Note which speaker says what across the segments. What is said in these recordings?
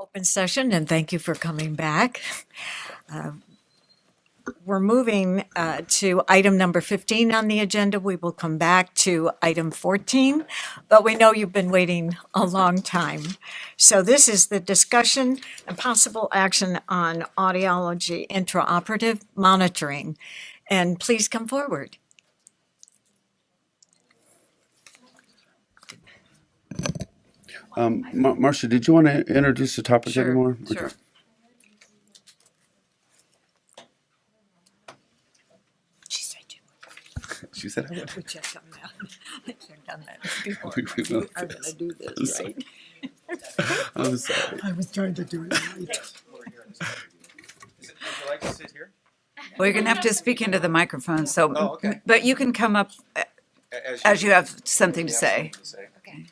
Speaker 1: Open session, and thank you for coming back. We're moving to item number 15 on the agenda. We will come back to item 14, but we know you've been waiting a long time. So this is the discussion and possible action on audiology intraoperative monitoring. And please come forward.
Speaker 2: Marcia, did you want to introduce the topic anymore?
Speaker 1: Sure.
Speaker 2: Okay.
Speaker 1: She said you would.
Speaker 2: She said I would.
Speaker 1: We checked on that. I've done that before.
Speaker 2: We will.
Speaker 1: I'm going to do this, right?
Speaker 2: I'm sorry.
Speaker 1: I was trying to do it right.
Speaker 3: Would you like to sit here?
Speaker 4: Well, you're going to have to speak into the microphone, so,
Speaker 3: Oh, okay.
Speaker 4: but you can come up as you have something to say.
Speaker 3: Okay.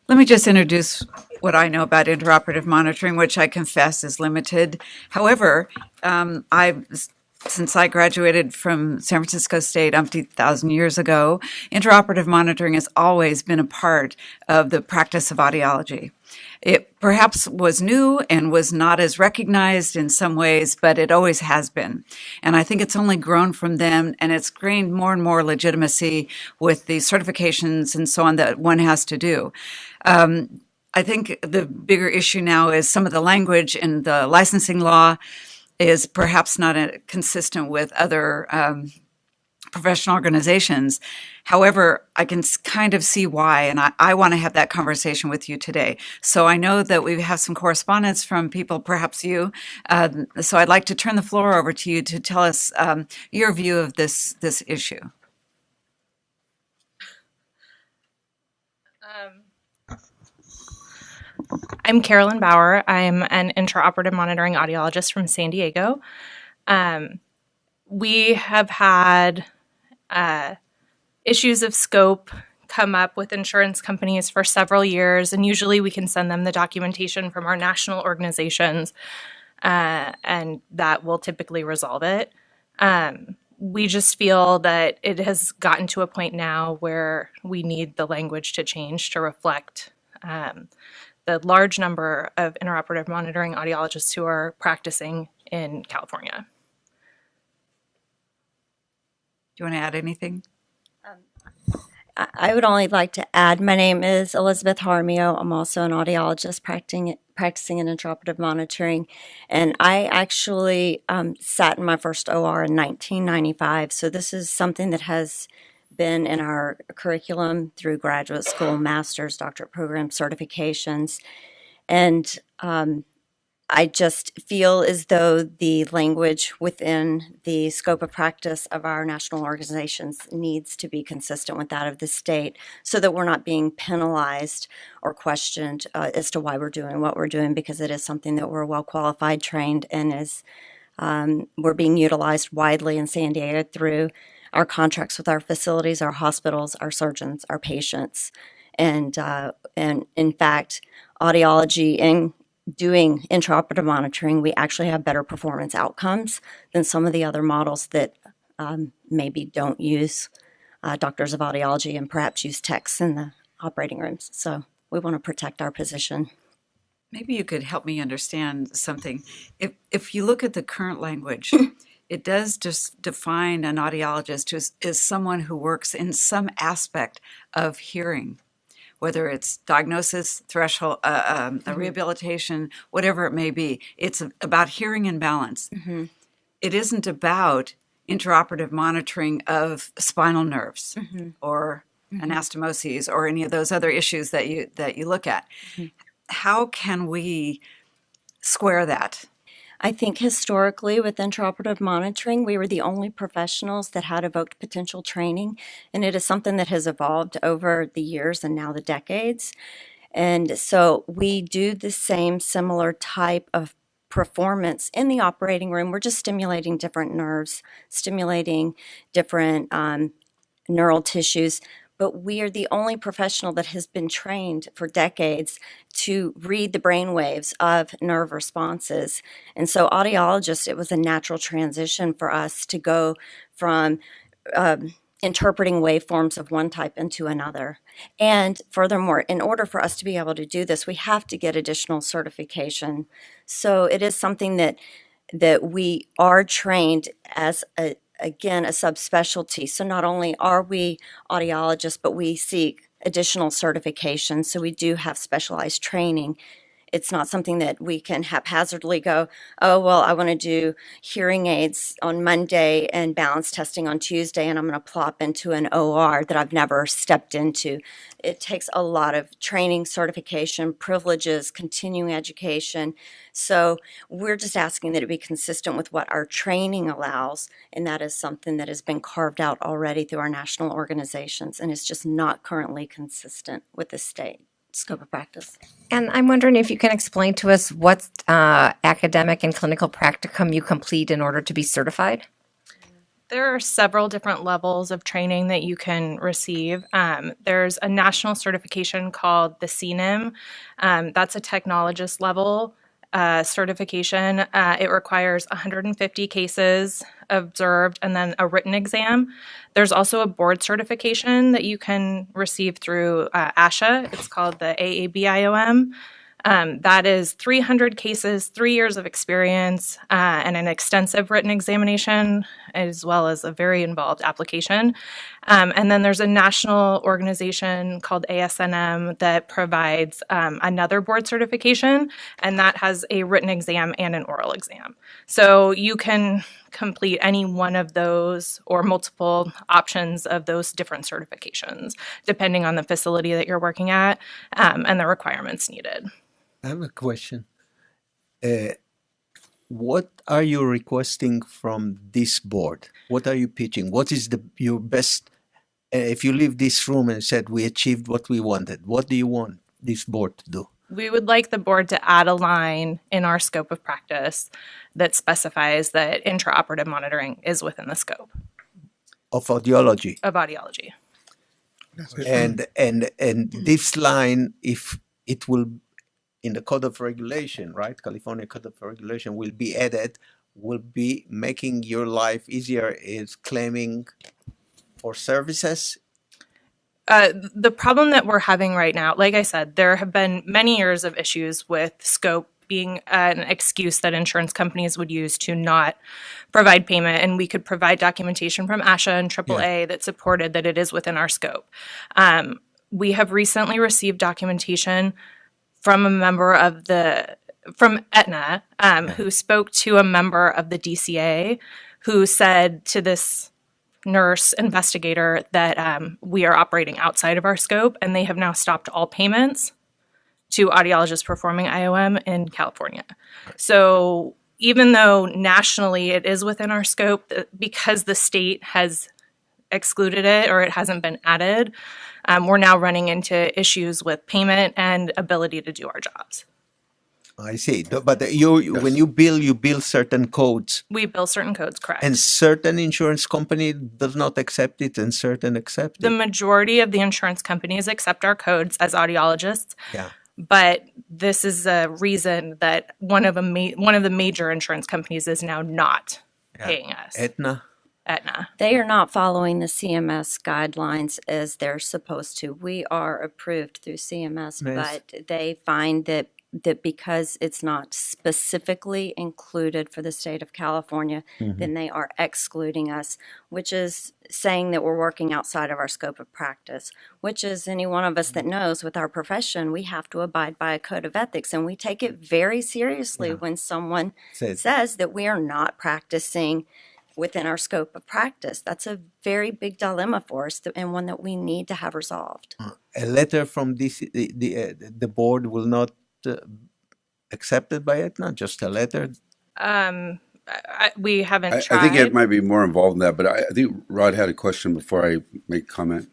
Speaker 4: Let me just introduce what I know about intraoperative monitoring, which I confess is limited. However, since I graduated from San Francisco State umpteen thousand years ago, intraoperative monitoring has always been a part of the practice of audiology. It perhaps was new and was not as recognized in some ways, but it always has been. And I think it's only grown from then, and it's gained more and more legitimacy with the certifications and so on that one has to do. I think the bigger issue now is some of the language in the licensing law is perhaps not consistent with other professional organizations. However, I can kind of see why, and I want to have that conversation with you today. So I know that we have some correspondence from people, perhaps you. So I'd like to turn the floor over to you to tell us your view of this issue.
Speaker 5: I'm Carolyn Bauer. I'm an intraoperative monitoring audiologist from San Diego. We have had issues of scope come up with insurance companies for several years, and usually we can send them the documentation from our national organizations, and that will typically resolve it. We just feel that it has gotten to a point now where we need the language to change to reflect the large number of intraoperative monitoring audiologists who are practicing in California.
Speaker 4: Do you want to add anything?
Speaker 6: I would only like to add, my name is Elizabeth Harmio. I'm also an audiologist practicing in intraoperative monitoring. And I actually sat in my first OR in 1995. So this is something that has been in our curriculum through graduate school, master's, doctorate program certifications. And I just feel as though the language within the scope of practice of our national organizations needs to be consistent with that of the state so that we're not being penalized or questioned as to why we're doing what we're doing, because it is something that we're well qualified, trained, and is we're being utilized widely in San Diego through our contracts with our facilities, our hospitals, our surgeons, our patients. And in fact, audiology and doing intraoperative monitoring, we actually have better performance outcomes than some of the other models that maybe don't use doctors of audiology and perhaps use techs in the operating rooms. So we want to protect our position.
Speaker 4: Maybe you could help me understand something. If you look at the current language, it does just define an audiologist as someone who works in some aspect of hearing, whether it's diagnosis, threshold, rehabilitation, whatever it may be. It's about hearing and balance.
Speaker 6: Mm-hmm.
Speaker 4: It isn't about intraoperative monitoring of spinal nerves
Speaker 6: Mm-hmm.
Speaker 4: or anastomoses or any of those other issues that you look at.
Speaker 6: Mm-hmm.
Speaker 4: How can we square that?
Speaker 6: I think historically with intraoperative monitoring, we were the only professionals that had evoked potential training, and it is something that has evolved over the years and now the decades. And so we do the same similar type of performance in the operating room. We're just stimulating different nerves, stimulating different neural tissues. But we are the only professional that has been trained for decades to read the brain waves of nerve responses. And so audiologists, it was a natural transition for us to go from interpreting waveforms of one type into another. And furthermore, in order for us to be able to do this, we have to get additional certification. So it is something that we are trained as again, a subspecialty. So not only are we audiologists, but we seek additional certification. So we do have specialized training. It's not something that we can haphazardly go, oh, well, I want to do hearing aids on Monday and balance testing on Tuesday, and I'm going to plop into an OR that I've never stepped into. It takes a lot of training, certification, privileges, continuing education. So we're just asking that it be consistent with what our training allows, and that is something that has been carved out already through our national organizations, and it's just not currently consistent with the state scope of practice.
Speaker 7: And I'm wondering if you can explain to us what academic and clinical practicum you complete in order to be certified?
Speaker 5: There are several different levels of training that you can receive. There's a national certification called the CNIM. That's a technologist level certification. It requires 150 cases observed and then a written exam. There's also a board certification that you can receive through ASHA. It's called the AABIOM. That is 300 cases, 3 years of experience, and an extensive written examination, as well as a very involved application. And then there's a national organization called ASNM that provides another board certification, and that has a written exam and an oral exam. So you can complete any one of those or multiple options of those different certifications, depending on the facility that you're working at and the requirements needed.
Speaker 8: I have a question. What are you requesting from this board? What are you pitching? What is your best? If you leave this room and said we achieved what we wanted, what do you want this board to do?
Speaker 5: We would like the board to add a line in our scope of practice that specifies that intraoperative monitoring is within the scope
Speaker 8: Of audiology.
Speaker 5: of audiology.
Speaker 8: And this line, if it will, in the Code of Regulation, right? California Code of Regulation will be added, will be making your life easier is claiming for services.
Speaker 5: The problem that we're having right now, like I said, there have been many years of issues with scope being an excuse that insurance companies would use to not provide payment, and we could provide documentation from ASHA and AAA that supported that it is within our scope. We have recently received documentation from a member of from Aetna, who spoke to a member of the DCA, who said to this nurse investigator that we are operating outside of our scope, and they have now stopped all payments to audiologists performing IOM in California. So even though nationally it is within our scope, because the state has excluded it or it hasn't been added, we're now running into issues with payment and ability to do our jobs.
Speaker 8: I see. But when you bill certain codes,
Speaker 5: We bill certain codes, correct?
Speaker 8: and certain insurance company does not accept it, and certain accept
Speaker 5: The
Speaker 8: it.
Speaker 5: majority of the insurance companies accept our codes as audiologists,
Speaker 8: Yeah.
Speaker 5: but this is a reason that one of the major insurance companies is now not paying us.
Speaker 8: Aetna.
Speaker 5: Aetna.
Speaker 6: They are not following the CMS guidelines as they're supposed to. We are approved through CMS,
Speaker 8: Yes.
Speaker 6: but they find that because it's not specifically included for the state of California, then they are excluding us, which is saying that we're working outside of our scope of practice, which is any one of us that knows with our profession, we have to abide by a code of ethics, and we take it very seriously when someone says that we are not practicing within our scope of practice. That's a very big dilemma for us and one that we need to have resolved.
Speaker 8: A letter from the board will not accepted by Aetna, just a letter.
Speaker 5: We haven't
Speaker 2: I
Speaker 5: tried.
Speaker 2: think it might be more involved in that, but I think Rod had a question before I make comment.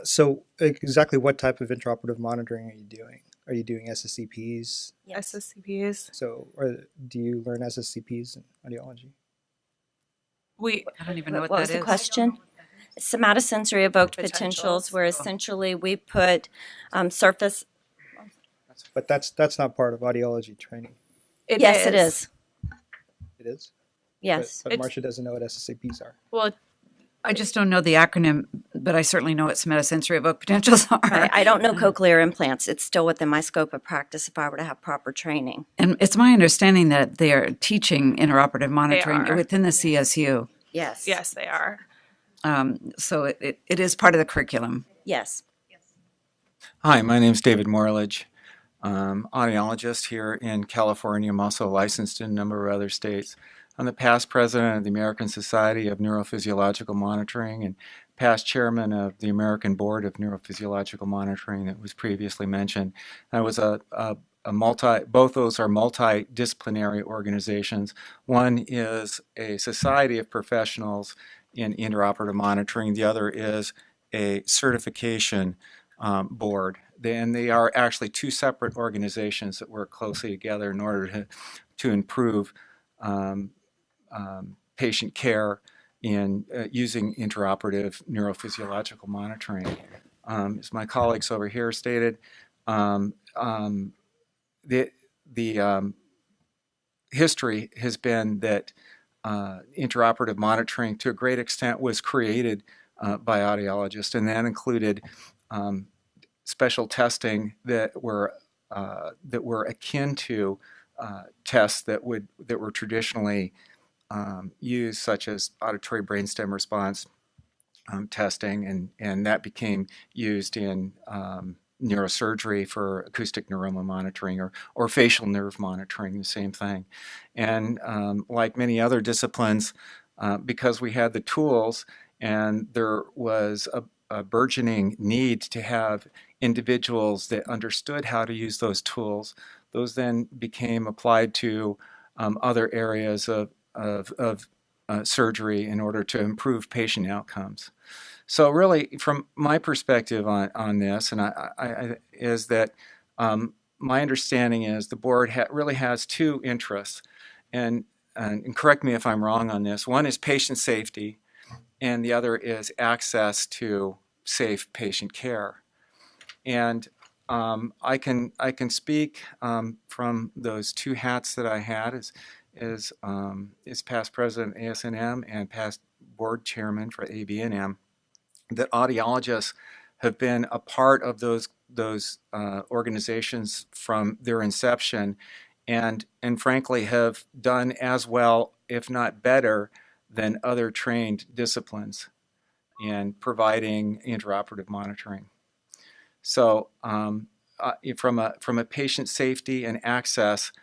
Speaker 3: So exactly what type of intraoperative monitoring are you doing? Are you doing SSCPs?
Speaker 5: SSCPs.
Speaker 3: So do you learn SSCPs in audiology?
Speaker 4: I don't even know what
Speaker 6: What
Speaker 4: that
Speaker 6: was the
Speaker 4: is.
Speaker 6: question? Somatosensory evoked
Speaker 5: Potentials.
Speaker 6: potentials, where essentially we put surface.
Speaker 3: But that's not part of audiology training.
Speaker 6: Yes, it is.
Speaker 3: It is?
Speaker 6: Yes.
Speaker 3: But
Speaker 5: It's-
Speaker 3: Marcia doesn't know what SSCPs are.
Speaker 5: Well,
Speaker 4: I just don't know the acronym, but I certainly know what somatosensory evoked potentials are.
Speaker 6: I don't know cochlear implants. It's still within my scope of practice if I were to have proper training.
Speaker 4: And it's my understanding that they are teaching intraoperative
Speaker 5: They
Speaker 4: monitoring
Speaker 5: are.
Speaker 4: within the CSU.
Speaker 6: Yes.
Speaker 5: Yes, they are.
Speaker 4: So it is part of the curriculum.
Speaker 6: Yes.
Speaker 9: Hi, my name is David Morledge. Audiologist here in California. I'm also licensed in a number of other states. I'm the past president of the American Society of Neurophysiological Monitoring and past chairman of the American Board of Neurophysiological Monitoring that was previously mentioned. I was both those are multidisciplinary organizations. One is a society of professionals in intraoperative monitoring. The other is a certification board. And they are actually two separate organizations that work closely together in order to improve patient care in using intraoperative neurophysiological monitoring. As my colleagues over here stated, the history has been that intraoperative monitoring to a great extent was created by audiologists, and that included special testing that were akin to tests that were traditionally used, such as auditory brainstem response testing, and that became used in neurosurgery for acoustic neuroma monitoring or facial nerve monitoring, the same thing. And like many other disciplines, because we had the tools and there was a burgeoning need to have individuals that understood how to use those tools, those then became applied to other areas of surgery in order to improve patient outcomes. So really, from my perspective on this, and is that my understanding is the board really has two interests, and correct me if I'm wrong on this. One is patient safety, and the other is access to safe patient care. And I can speak from those two hats that I had as past president of ASNM and past board chairman for ABNM, that audiologists have been a part of those organizations from their inception, and frankly have done as well, if not better, than other trained disciplines in providing intraoperative monitoring. So from a patient safety and access,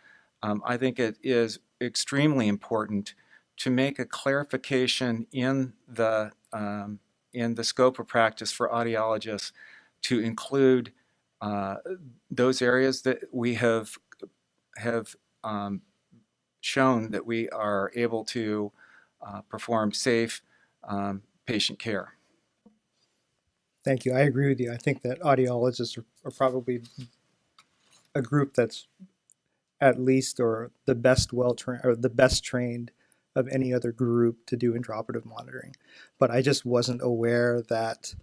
Speaker 9: I think it is extremely important to make a clarification in the scope of practice for audiologists to include those areas that we have shown that we are able to perform safe patient care.
Speaker 3: Thank you. I agree with you. I think that audiologists are probably a group that's at least or the best trained of any other group to do intraoperative monitoring. But I just wasn't aware that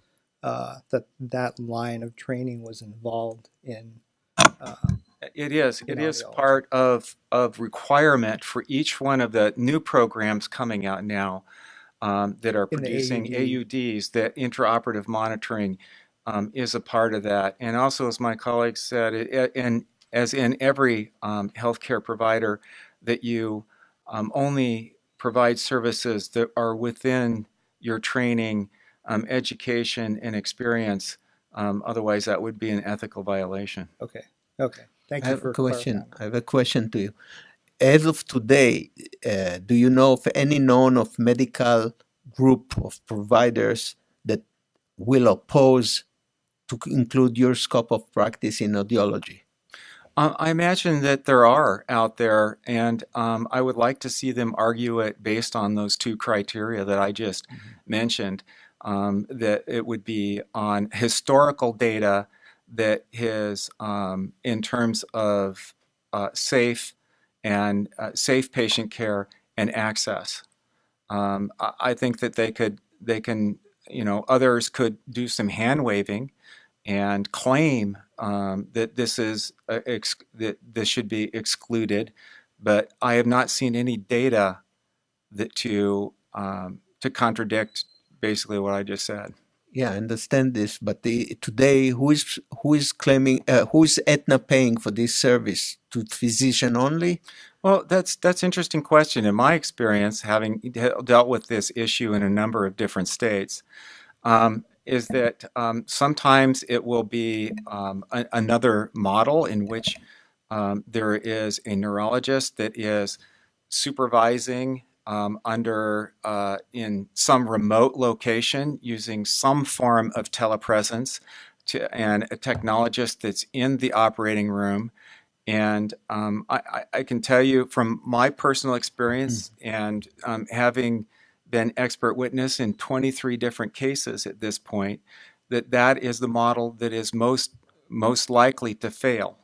Speaker 3: that line of training was involved in.
Speaker 9: It is part of requirement for each one of the new programs coming out now that are producing AUDs, that intraoperative monitoring is a part of that. And also, as my colleague said, as in every healthcare provider, that you only provide services that are within your training, education, and experience. Otherwise, that would be an ethical violation.
Speaker 3: Okay. Thank you for clarifying.
Speaker 8: I have a question to you. As of today, do you know of any medical group of providers that will oppose to include your scope of practice in audiology?
Speaker 9: I imagine that there are out there, and I would like to see them argue it based on those two criteria that I just mentioned, that it would be on historical data that is in terms of safe patient care and access. I think that they can, others could do some hand waving and claim that this should be excluded, but I have not seen any data that to contradict basically what I just said.
Speaker 8: Yeah, I understand this, but today, who is claiming? Who is Aetna paying for this service? To physician only?
Speaker 9: Well, that's an interesting question. In my experience, having dealt with this issue in a number of different states, is that sometimes it will be another model in which there is a neurologist that is supervising under in some remote location using some form of telepresence and a technologist that's in the operating room. And I can tell you from my personal experience and having been expert witness in 23 different cases at this point, that is the model that is most likely to fail.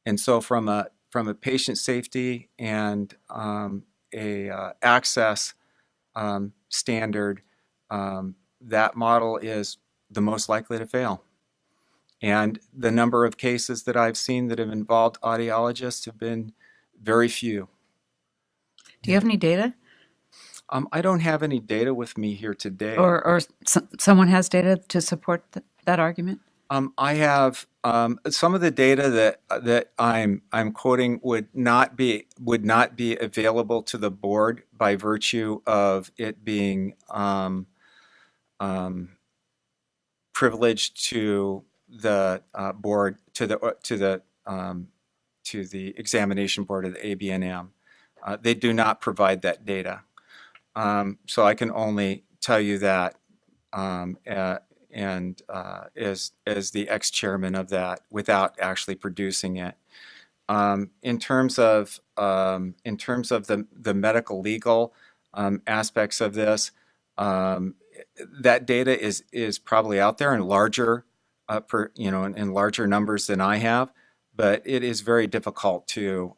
Speaker 9: And so from a patient safety and access standard, that model is the most likely to fail. And the number of cases that I've seen that have involved audiologists have been very few.
Speaker 4: Do you have any data?
Speaker 9: I don't have any data with me here today.
Speaker 4: Or someone has data to support that argument?
Speaker 9: I have some of the data that I'm quoting would not be available to the board by virtue of it being privileged to the board, to the examination board of the ABNM. They do not provide that data, so I can only tell you that. And as the ex-chairman of that, without actually producing it. In terms of the medical legal aspects of this, that data is probably out there in larger in larger numbers than I have, but it is very difficult to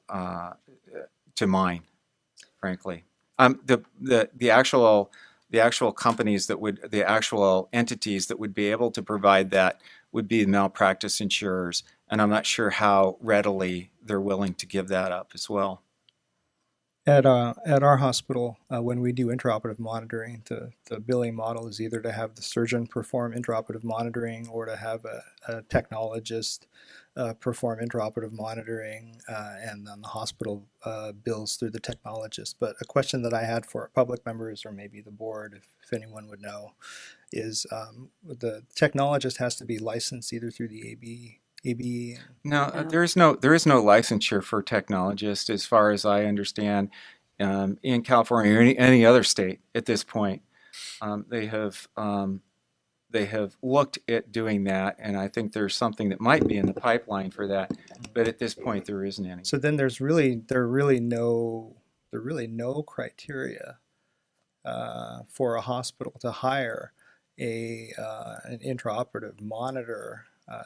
Speaker 9: mine, frankly. The actual companies the actual entities that would be able to provide that would be malpractice insurers, and I'm not sure how readily they're willing to give that up as well.
Speaker 3: At our hospital, when we do intraoperative monitoring, the billing model is either to have the surgeon perform intraoperative monitoring or to have a technologist perform intraoperative monitoring, and then the hospital bills through the technologist. But a question that I had for public members, or maybe the board, if anyone would know, is the technologist has to be licensed either through the ABE.
Speaker 9: No, there is no licensure for technologists, as far as I understand, in California or any other state at this point. They have looked at doing that, and I think there's something that might be in the pipeline for that, but at this point there isn't any.
Speaker 3: So then there are really no criteria for a hospital to hire an intraoperative monitor.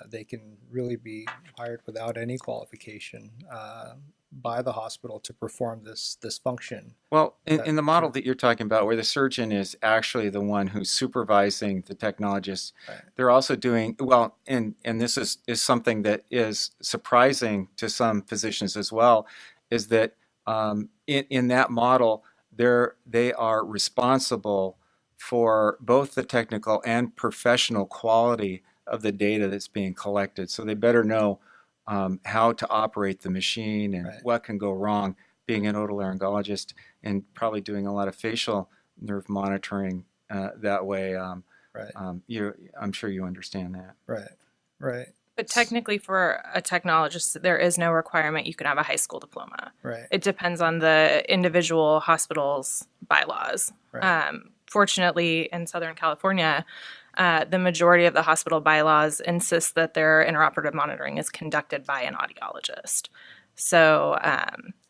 Speaker 3: They can really be hired without any qualification by the hospital to perform this function.
Speaker 9: Well, in the model that you're talking about, where the surgeon is actually the one who's supervising the technologist, right, they're also doing, well, and this is something that is surprising to some physicians as well, is that in that model, they are responsible for both the technical and professional quality of the data that's being collected. So they better know how to operate the machine and right, what can go wrong, being an otolaryngologist and probably doing a lot of facial nerve monitoring that way. Right. I'm sure you understand that.
Speaker 3: Right.
Speaker 5: But technically for a technologist, there is no requirement you can have a high school diploma.
Speaker 3: Right.
Speaker 5: It depends on the individual hospital's bylaws.
Speaker 3: Right.
Speaker 5: Fortunately, in Southern California, the majority of the hospital bylaws insist that their intraoperative monitoring is conducted by an audiologist. So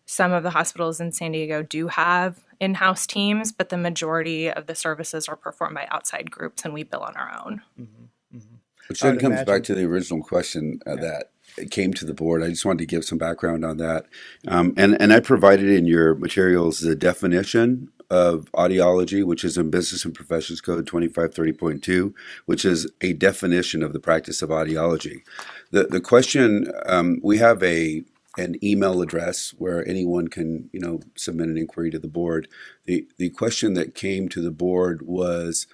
Speaker 5: some of the hospitals in San Diego do have in-house teams, but the majority of the services are performed by outside groups, and we bill on our own.
Speaker 2: Mm-hmm. Mm-hmm. Which then comes back to the original question that came to the board. I just wanted to give some background on that. And I provided in your materials the definition of audiology, which is in Business and Professions Code 2530.2, which is a definition of the practice of audiology. The question, we have an email address where anyone can, submit an inquiry to the board. The question that came to the board was,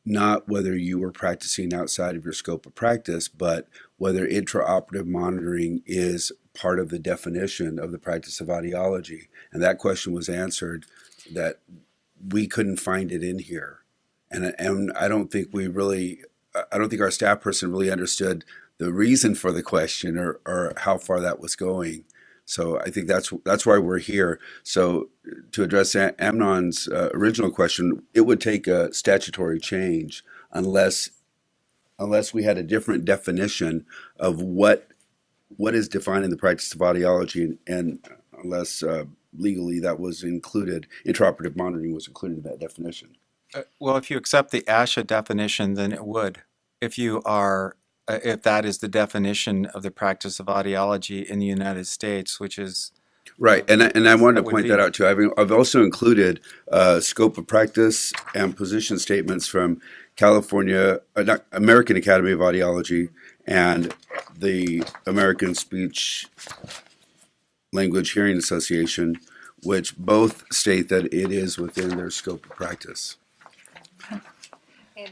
Speaker 2: not whether you were practicing outside of your scope of practice, but whether intraoperative monitoring is part of the definition of the practice of audiology. And that question was answered that we couldn't find it in here. And I don't think I don't think our staff person really understood the reason for the question or how far that was going. So I think that's why we're here. So to address Amnon's original question, it would take a statutory change unless we had a different definition of what is defined in the practice of audiology, and unless legally that was included, intraoperative monitoring was included in that definition.
Speaker 9: Well, if you accept the ASHA definition, then it would. If that is the definition of the practice of audiology in the United States, which is
Speaker 2: right, and I wanted to
Speaker 9: would
Speaker 2: point
Speaker 9: be.
Speaker 2: that out too. I've also included scope of practice and position statements from California, American Academy of Audiology, and the American Speech Language Hearing Association, which both state that it is within their scope of practice.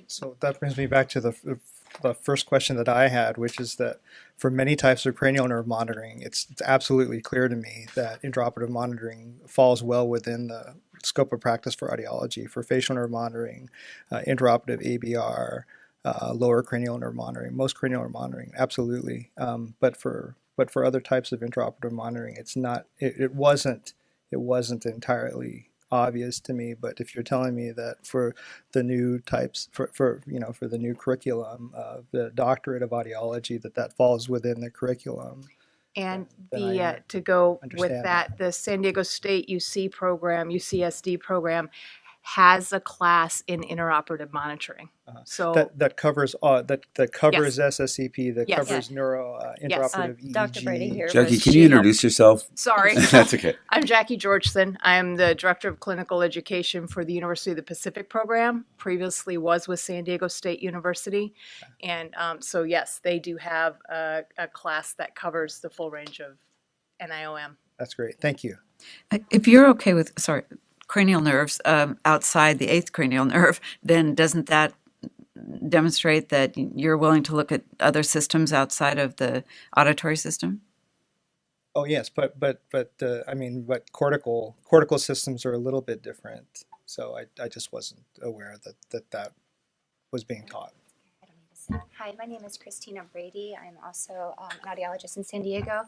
Speaker 3: So that brings me back to the first question that I had, which is that for many types of cranial nerve monitoring, it's absolutely clear to me that intraoperative monitoring falls well within the scope of practice for audiology. For facial nerve monitoring, intraoperative ABR, lower cranial nerve monitoring, most cranial nerve monitoring, absolutely. But for other types of intraoperative monitoring, it's not. It wasn't entirely obvious to me. But if you're telling me that for the new types, for the new curriculum, the doctorate of audiology, that falls within the curriculum.
Speaker 10: And
Speaker 3: then
Speaker 10: to go with
Speaker 3: understand
Speaker 10: that, the San Diego State UCSD program has a class in intraoperative monitoring. So
Speaker 3: that covers SSCP, that
Speaker 10: Yes.
Speaker 3: covers intraoperative EEG.
Speaker 6: Dr. Brady here.
Speaker 2: Jackie,
Speaker 6: was-
Speaker 2: can you introduce yourself?
Speaker 10: Sorry.
Speaker 2: That's okay.
Speaker 10: I'm Jackie Georgeson. I am the Director of Clinical Education for the University of the Pacific program. Previously was with San Diego State University. And so yes, they do have a class that covers the full range of NIOM.
Speaker 3: That's great. Thank you.
Speaker 4: If you're okay with, cranial nerves outside the eighth cranial nerve, then doesn't that demonstrate that you're willing to look at other systems outside of the auditory system?
Speaker 3: Oh yes, but cortical systems are a little bit different. So I just wasn't aware that was being taught.
Speaker 11: Hi, my name is Christina Brady. I'm also an audiologist in San Diego.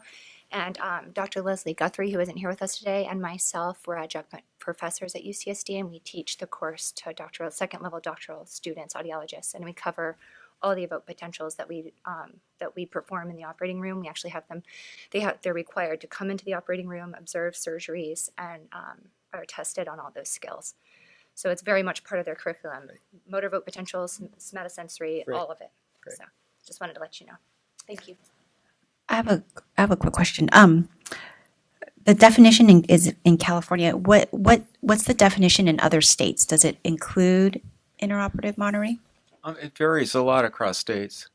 Speaker 11: And Dr. Leslie Guthrie, who isn't here with us today, and myself, we're adjunct professors at UCSD, and we teach the course to second-level doctoral students, audiologists, and we cover all the evoked potentials that we perform in the operating room. We actually have them; they're required to come into the operating room, observe surgeries, and are tested on all those skills. So it's very much part of their curriculum. Motor evoked potentials, somatosensory,
Speaker 3: Great.
Speaker 11: all of it.
Speaker 3: Great.
Speaker 11: So just wanted to let you know. Thank you.
Speaker 12: I have a quick question. The definition is in California. What's the definition in other states? Does it include intraoperative monitoring?
Speaker 9: It varies a lot across states,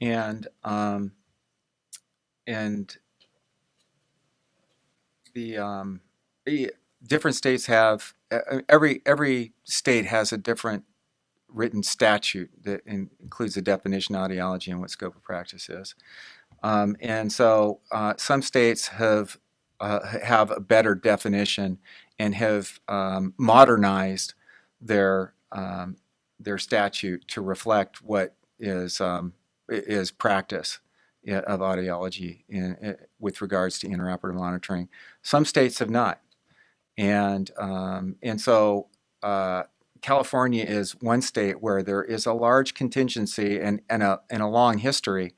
Speaker 9: and the different states have every state has a different written statute that includes the definition of audiology and what scope of practice is. And so some states have a better definition and have modernized their statute to reflect what is practice of audiology with regards to intraoperative monitoring. Some states have not, and so California is one state where there is a large contingency and a long history,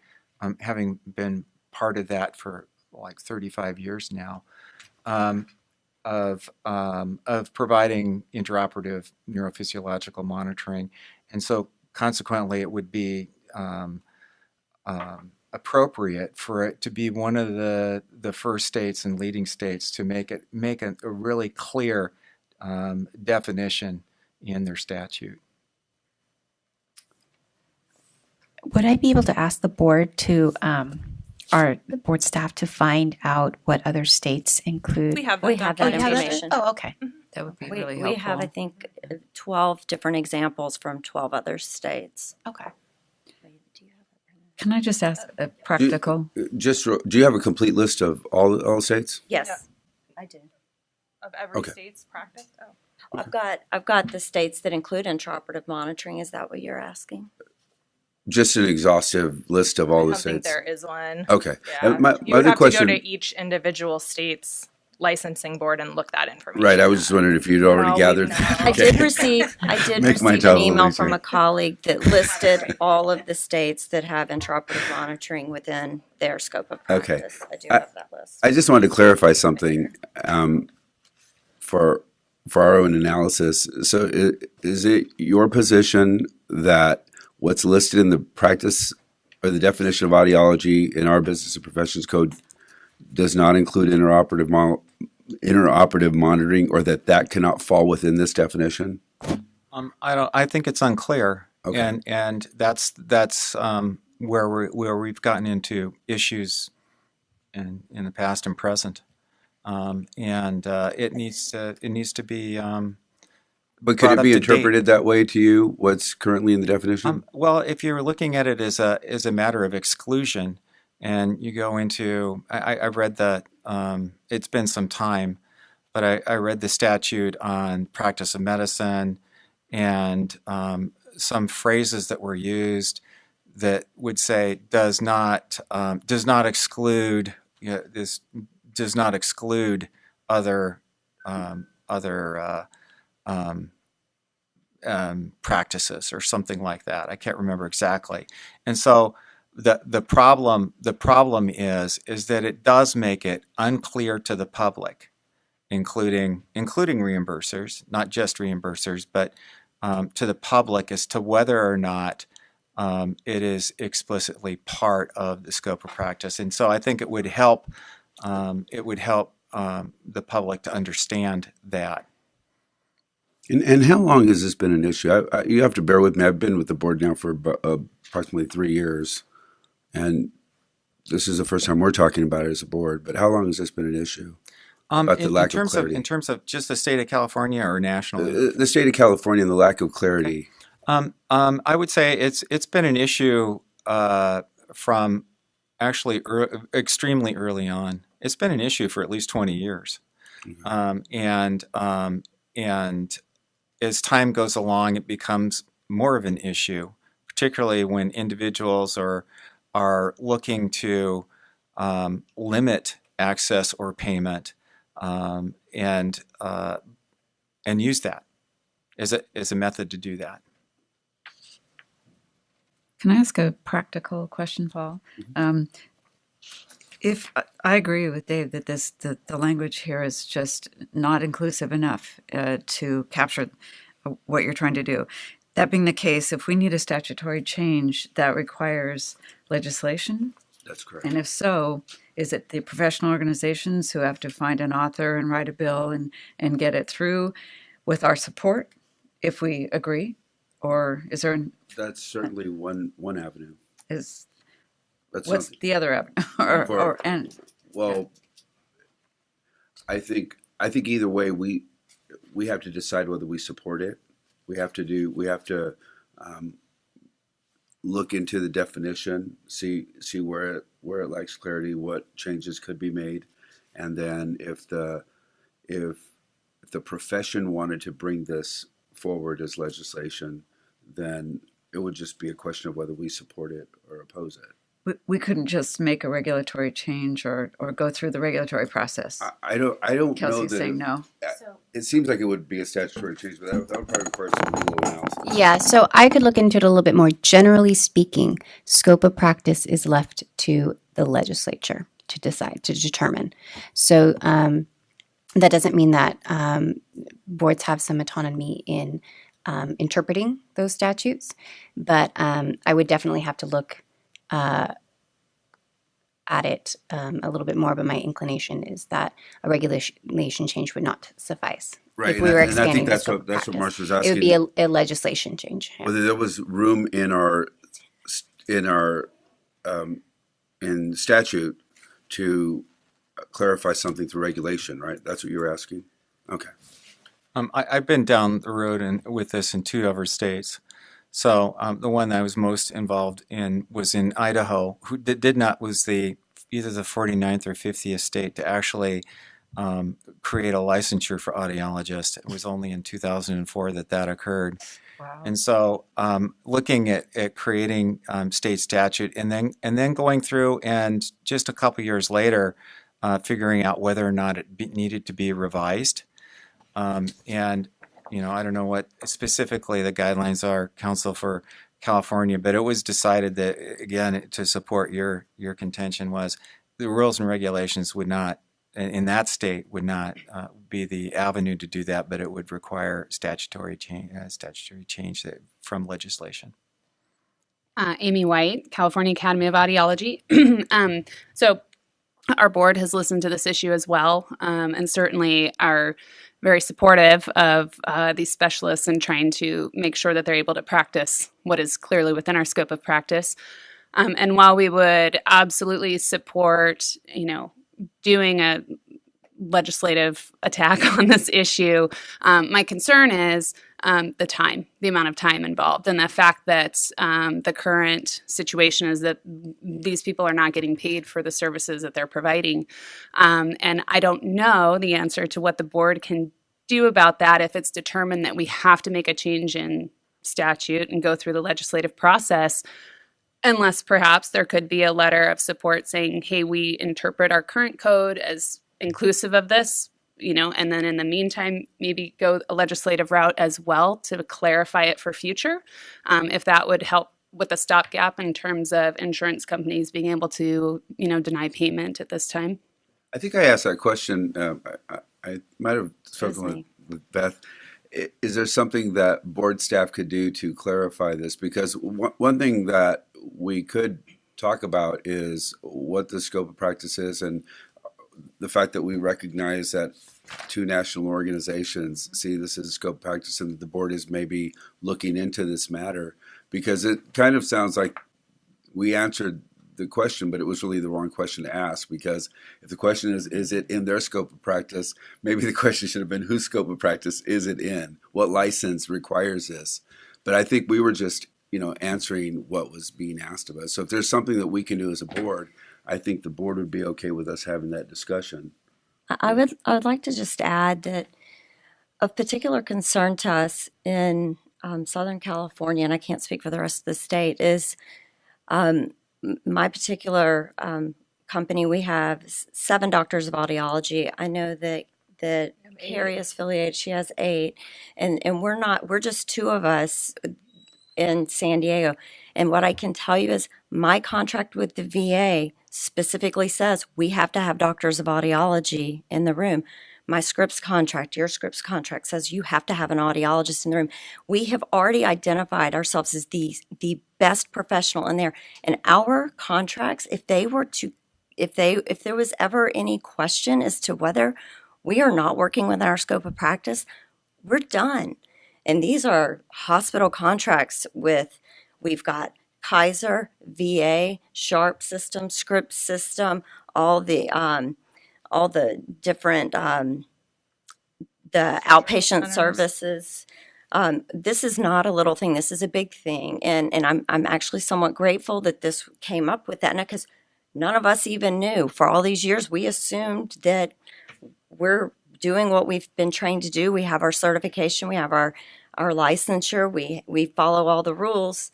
Speaker 9: having been part of that for like 35 years now, of providing intraoperative neurophysiological monitoring, and so consequently it would be appropriate for it to be one of the first states and leading states to make a really clear definition in their statute.
Speaker 12: Would I be able to ask the board to our board staff to find out what other states include?
Speaker 5: We have
Speaker 6: We
Speaker 5: that
Speaker 6: have that
Speaker 5: documentation.
Speaker 6: information.
Speaker 12: Oh, okay.
Speaker 4: That would be
Speaker 6: We,
Speaker 4: really
Speaker 6: we
Speaker 4: helpful.
Speaker 6: have, I think, 12 different examples from 12 other states.
Speaker 12: Okay.
Speaker 4: Can I just ask a practical?
Speaker 2: Do you have a complete list of all states?
Speaker 6: Yes, I do.
Speaker 5: Of every
Speaker 2: Okay.
Speaker 5: state's practice? Oh.
Speaker 6: I've got the states that include intraoperative monitoring. Is that what you're asking?
Speaker 2: Just an exhaustive list of all
Speaker 5: I
Speaker 2: the
Speaker 5: don't think
Speaker 2: states.
Speaker 5: there is one.
Speaker 2: Okay.
Speaker 5: Yeah.
Speaker 2: My
Speaker 5: You would
Speaker 2: other
Speaker 5: have
Speaker 2: question.
Speaker 5: to go to each individual state's licensing board and look that information
Speaker 2: Right. I was
Speaker 5: up.
Speaker 2: just wondering if you'd already
Speaker 5: No, we
Speaker 2: gathered.
Speaker 5: don't.
Speaker 6: I did receive
Speaker 2: Make my
Speaker 6: an
Speaker 2: job a little
Speaker 6: email from
Speaker 2: easier.
Speaker 6: a colleague that listed all of the states that have intraoperative monitoring within their scope of
Speaker 2: Okay.
Speaker 6: practice. I do have that list.
Speaker 2: I just wanted to clarify something for our own analysis. So is it your position that what's listed in the practice or the definition of audiology in our Business and Professions Code does not include intraoperative monitoring, or that cannot fall within this definition?
Speaker 9: I think it's unclear,
Speaker 2: Okay.
Speaker 9: and that's where we've gotten into issues in the past and present, and it needs to be.
Speaker 2: But could
Speaker 9: brought
Speaker 2: it
Speaker 9: up
Speaker 2: be
Speaker 9: to date.
Speaker 2: interpreted that way to you? What's currently in the definition?
Speaker 9: Well, if you're looking at it as a matter of exclusion, and you go into, I've read the, it's been some time, but I read the statute on practice of medicine, and some phrases that were used that would say does not exclude, this does not exclude other practices or something like that. I can't remember exactly. And so the problem is that it does make it unclear to the public, including reimbursers, not just reimbursers, but to the public as to whether or not it is explicitly part of the scope of practice. And so I think it would help the public to understand that.
Speaker 2: And how long has this been an issue? You have to bear with me. I've been with the board now for approximately 3 years, and this is the first time we're talking about it as a board. But how long has this been an issue? About the lack of clarity.
Speaker 9: In terms of just the state of California or nationally?
Speaker 2: The state of California and the lack of clarity.
Speaker 9: I would say it's been an issue from actually extremely early on. It's been an issue for at least 20 years, and as time goes along, it becomes more of an issue, particularly when individuals are looking to limit access or payment, and use that as a method to do that.
Speaker 4: Can I ask a practical question, Paul? If I agree with Dave that the language here is just not inclusive enough to capture what you're trying to do. That being the case, if we need a statutory change, that requires legislation.
Speaker 2: That's correct.
Speaker 4: And if so, is it the professional organizations who have to find an author and write a bill and get it through with our support if we agree? Or is there
Speaker 2: That's certainly one avenue.
Speaker 4: what's
Speaker 2: not,
Speaker 4: the other avenue?
Speaker 2: Well, I think either way we have to decide whether we support it. We have to look into the definition, see where it lacks clarity, what changes could be made, and then if the profession wanted to bring this forward as legislation, then it would just be a question of whether we support it or oppose it.
Speaker 4: We couldn't just make a regulatory change or go through the regulatory process.
Speaker 2: I don't know
Speaker 4: Kelsey's
Speaker 2: that
Speaker 4: saying no.
Speaker 2: It seems like it would be a statutory change, but that would probably require some legal analysis.
Speaker 13: Yeah, so I could look into it a little bit more. Generally speaking, scope of practice is left to the legislature to decide, to determine. So that doesn't mean that boards have some autonomy in interpreting those statutes, but I would definitely have to look at it a little bit more, but my inclination is that a regulation change would not suffice.
Speaker 2: Right,
Speaker 13: If we were
Speaker 2: and I think
Speaker 13: expanding the
Speaker 2: that's
Speaker 13: scope of
Speaker 2: what
Speaker 13: practice.
Speaker 2: Marcia was
Speaker 13: It
Speaker 2: asking.
Speaker 13: would be a legislation change. Yeah.
Speaker 2: Whether there was room in our in statute to clarify something through regulation, right? That's what you're asking? Okay.
Speaker 9: I've been down the road with this in 2 other states. So the one that I was most involved in was in Idaho, who was either the 49th or 50th state to actually create a licensure for audiologists. It was only in 2004 that occurred.
Speaker 4: Wow.
Speaker 9: And so looking at creating state statute and then going through and just a couple years later figuring out whether or not it needed to be revised. And, I don't know what specifically the guidelines are, Council for California, but it was decided that, again, to support your contention was the rules and regulations would not, in that state, would not be the avenue to do that, but it would require statutory change from legislation.
Speaker 14: Amy White, California Academy of Audiology. So our board has listened to this issue as well, and certainly are very supportive of these specialists and trying to make sure that they're able to practice what is clearly within our scope of practice. And while we would absolutely support, doing a legislative attack on this issue, my concern is the amount of time involved, and the fact that the current situation is that these people are not getting paid for the services that they're providing. And I don't know the answer to what the board can do about that if it's determined that we have to make a change in statute and go through the legislative process, unless perhaps there could be a letter of support saying, hey, we interpret our current code as inclusive of this, and then in the meantime, maybe go a legislative route as well to clarify it for future, if that would help with a stopgap in terms of insurance companies being able to, deny payment at this time.
Speaker 2: I think I asked that question. I might have spoken with Beth. Is there something that board staff could do to clarify this? Because one thing that we could talk about is what the scope of practice is, and the fact that we recognize that 2 national organizations see this as a scope of practice and that the board is maybe looking into this matter, because it kind of sounds like we answered the question, but it was really the wrong question to ask, because if the question is it in their scope of practice, maybe the question should have been whose scope of practice is it in? What license requires this? But I think we were just, answering what was being asked of us. So if there's something that we can do as a board, I think the board would be okay with us having that discussion.
Speaker 6: I would like to just add that of particular concern to us in Southern California, and I can't speak for the rest of the state, is my particular company. We have 7 doctors of audiology. I know that Carrie is affiliated. She has 8, and we're just 2 of us in San Diego. And what I can tell you is my contract with the VA specifically says we have to have doctors of audiology in the room. My Scripps contract, your Scripps contract says you have to have an audiologist in the room. We have already identified ourselves as the best professional in there. And our contracts, if there was ever any question as to whether we are not working within our scope of practice, we're done. And these are hospital contracts we've got Kaiser, VA, Sharp system, Scripps system, all the different the outpatient services. This is not a little thing. This is a big thing, and I'm actually somewhat grateful that this came up with that, because none of us even knew. For all these years, we assumed that we're doing what we've been trained to do. We have our certification, we have our licensure, we follow all the rules.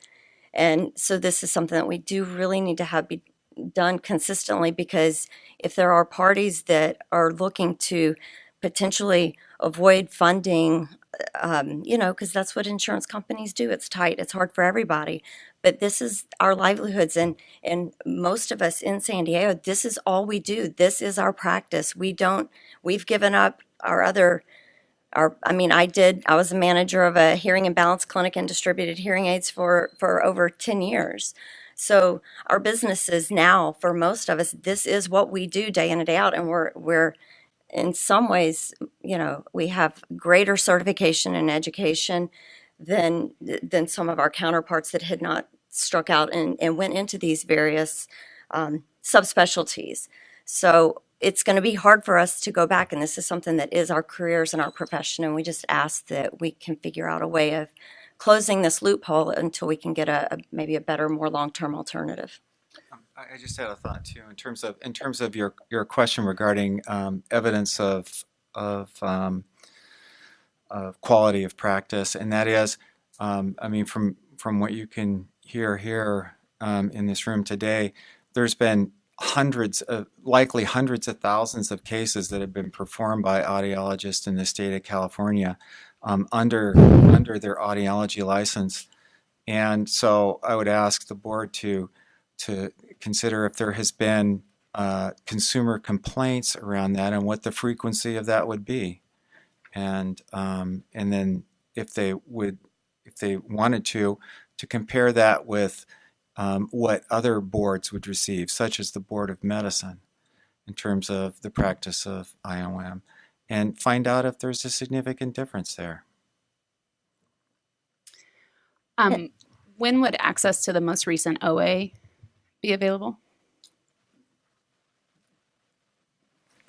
Speaker 6: And so this is something that we do really need to have be done consistently, because if there are parties that are looking to potentially avoid funding, because that's what insurance companies do. It's tight. It's hard for everybody. But this is our livelihoods. And most of us in San Diego, this is all we do. This is our practice. We've given up I was a manager of a hearing and balance clinic and distributed hearing aids for over 10 years. So our businesses now, for most of us, this is what we do day in and day out. And we're in some ways, we have greater certification and education than some of our counterparts that had not struck out and went into these various subspecialties. So it's going to be hard for us to go back, and this is something that is our careers and our profession, and we just ask that we can figure out a way of closing this loophole until we can get maybe a better, more long-term alternative.
Speaker 9: I just had a thought too, in terms of your question regarding evidence of quality of practice, and that is, I mean, from what you can hear here in this room today, there's been likely hundreds of thousands of cases that have been performed by audiologists in the state of California under their audiology license. And so I would ask the board to consider if there has been consumer complaints around that and what the frequency of that would be. And then if they wanted to compare that with what other boards would receive, such as the Board of Medicine, in terms of the practice of IOM, and find out if there's a significant difference there.
Speaker 14: When would access to the most recent OA be available?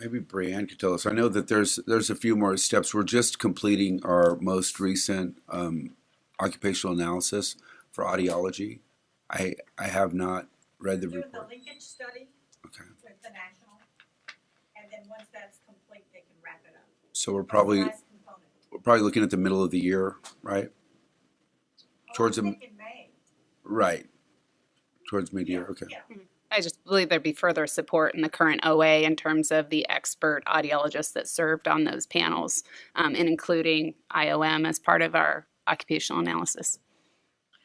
Speaker 2: Maybe Brianne could tell us. I know that there's a few more steps. We're just completing our most recent occupational analysis for audiology. I have not read the report.
Speaker 1: The linkage study with the national, and then once that's complete, they can wrap it up.
Speaker 2: So we're probably looking at the middle of the year, right? Towards
Speaker 1: May.
Speaker 2: Right. Towards mid-year. Okay.
Speaker 1: Yeah.
Speaker 14: I just believe there'd be further support in the current OA in terms of the expert audiologists that served on those panels, and including IOM as part of our occupational analysis.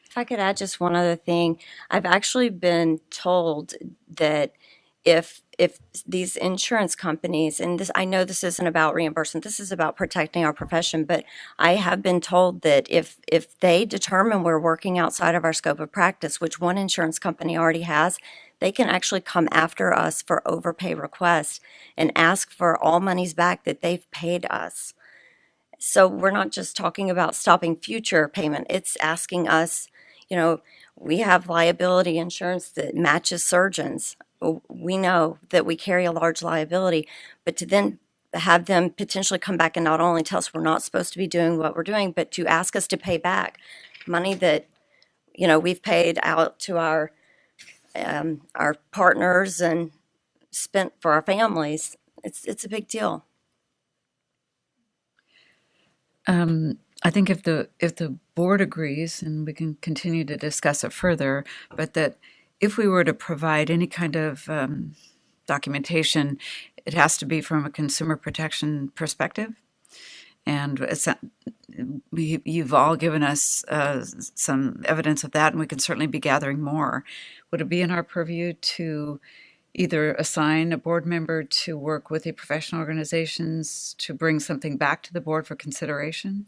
Speaker 6: If I could add just one other thing, I've actually been told that if these insurance companies, and this, I know this isn't about reimbursement, this is about protecting our profession, but I have been told that if they determine we're working outside of our scope of practice, which one insurance company already has, they can actually come after us for overpay requests and ask for all monies back that they've paid us. So we're not just talking about stopping future payment, it's asking us, we have liability insurance that matches surgeons. We know that we carry a large liability, but to then have them potentially come back and not only tell us we're not supposed to be doing what we're doing, but to ask us to pay back money that, we've paid out to our partners and spent for our families, it's a big deal.
Speaker 4: I think if the board agrees, and we can continue to discuss it further, but that if we were to provide any kind of documentation, it has to be from a consumer protection perspective. And you've all given us some evidence of that, and we can certainly be gathering more. Would it be in our purview to either assign a board member to work with the professional organizations to bring something back to the board for consideration?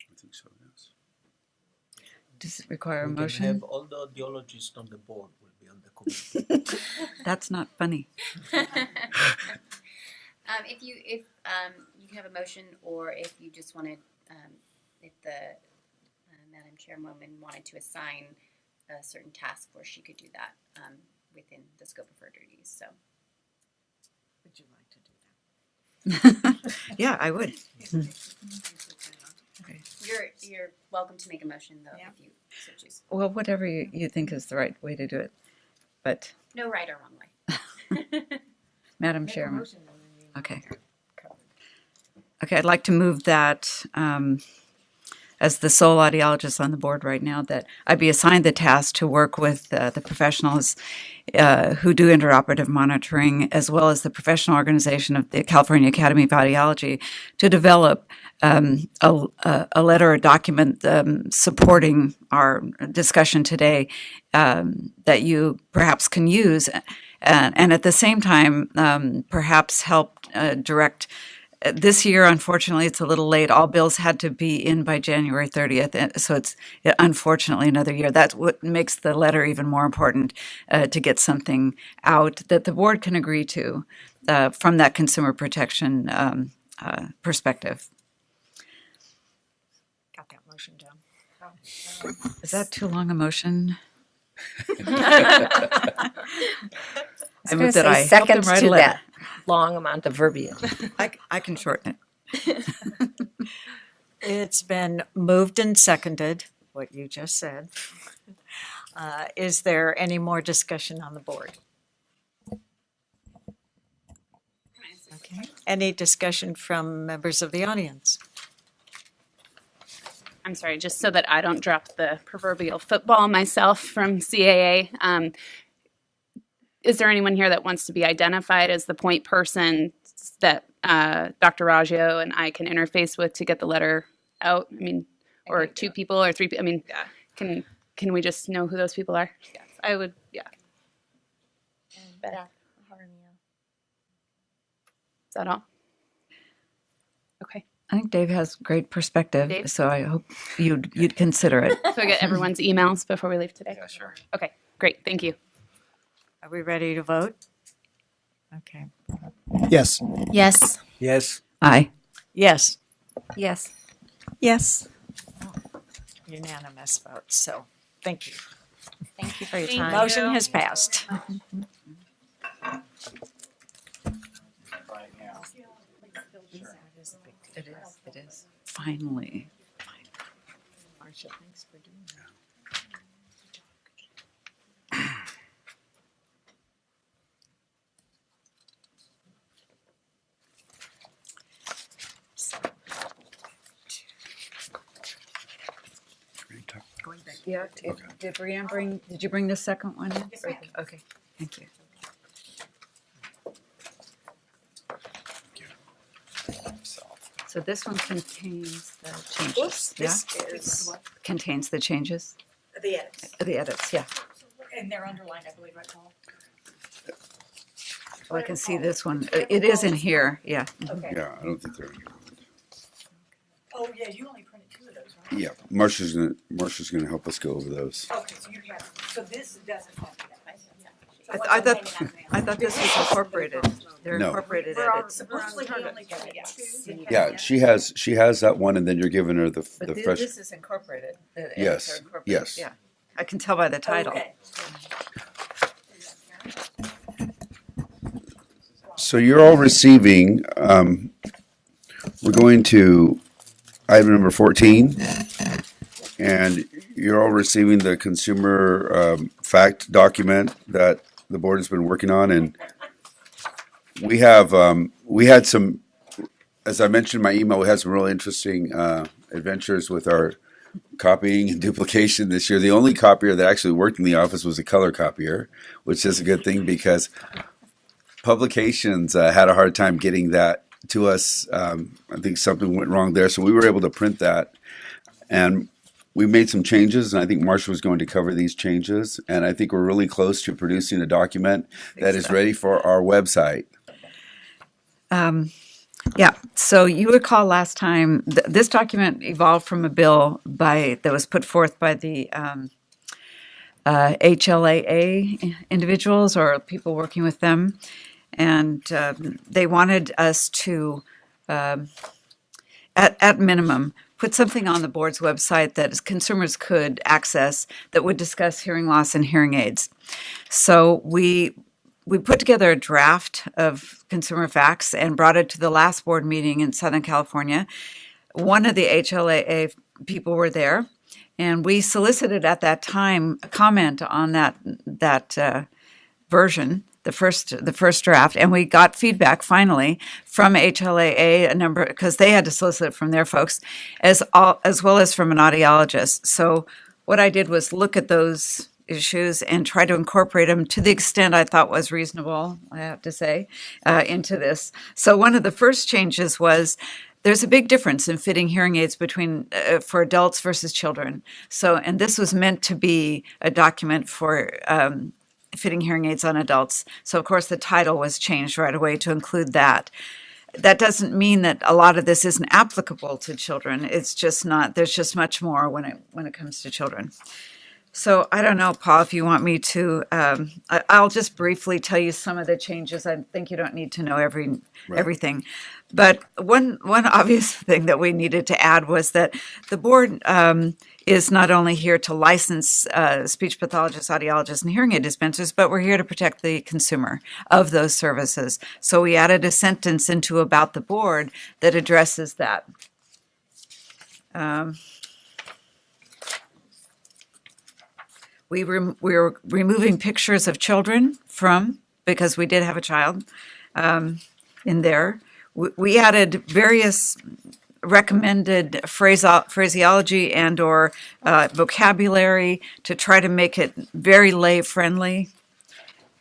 Speaker 2: I think so, yes.
Speaker 4: Does it require a
Speaker 15: We
Speaker 4: motion?
Speaker 15: can have all the audiologists on the board will be on the committee.
Speaker 4: That's not funny.
Speaker 13: If you can have a motion, or if you just wanted, if the Madam Chairwoman wanted to assign a certain task force, she could do that within the scope of her duties. So,
Speaker 10: Would you like to do that?
Speaker 4: Yeah, I would.
Speaker 13: okay. You're welcome to make a motion though, if you so choose.
Speaker 4: Well, whatever you think is the right way to do it, but
Speaker 13: no right or wrong way.
Speaker 4: Madam Chairman. Okay. Okay, I'd like to move that as the sole audiologist on the board right now, that I be assigned the task to work with the professionals who do intraoperative monitoring, as well as the professional organization of the California Academy of Audiology, to develop a letter or document supporting our discussion today that you perhaps can use, and at the same time perhaps help direct. This year, unfortunately, it's a little late. All bills had to be in by January 30th, so it's unfortunately another year. That's what makes the letter even more important, to get something out that the board can agree to from that consumer protection perspective.
Speaker 10: Got that motion down.
Speaker 4: Is that too long a motion? I move that I help them
Speaker 7: second
Speaker 4: write a
Speaker 7: to
Speaker 4: letter.
Speaker 7: that long amount of verbiage.
Speaker 4: I can shorten it.
Speaker 1: It's been moved and seconded, what you just said. Is there any more discussion on the board? Okay. Any discussion from members of the audience?
Speaker 14: I'm sorry, just so that I don't drop the proverbial football myself from CAA. Is there anyone here that wants to be identified as the point person that Dr. Raggio and I can interface with to get the letter out? I mean, or two people or three. I mean, can we just know who those people are? Yes, I would. Yeah. Is that all? Okay.
Speaker 4: I think Dave has great perspective,
Speaker 14: Dave?
Speaker 4: so I hope you'd consider it.
Speaker 14: So I get everyone's emails before we leave today?
Speaker 9: Yeah, sure.
Speaker 14: Okay, great. Thank you.
Speaker 1: Are we ready to vote? Okay.
Speaker 3: Yes.
Speaker 13: Yes.
Speaker 8: Yes.
Speaker 4: Aye.
Speaker 1: Yes.
Speaker 7: Yes.
Speaker 12: Yes.
Speaker 1: Unanimous vote, so thank you.
Speaker 7: Thank you for your
Speaker 14: Thank
Speaker 7: time.
Speaker 14: you.
Speaker 1: Motion has passed.
Speaker 4: It is. Finally.
Speaker 1: Marcia, thanks for doing that. Going back.
Speaker 4: Yeah. Did Brianne did you bring the second one in? Yes, okay. Thank you. So this one contains the changes.
Speaker 1: This
Speaker 4: Yeah?
Speaker 1: is
Speaker 4: Contains the changes?
Speaker 1: the edits.
Speaker 4: The edits, yeah.
Speaker 1: And they're underlined, I believe, right, Paul?
Speaker 4: Well, I can see this one. It is in here, yeah.
Speaker 1: Okay.
Speaker 2: Yeah, I don't think they're.
Speaker 1: Oh, yeah, you only printed two of those, right?
Speaker 2: Yeah, Marcia's gonna help us go over those.
Speaker 1: Okay, so you have, so this doesn't have that.
Speaker 4: I thought this was incorporated. They're
Speaker 2: No.
Speaker 4: incorporated
Speaker 1: We're on,
Speaker 4: edits.
Speaker 1: supposedly we only printed two.
Speaker 2: Yeah, she has that one, and then you're giving her the
Speaker 4: But
Speaker 2: fresh.
Speaker 4: this is incorporated. The edits
Speaker 2: Yes,
Speaker 4: are incorporated,
Speaker 2: yes.
Speaker 4: Yeah. I can tell by the title.
Speaker 1: Okay.
Speaker 2: So you're all receiving. We're going to item number 14, and you're all receiving the consumer fact document that the board has been working on, and we had some, as I mentioned in my email, we had some really interesting adventures with our copying and duplication this year. The only copier that actually worked in the office was a color copier, which is a good thing because publications had a hard time getting that to us. I think something went wrong there, so we were able to print that, and we made some changes, and I think Marcia was going to cover these changes, and I think we're really close to producing a document that is ready for our website.
Speaker 4: Yeah, so you recall last time, this document evolved from a bill that was put forth by the HLAA individuals or people working with them, and they wanted us to, at minimum, put something on the board's website that consumers could access that would discuss hearing loss and hearing aids. So we put together a draft of consumer facts and brought it to the last board meeting in Southern California. One of the HLAA people were there, and we solicited at that time a comment on that version, the first draft, and we got feedback finally from HLAA, a number, because they had to solicit from their folks, as well as from an audiologist. So what I did was look at those issues and try to incorporate them to the extent I thought was reasonable, I have to say, into this. So one of the first changes was there's a big difference in fitting hearing aids between for adults versus children. So, and this was meant to be a document for fitting hearing aids on adults. So of course the title was changed right away to include that. That doesn't mean that a lot of this isn't applicable to children. It's just not. There's just much more when it comes to children. So I don't know, Paul, if you want me to, I'll just briefly tell you some of the changes. I think you don't need to know everything. But one obvious thing that we needed to add was that the board is not only here to license speech pathologists, audiologists, and hearing aid dispensers, but we're here to protect the consumer of those services. So we added a sentence into about the board that addresses that. We're removing pictures of children because we did have a child in there. We added various recommended phraseology and or vocabulary to try to make it very lay friendly.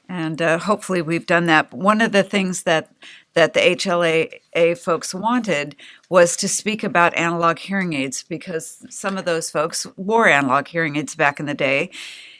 Speaker 4: And hopefully we've done that. One of the things that the HLAA folks wanted was to speak about analog hearing aids, because some of those folks wore analog hearing aids back in the day,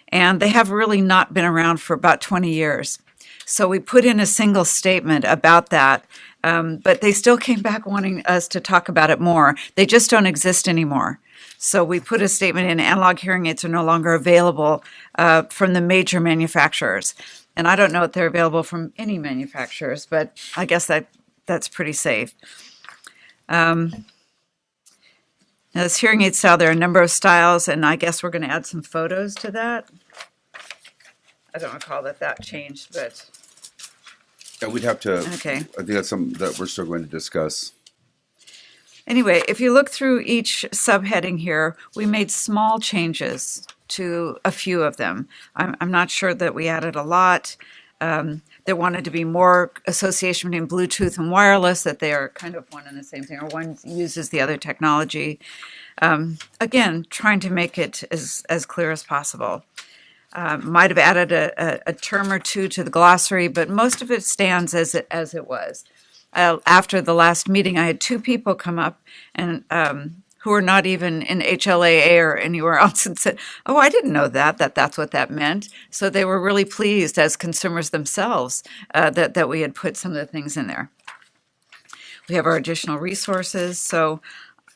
Speaker 4: and they have really not been around for about 20 years. So we put in a single statement about that, but they still came back wanting us to talk about it more. They just don't exist anymore. So we put a statement in: analog hearing aids are no longer available from the major manufacturers. And I don't know if they're available from any manufacturers, but I guess that's pretty safe. Now this hearing aid style, there are a number of styles, and I guess we're going to add some photos to that. I don't recall that changed, but
Speaker 2: Yeah, we'd have to.
Speaker 4: Okay.
Speaker 2: I think that's something that we're still going to discuss.
Speaker 4: Anyway, if you look through each subheading here, we made small changes to a few of them. I'm not sure that we added a lot. There wanted to be more association between Bluetooth and wireless, that they are kind of one and the same thing, or one uses the other technology. Again, trying to make it as clear as possible. Might have added a term or two to the glossary, but most of it stands as it was. After the last meeting, I had two people come up and who are not even in HLAA or anywhere else and said, "Oh, I didn't know that's what that meant." So they were really pleased as consumers themselves that we had put some of the things in there. We have our additional resources. So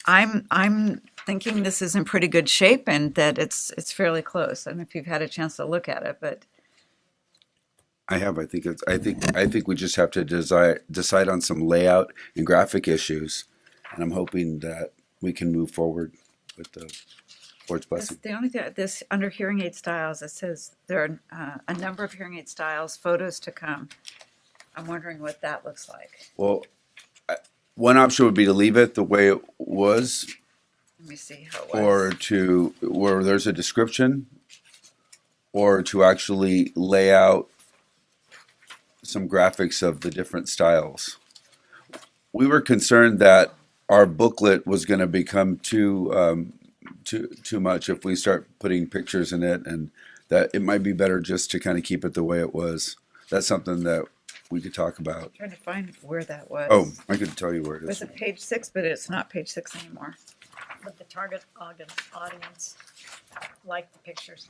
Speaker 4: I'm thinking this is in pretty good shape and that it's fairly close. I don't know if you've had a chance to look at it, but
Speaker 2: I have. I think we just have to decide on some layout and graphic issues, and I'm hoping that we can move forward with the board's blessing.
Speaker 4: the only thing, this under hearing aid styles, it says there are a number of hearing aid styles, photos to come. I'm wondering what that looks like.
Speaker 2: Well, one option would be to leave it the way it was,
Speaker 4: Let me see how it was.
Speaker 2: or to where there's a description, or to actually lay out some graphics of the different styles. We were concerned that our booklet was going to become too much if we start putting pictures in it, and that it might be better just to kind of keep it the way it was. That's something that we could talk about.
Speaker 4: I'm trying to find where that was.
Speaker 2: Oh, I could tell you where it
Speaker 4: It was
Speaker 2: is.
Speaker 4: at page 6, but it's not page 6 anymore.
Speaker 1: But the target audience like the pictures.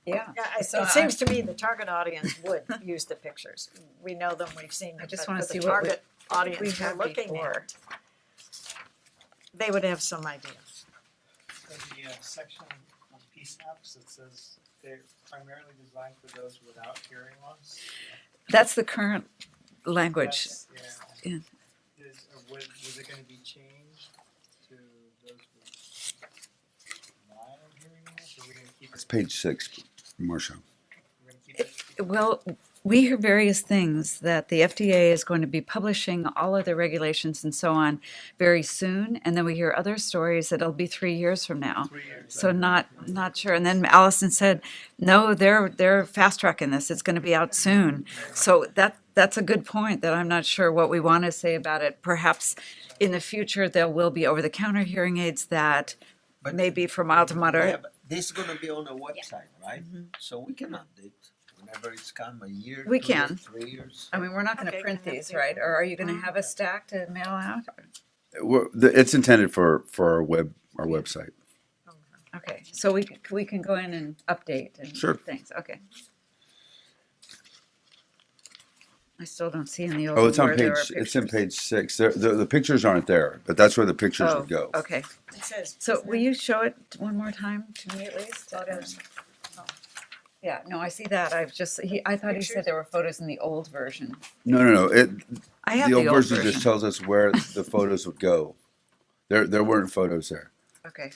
Speaker 4: Yeah.
Speaker 1: It seems to me the target audience would use the pictures. We know them, we've seen them.
Speaker 4: I just
Speaker 1: but
Speaker 4: wanna
Speaker 1: for
Speaker 4: see
Speaker 1: the
Speaker 4: what we
Speaker 1: target audience we're
Speaker 4: had
Speaker 1: looking
Speaker 4: before.
Speaker 1: at, they would have some idea.
Speaker 3: So the section on PSAPs, it says they're primarily designed for those without hearing loss.
Speaker 4: That's the current language. Yeah.
Speaker 3: Was it going to be changed to those with mild hearing loss, or are we going to keep
Speaker 2: It's
Speaker 3: it?
Speaker 2: page 6, Marcia.
Speaker 3: We're going to keep it.
Speaker 4: Well, we hear various things that the FDA is going to be publishing all of their regulations and so on very soon, and then we hear other stories that it'll be 3 years from now.
Speaker 3: 3 years.
Speaker 4: So not sure. And then Allison said, no, they're fast tracking this. It's going to be out soon. So that's a good point. That I'm not sure what we want to say about it. Perhaps in the future there will be over-the-counter hearing aids that
Speaker 15: But-
Speaker 4: may be from mild to
Speaker 15: Yeah,
Speaker 4: moderate.
Speaker 15: but this is gonna be on a website, right? So we can update whenever it's come, a year,
Speaker 4: We
Speaker 15: 2 years,
Speaker 4: can.
Speaker 15: 3 years.
Speaker 4: I mean, we're not going to
Speaker 1: Okay,
Speaker 4: print
Speaker 1: can I
Speaker 4: these,
Speaker 1: see
Speaker 4: right?
Speaker 1: one?
Speaker 4: Or are you going to have a stack to mail out?
Speaker 2: It's intended for our website.
Speaker 4: Okay, so we can go in and update and
Speaker 2: Sure.
Speaker 4: things. Okay. I still don't see in the old
Speaker 2: Oh,
Speaker 4: one
Speaker 2: it's on
Speaker 4: where there
Speaker 2: page,
Speaker 4: are
Speaker 2: it's in
Speaker 4: pictures.
Speaker 2: page 6. The pictures aren't there, but that's where the pictures
Speaker 4: Oh,
Speaker 2: would go.
Speaker 4: okay.
Speaker 1: It says.
Speaker 4: So will you show it one more time to me at least? Yeah, no, I see that. I thought he said there were photos in the old version.
Speaker 2: No.
Speaker 4: I have
Speaker 2: The old
Speaker 4: the old
Speaker 2: version just
Speaker 4: version.
Speaker 2: tells us where the photos would go. There weren't photos there.
Speaker 4: Okay.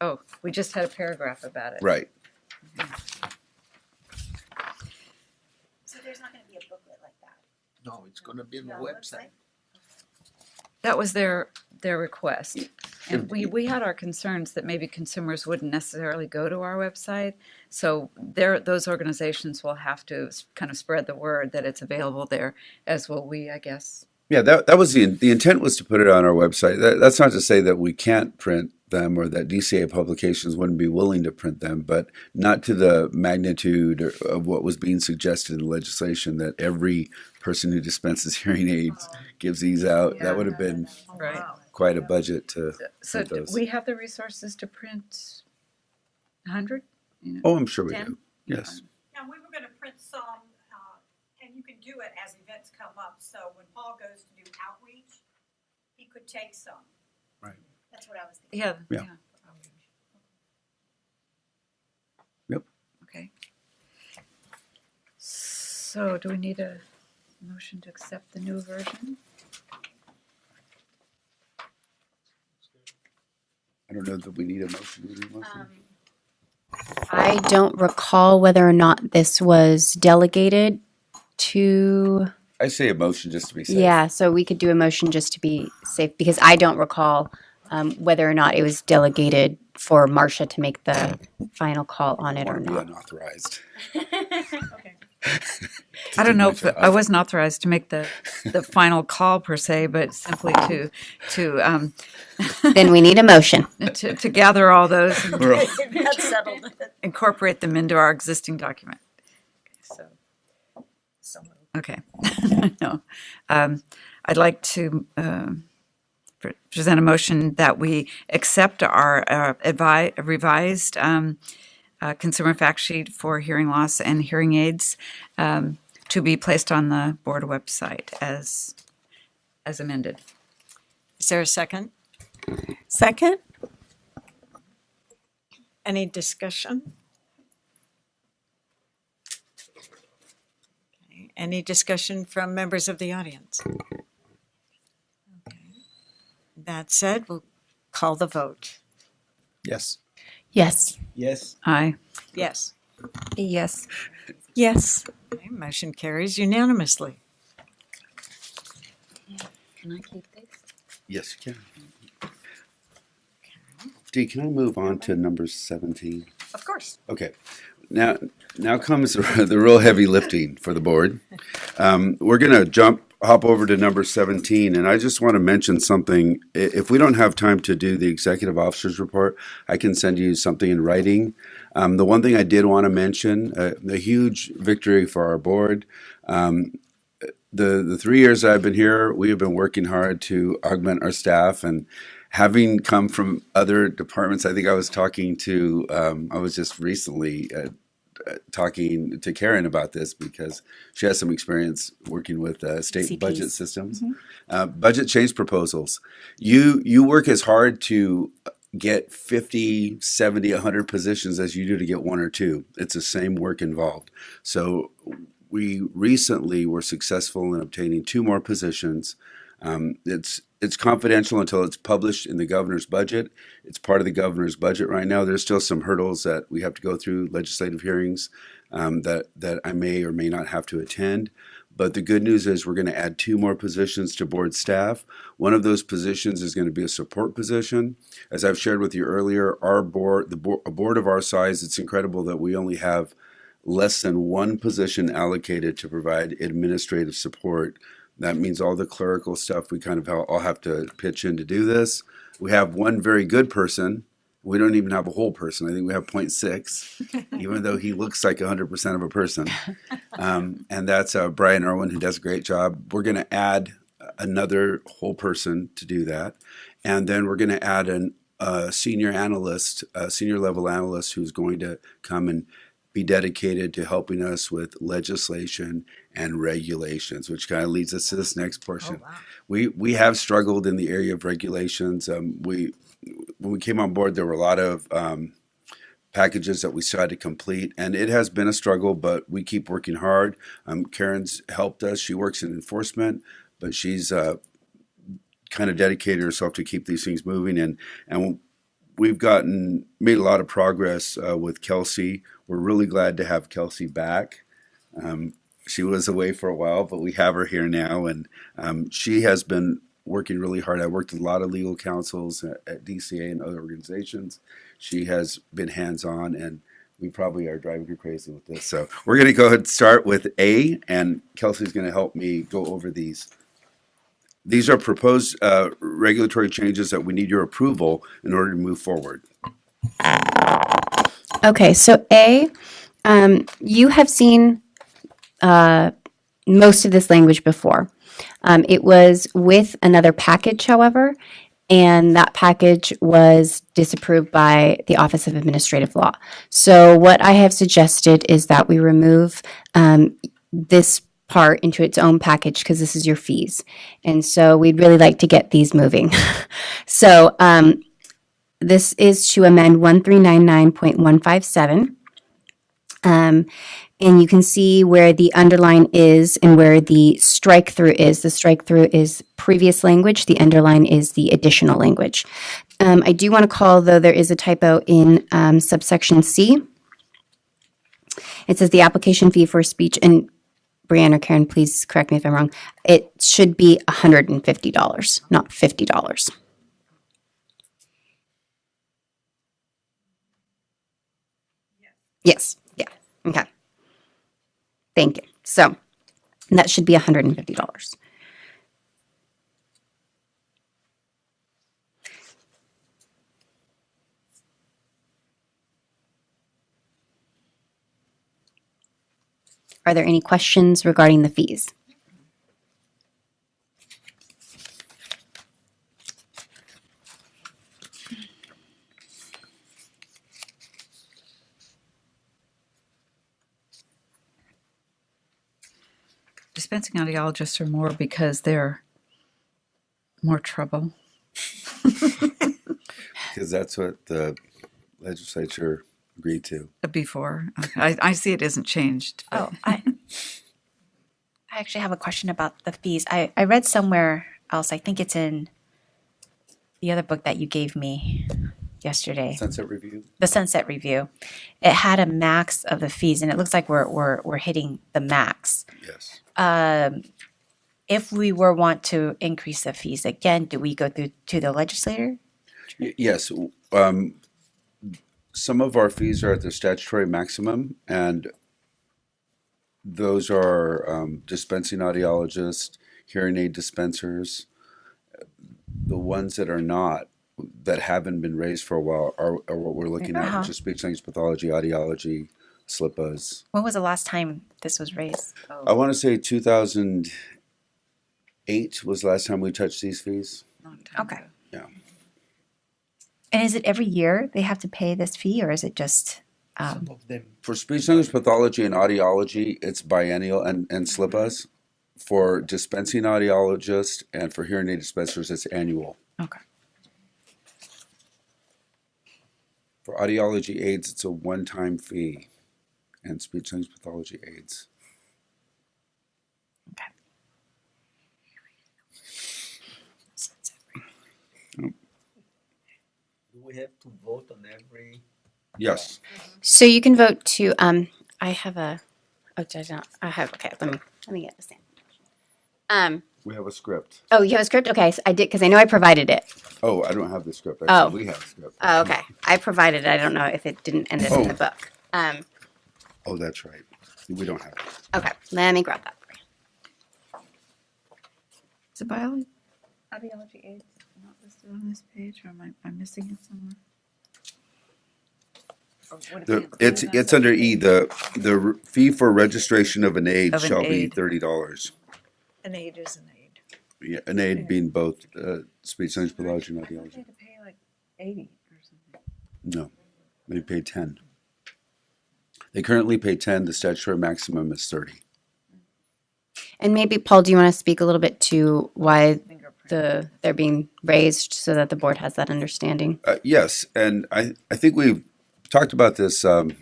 Speaker 4: Oh, we just had a paragraph about it.
Speaker 2: Right.
Speaker 11: So there's not going to be a booklet like that.
Speaker 15: No, it's gonna be on the website.
Speaker 4: That was their request. And we had our concerns that maybe consumers wouldn't necessarily go to our website. So those organizations will have to kind of spread the word that it's available there, as will we, I guess.
Speaker 2: Yeah, that was the intent was to put it on our website. That's not to say that we can't print them or that DCA publications wouldn't be willing to print them, but not to the magnitude of what was being suggested in the legislation that every person who dispenses hearing aids gives these out. That would have been
Speaker 4: Right.
Speaker 2: quite a budget to
Speaker 4: So
Speaker 2: print
Speaker 4: do
Speaker 2: those.
Speaker 4: we have the resources to print 100?
Speaker 2: Oh, I'm sure we
Speaker 4: 10?
Speaker 2: do. Yes.
Speaker 1: Now, we were going to print some, and you can do it as events come up. So when Paul goes to do outreach, he could take some.
Speaker 2: Right.
Speaker 11: That's what I was thinking.
Speaker 4: Yeah.
Speaker 2: Yeah. Yep.
Speaker 4: Okay. So do we need a motion to accept the new version?
Speaker 2: I don't know that we need a motion. Do we need a motion?
Speaker 13: I don't recall whether or not this was delegated to,
Speaker 2: I say a motion just to be safe.
Speaker 13: yeah, so we could do a motion just to be safe, because I don't recall whether or not it was delegated for Marcia to make the final call on it or
Speaker 2: Want to be
Speaker 13: not.
Speaker 2: unauthorized.
Speaker 4: I don't know
Speaker 2: my
Speaker 4: if
Speaker 2: job.
Speaker 4: I wasn't authorized to make the final call per se, but simply to
Speaker 13: Then we need a motion.
Speaker 4: to gather all those and
Speaker 2: We're all-
Speaker 1: That's settled.
Speaker 4: incorporate them into our existing document. Okay. No. I'd like to present a motion that we accept our revised consumer fact sheet for hearing loss and hearing aids to be placed on the board website as amended.
Speaker 1: Is there a second?
Speaker 16: Second?
Speaker 1: Any discussion? Okay. Any discussion from members of the audience? Okay. That said, we'll call the vote.
Speaker 3: Yes.
Speaker 13: Yes.
Speaker 15: Yes.
Speaker 4: Aye.
Speaker 1: Yes.
Speaker 7: Yes.
Speaker 16: Yes.
Speaker 1: Okay, motion carries unanimously.
Speaker 4: Can I keep this?
Speaker 2: Yes, you can. Dee, can I move on to number 17?
Speaker 1: Of course.
Speaker 2: Okay. Now comes the real heavy lifting for the board. We're going to hop over to number 17, and I just want to mention something. If we don't have time to do the executive officer's report, I can send you something in writing. The one thing I did want to mention, the huge victory for our board. The 3 years I've been here, we have been working hard to augment our staff, and having come from other departments, I think I was talking to, I was just recently talking to Karen about this because she has some experience working with state
Speaker 13: CPs.
Speaker 2: budget systems. Budget change proposals. You work as hard to get 50, 70, 100 positions as you do to get one or two. It's the same work involved. So we recently were successful in obtaining 2 more positions. It's confidential until it's published in the governor's budget. It's part of the governor's budget right now. There's still some hurdles that we have to go through, legislative hearings that I may or may not have to attend. But the good news is we're going to add 2 more positions to board staff. One of those positions is going to be a support position. As I've shared with you earlier, our board, a board of our size, it's incredible that we only have less than 1 position allocated to provide administrative support. That means all the clerical stuff we kind of all have to pitch in to do this. We have 1 very good person. We don't even have a whole person. I think we have 0.6, even though he looks like 100% of a person. And that's Brian Irwin, who does a great job. We're going to add another whole person to do that. And then we're going to add a senior analyst, a senior level analyst who's going to come and be dedicated to helping us with legislation and regulations, which kind of leads us to this next portion.
Speaker 1: Oh, wow.
Speaker 2: We have struggled in the area of regulations. When we came on board, there were a lot of packages that we still had to complete, and it has been a struggle, but we keep working hard. Karen's helped us. She works in enforcement, but she's kind of dedicated herself to keep these things moving, and we've made a lot of progress with Kelsey. We're really glad to have Kelsey back. She was away for a while, but we have her here now, and she has been working really hard. I worked with a lot of legal counsels at DCA and other organizations. She has been hands-on, and we probably are driving her crazy with this. So we're going to go ahead and start with A, and Kelsey's going to help me go over these. These are proposed regulatory changes that we need your approval in order to move forward.
Speaker 13: Okay, so A, you have seen most of this language before. It was with another package, however, and that package was disapproved by the Office of Administrative Law. So what I have suggested is that we remove this part into its own package because this is your fees. And so we'd really like to get these moving. So this is to amend 1399.157. And you can see where the underline is and where the strike through is. The strike through is previous language. The underline is the additional language. I do want to call, though, there is a typo in subsection C. It says the application fee for speech, and Brianne or Karen, please correct me if I'm wrong. It should be $150, not $50. Yes. Yeah. Okay. Thank you. So that should be $150. Are there any questions regarding the fees?
Speaker 4: Dispensing audiologists are more because they're more trouble.
Speaker 2: Because that's what the legislature agreed to.
Speaker 4: Before. I see it isn't changed.
Speaker 12: Oh, I actually have a question about the fees. I read somewhere else, I think it's in the other book that you gave me yesterday.
Speaker 2: Sunset Review?
Speaker 12: The Sunset Review. It had a max of the fees, and it looks like we're hitting the max.
Speaker 2: Yes.
Speaker 12: If we want to increase the fees again, do we go through to the legislator?
Speaker 2: Yes. Some of our fees are at the statutory maximum, and those are dispensing audiologists, hearing aid dispensers. The ones that are not, that haven't been raised for a while, are what we're looking at, which is speech language pathology, audiology, SLPAs.
Speaker 12: When was the last time this was raised?
Speaker 2: I want to say 2008 was the last time we touched these fees.
Speaker 12: Okay.
Speaker 2: Yeah.
Speaker 12: And is it every year they have to pay this fee, or is it just?
Speaker 15: Some of them.
Speaker 2: For speech language pathology and audiology, it's biennial and SLPAs. For dispensing audiologists and for hearing aid dispensers, it's annual.
Speaker 12: Okay.
Speaker 2: For audiology aids, it's a one-time fee, and speech language pathology aids.
Speaker 12: Okay.
Speaker 15: Do we have to vote on every?
Speaker 2: Yes.
Speaker 13: So you can vote to, I have a, okay, let me get this in.
Speaker 2: We have a script.
Speaker 13: Oh, you have a script? Okay, so I did, because I know I provided it.
Speaker 2: Oh, I don't have the script.
Speaker 13: Oh.
Speaker 2: We have a script.
Speaker 13: Oh, okay. I provided it. I don't know if it didn't end up in the book.
Speaker 2: Oh, that's right. We don't have it.
Speaker 13: Okay, let me grab that for you.
Speaker 4: Is it audiology aids not listed on this page, or am I missing it somewhere?
Speaker 2: It's under E. The fee for registration of an aid
Speaker 4: Of an
Speaker 2: shall be
Speaker 4: aid.
Speaker 2: $30.
Speaker 1: An aid is an aid.
Speaker 2: Yeah, an aid being both speech language pathology and
Speaker 4: I
Speaker 2: audiology.
Speaker 4: had to pay like 80 or something.
Speaker 2: No, we paid 10. They currently pay 10. The statutory maximum is 30.
Speaker 13: And maybe, Paul, do you want to speak a little bit to why they're being raised so that the board has that understanding?
Speaker 2: Yes, and I think we've talked about this several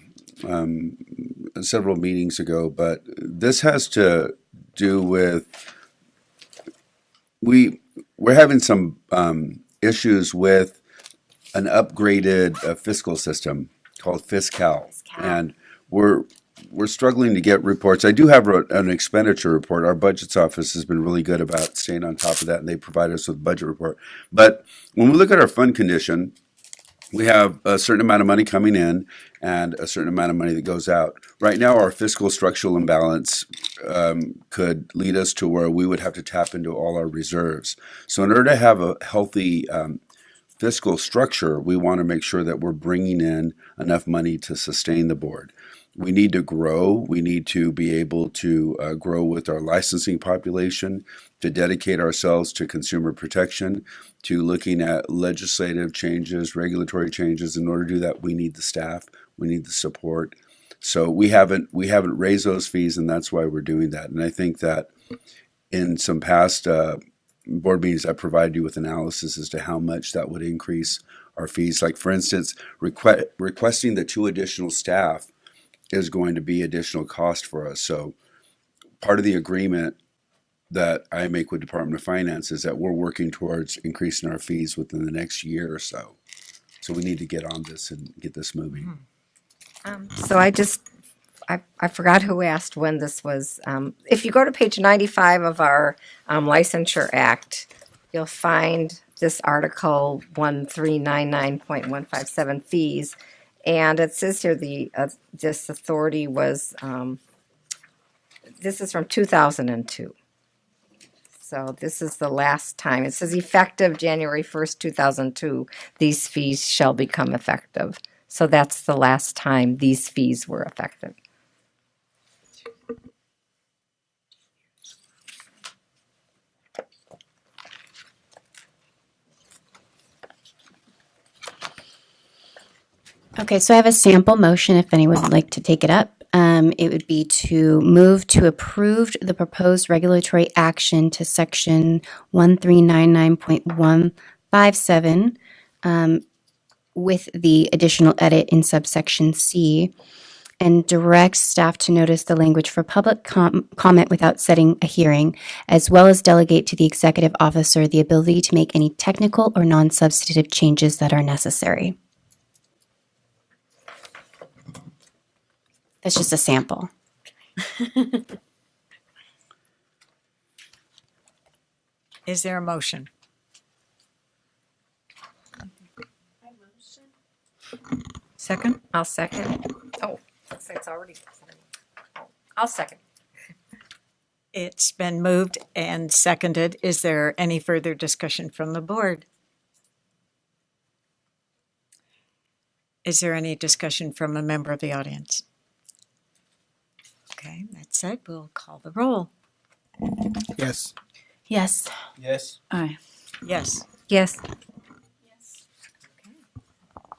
Speaker 2: meetings ago, but this has to do with we're having some issues with an upgraded fiscal system called Fiscal, and we're struggling to get reports. I do have an expenditure report. Our budgets office has been really good about staying on top of that, and they provide us with a budget report. But when we look at our fund condition, we have a certain amount of money coming in and a certain amount of money that goes out. Right now, our fiscal structural imbalance could lead us to where we would have to tap into all our reserves. So in order to have a healthy fiscal structure, we want to make sure that we're bringing in enough money to sustain the board. We need to grow. We need to be able to grow with our licensing population, to dedicate ourselves to consumer protection, to looking at legislative changes, regulatory changes. In order to do that, we need the staff, we need the support. So we haven't raised those fees, and that's why we're doing that. And I think that in some past board meetings, I provided you with analysis as to how much that would increase our fees. Like, for instance, requesting the 2 additional staff is going to be additional cost for us. So part of the agreement that I make with Department of Finance is that we're working towards increasing our fees within the next year or so. So we need to get on this and get this moving.
Speaker 7: So I forgot who asked when this was. If you go to page 95 of our Licensure Act, you'll find this article 1399.157 fees. And it says here this authority was, this is from 2002. So this is the last time. It says effective January 1st, 2002, these fees shall become effective. So that's the last time these fees were effective.
Speaker 13: Okay, so I have a sample motion if anyone would like to take it up. It would be to move to approve the proposed regulatory action to section 1399.157 with the additional edit in subsection C, and direct staff to notice the language for public comment without setting a hearing, as well as delegate to the executive officer the ability to make any technical or non-substantive changes that are necessary. That's just a sample.
Speaker 1: Is there a motion? Second?
Speaker 7: I'll second. Oh, it's already. I'll second.
Speaker 1: It's been moved and seconded. Is there any further discussion from the board? Is there any discussion from a member of the audience? Okay, that said, we'll call the roll.
Speaker 3: Yes.
Speaker 12: Yes.
Speaker 15: Yes.
Speaker 12: Aye.
Speaker 1: Yes,
Speaker 7: Yes.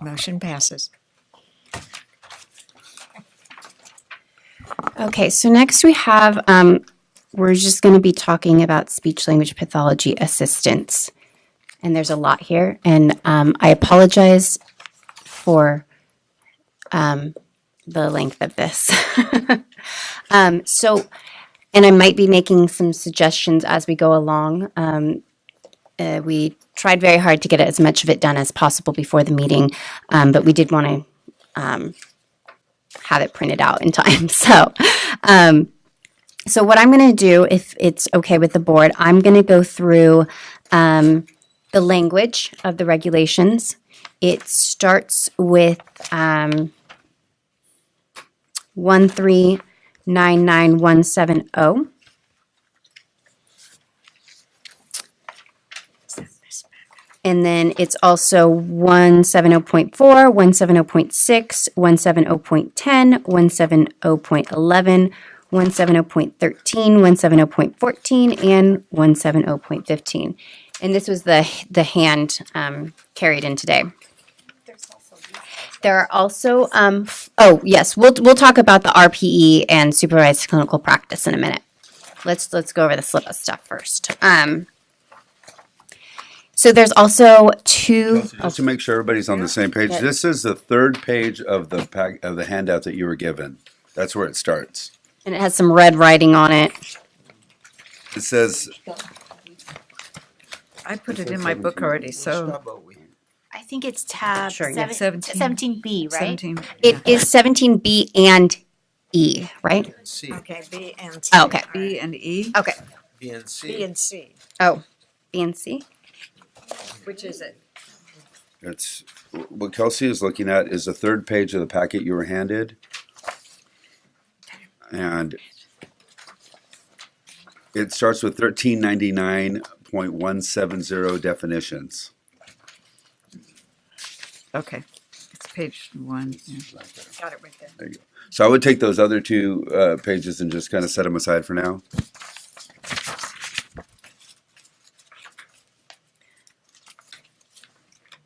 Speaker 1: motion passes.
Speaker 13: Okay, so next we have, we're just going to be talking about speech language pathology assistance. And there's a lot here, and I apologize for the length of this. And I might be making some suggestions as we go along. We tried very hard to get as much of it done as possible before the meeting, but we did want to have it printed out in time. So what I'm going to do, if it's okay with the board, I'm going to go through the language of the regulations. It starts with 1399170. And then it's also 170.4, 170.6, 170.10, 170.11, 170.13, 170.14, and 170.15. And this was the hand carried in today. There are also, oh yes, we'll talk about the RPE and supervised clinical practice in a minute. Let's go over the SLPA stuff first. So there's also two.
Speaker 2: Just to make sure everybody's on the same page,
Speaker 13: Good.
Speaker 2: this is the third page of the handout that you were given. That's where it starts.
Speaker 13: And it has some red writing on it.
Speaker 2: It says,
Speaker 4: I put it in my book already, so.
Speaker 16: I think it's tab
Speaker 4: Sure, yeah.
Speaker 16: 17B, right?
Speaker 4: 17.
Speaker 13: It is 17B and E, right?
Speaker 15: C,
Speaker 1: Okay, B and C.
Speaker 13: Oh, okay.
Speaker 4: B and E.
Speaker 13: Okay.
Speaker 15: B and C.
Speaker 1: B and C.
Speaker 13: Oh, B and C.
Speaker 1: Which is it?
Speaker 2: it's what Kelsey is looking at is the third page of the packet you were handed. And it starts with 1399.170 definitions.
Speaker 4: Okay, it's page 1. Yeah.
Speaker 1: Got it right there.
Speaker 2: There you go. So I would take those other two pages and just kind of set them aside for now.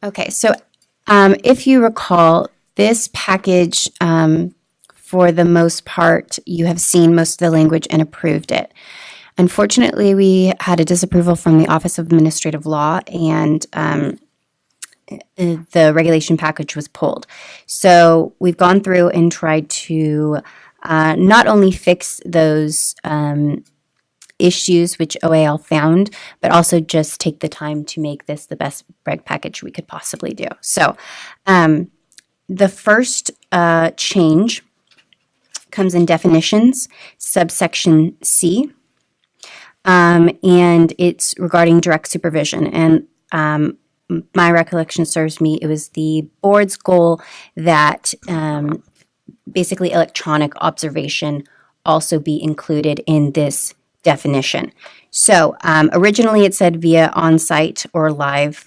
Speaker 13: Okay, so if you recall, this package, for the most part, you have seen most of the language and approved it. Unfortunately, we had a disapproval from the Office of Administrative Law, and the regulation package was pulled. So we've gone through and tried to not only fix those issues which OAL found, but also just take the time to make this the best reg package we could possibly do. So the first change comes in definitions, subsection C, and it's regarding direct supervision. And my recollection serves me, it was the board's goal that basically electronic observation also be included in this definition. So originally it said via on-site or live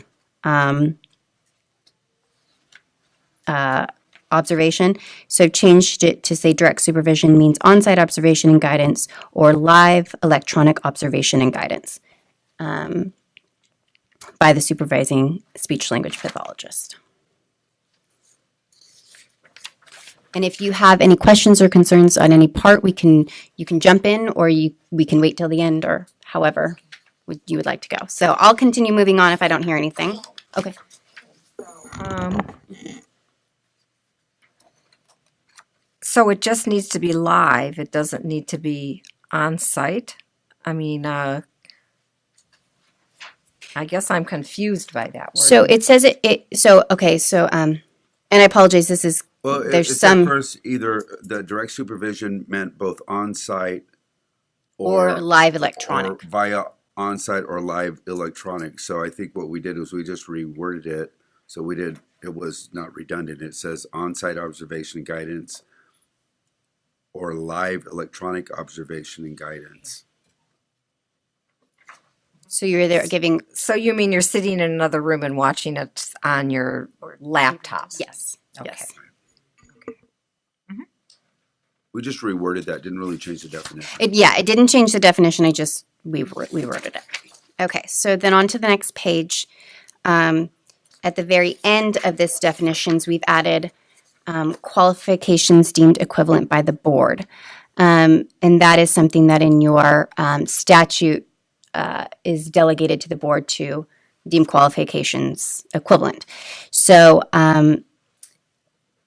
Speaker 13: observation. So I've changed it to say direct supervision means on-site observation and guidance or live electronic observation and guidance by the supervising speech-language pathologist. And if you have any questions or concerns on any part, you can jump in, or we can wait till the end, or however you would like to go. So I'll continue moving on if I don't hear anything. Okay.
Speaker 7: So it just needs to be live. It doesn't need to be on site. I mean, I guess I'm confused by that word.
Speaker 13: So it says and I apologize. This is
Speaker 2: Well,
Speaker 13: there's
Speaker 2: it
Speaker 13: some
Speaker 2: said first either the direct supervision meant both on-site
Speaker 13: or live
Speaker 2: or
Speaker 13: electronic.
Speaker 2: via on-site or live electronic. So I think what we did was we just reworded it. So it was not redundant. It says on-site observation and guidance or live electronic observation and guidance.
Speaker 13: So you're there giving.
Speaker 7: So you mean you're sitting in another room and watching it on your laptop?
Speaker 13: Yes.
Speaker 7: Okay.
Speaker 13: Yes.
Speaker 2: We just reworded that, didn't really change the definition.
Speaker 13: It didn't change the definition. We worded it. Okay, so then on to the next page. At the very end of this definitions, we've added qualifications deemed equivalent by the board. And that is something that in your statute is delegated to the board to deem qualifications equivalent. So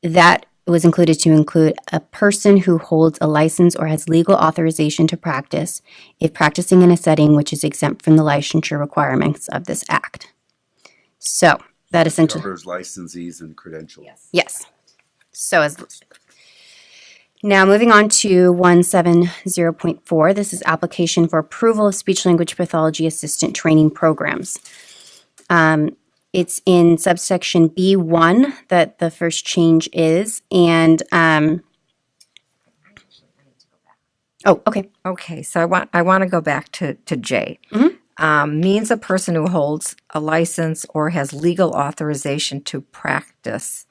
Speaker 13: that was included to include a person who holds a license or has legal authorization to practice if practicing in a setting which is exempt from the licensure requirements of this act. So that essentially
Speaker 2: covers licensees and credentials.
Speaker 13: yes. So as now moving on to 170.4, this is application for approval of speech language pathology assistant training programs. It's in subsection B1 that the first change is, and okay.
Speaker 7: Okay, so I want to go back to J. Means a person who holds a license or has legal authorization to practice.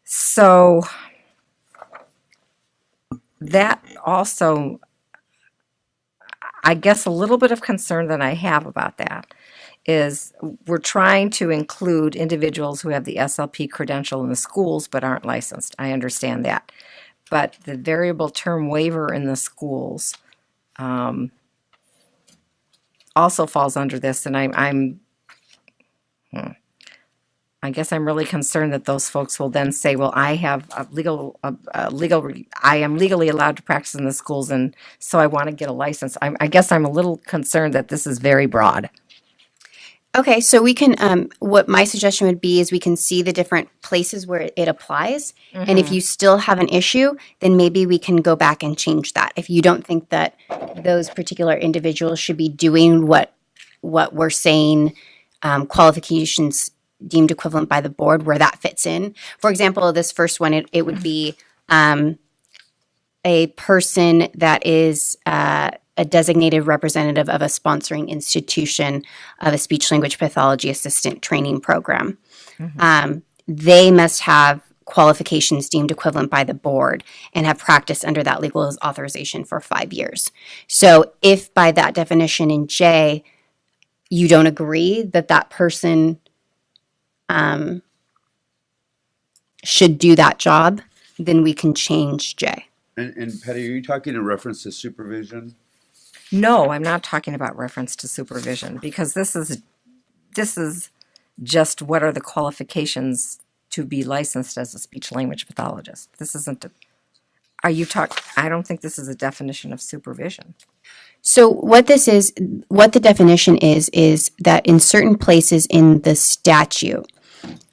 Speaker 7: So that also, I guess, a little bit of concern that I have about that is we're trying to include individuals who have the SLP credential in the schools but aren't licensed. I understand that. But the variable term waiver in the schools also falls under this, and I guess I'm really concerned that those folks will then say, well, I have I am legally allowed to practice in the schools, and so I want to get a license. I guess I'm a little concerned that this is very broad.
Speaker 13: Okay, so we can, what my suggestion would be is we can see the different places where it applies. And if you still have an issue, then maybe we can go back and change that. If you don't think that those particular individuals should be doing what we're saying, qualifications deemed equivalent by the board, where that fits in. For example, this first one, it would be a person that is a designated representative of a sponsoring institution of a speech language pathology assistant training program. They must have qualifications deemed equivalent by the board and have practiced under that legal authorization for 5 years. So if by that definition in J, you don't agree that that person should do that job, then we can change J.
Speaker 2: And Patty, are you talking in reference to supervision?
Speaker 7: No, I'm not talking about reference to supervision, because this is just what are the qualifications to be licensed as a speech language pathologist. This isn't I don't think this is a definition of supervision.
Speaker 13: So what the definition is that in certain places in the statute,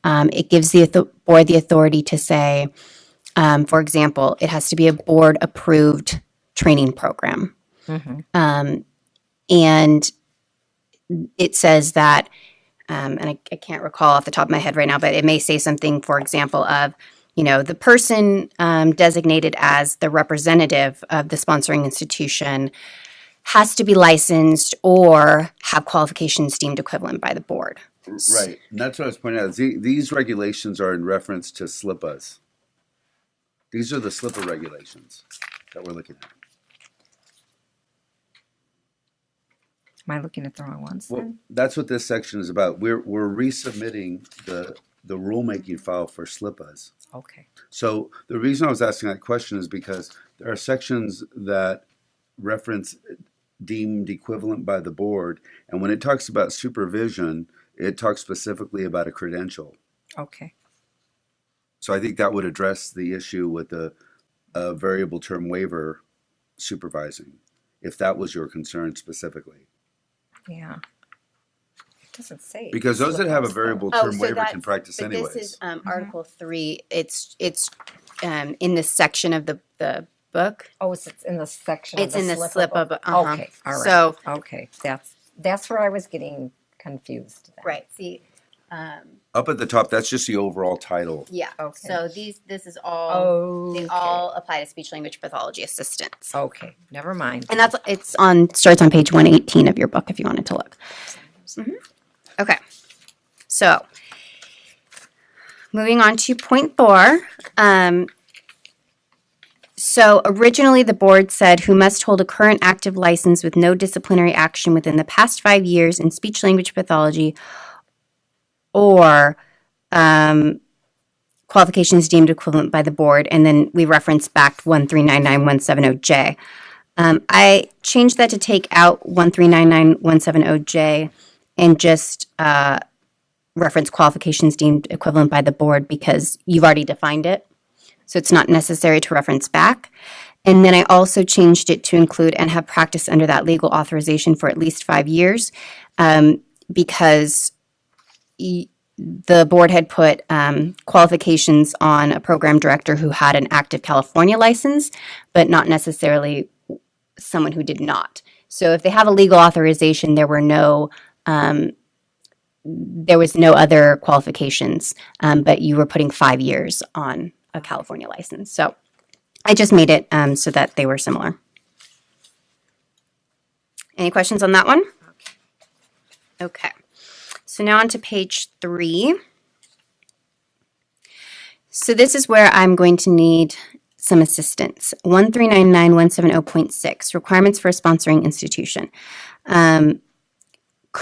Speaker 13: it gives the board the authority to say, for example, it has to be a board approved training program. And it says that, and I can't recall off the top of my head right now, but it may say something, for example, of, the person designated as the representative of the sponsoring institution has to be licensed or have qualifications deemed equivalent by the board.
Speaker 2: Right. And that's what I was pointing out. These regulations are in reference to SLPAs. These are the SLPA regulations that we're looking at.
Speaker 7: Am I looking at the wrong ones?
Speaker 2: Well, that's what this section is about. We're resubmitting the rulemaking file for SLPAs.
Speaker 7: Okay.
Speaker 2: So the reason I was asking that question is because there are sections that reference deemed equivalent by the board, and when it talks about supervision, it talks specifically about a credential.
Speaker 7: Okay.
Speaker 2: So I think that would address the issue with the variable term waiver supervising, if that was your concern specifically.
Speaker 7: Yeah. It doesn't say.
Speaker 2: Because those that have a variable term waiver can practice
Speaker 13: but
Speaker 2: anyways.
Speaker 13: This is Article 3. It's in this section of the book.
Speaker 7: Oh, it's in the section.
Speaker 13: It's
Speaker 7: of
Speaker 13: in the
Speaker 7: slip
Speaker 13: slip of
Speaker 7: Okay, all right.
Speaker 13: So
Speaker 7: Okay, that's where I was getting confused. Then.
Speaker 13: right. See,
Speaker 2: Up at the top, that's just the overall title.
Speaker 13: yeah.
Speaker 7: Okay.
Speaker 13: So this is all they
Speaker 7: Okay.
Speaker 13: all apply to speech language pathology assistants.
Speaker 7: Okay, never mind.
Speaker 13: And starts on page 118 of your book if you wanted to look. Okay. So moving on to point 4. So originally the board said who must hold a current active license with no disciplinary action within the past 5 years in speech language pathology or qualifications deemed equivalent by the board. And then we reference back 1399170J. I changed that to take out 1399170J and just reference qualifications deemed equivalent by the board because you've already defined it. So it's not necessary to reference back. And then I also changed it to include and have practiced under that legal authorization for at least 5 years because the board had put qualifications on a program director who had an active California license, but not necessarily someone who did not. So if they have a legal authorization, there was no other qualifications, but you were putting 5 years on a California license. So I just made it so that they were similar. Any questions on that one? Okay. So now on to page 3. So this is where I'm going to need some assistance. 1399170.6, requirements for a sponsoring institution.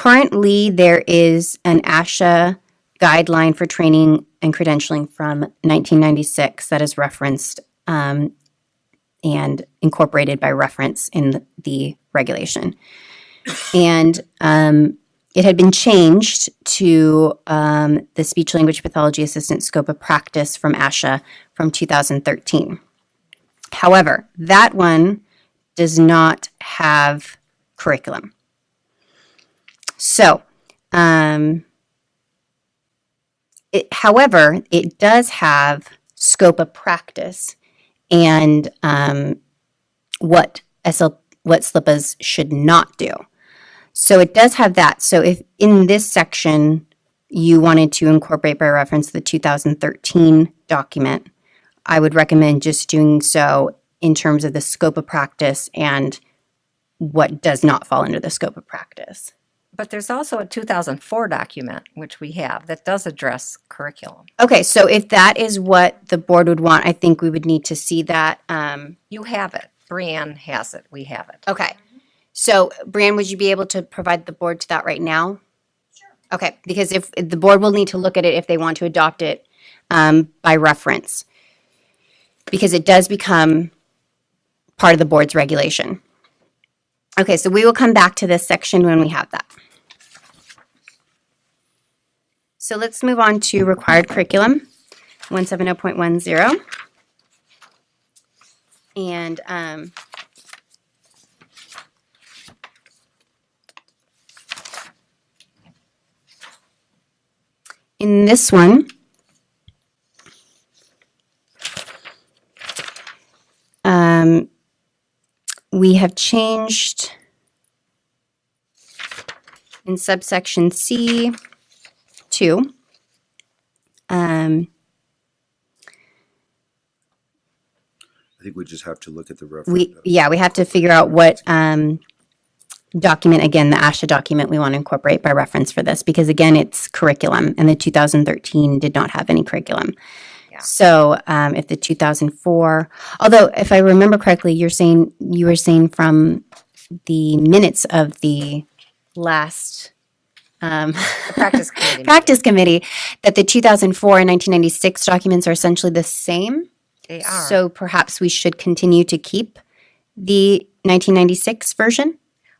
Speaker 13: currently there is an ASHA guideline for training and credentialing from 1996 that is referenced and incorporated by reference in the regulation. And it had been changed to the speech language pathology assistant scope of practice from ASHA from 2013. However, that one does not have curriculum. So, however, it does have scope of practice and what SLPAs should not do. So it does have that. So if in this section you wanted to incorporate by reference the 2013 document, I would recommend just doing so in terms of the scope of practice and what does not fall under the scope of practice.
Speaker 7: But there's also a 2004 document, which we have, that does address curriculum.
Speaker 13: Okay, so if that is what the board would want, I think we would need to see that.
Speaker 7: You have it. Brianne has it. We have it.
Speaker 13: Okay. So, Brianne, would you be able to provide the board to that right now? Sure. Okay, because if the board will need to look at it if they want to adopt it by reference, because it does become part of the board's regulation. Okay, so we will come back to this section when we have that. So let's move on to required curriculum, 170.10. And in this one, we have changed in subsection C2.
Speaker 2: I think we just have to look at the reference.
Speaker 13: We have to figure out what document, again, the ASHA document we want to incorporate by reference for this, because again, it's curriculum, and the 2013 did not have any curriculum. Yeah. So if the 2004, although if I remember correctly, you were saying from the minutes of the last practice committee that the 2004 and 1996 documents are essentially the same.
Speaker 7: They are.
Speaker 13: So perhaps we should continue to keep the 1996 version?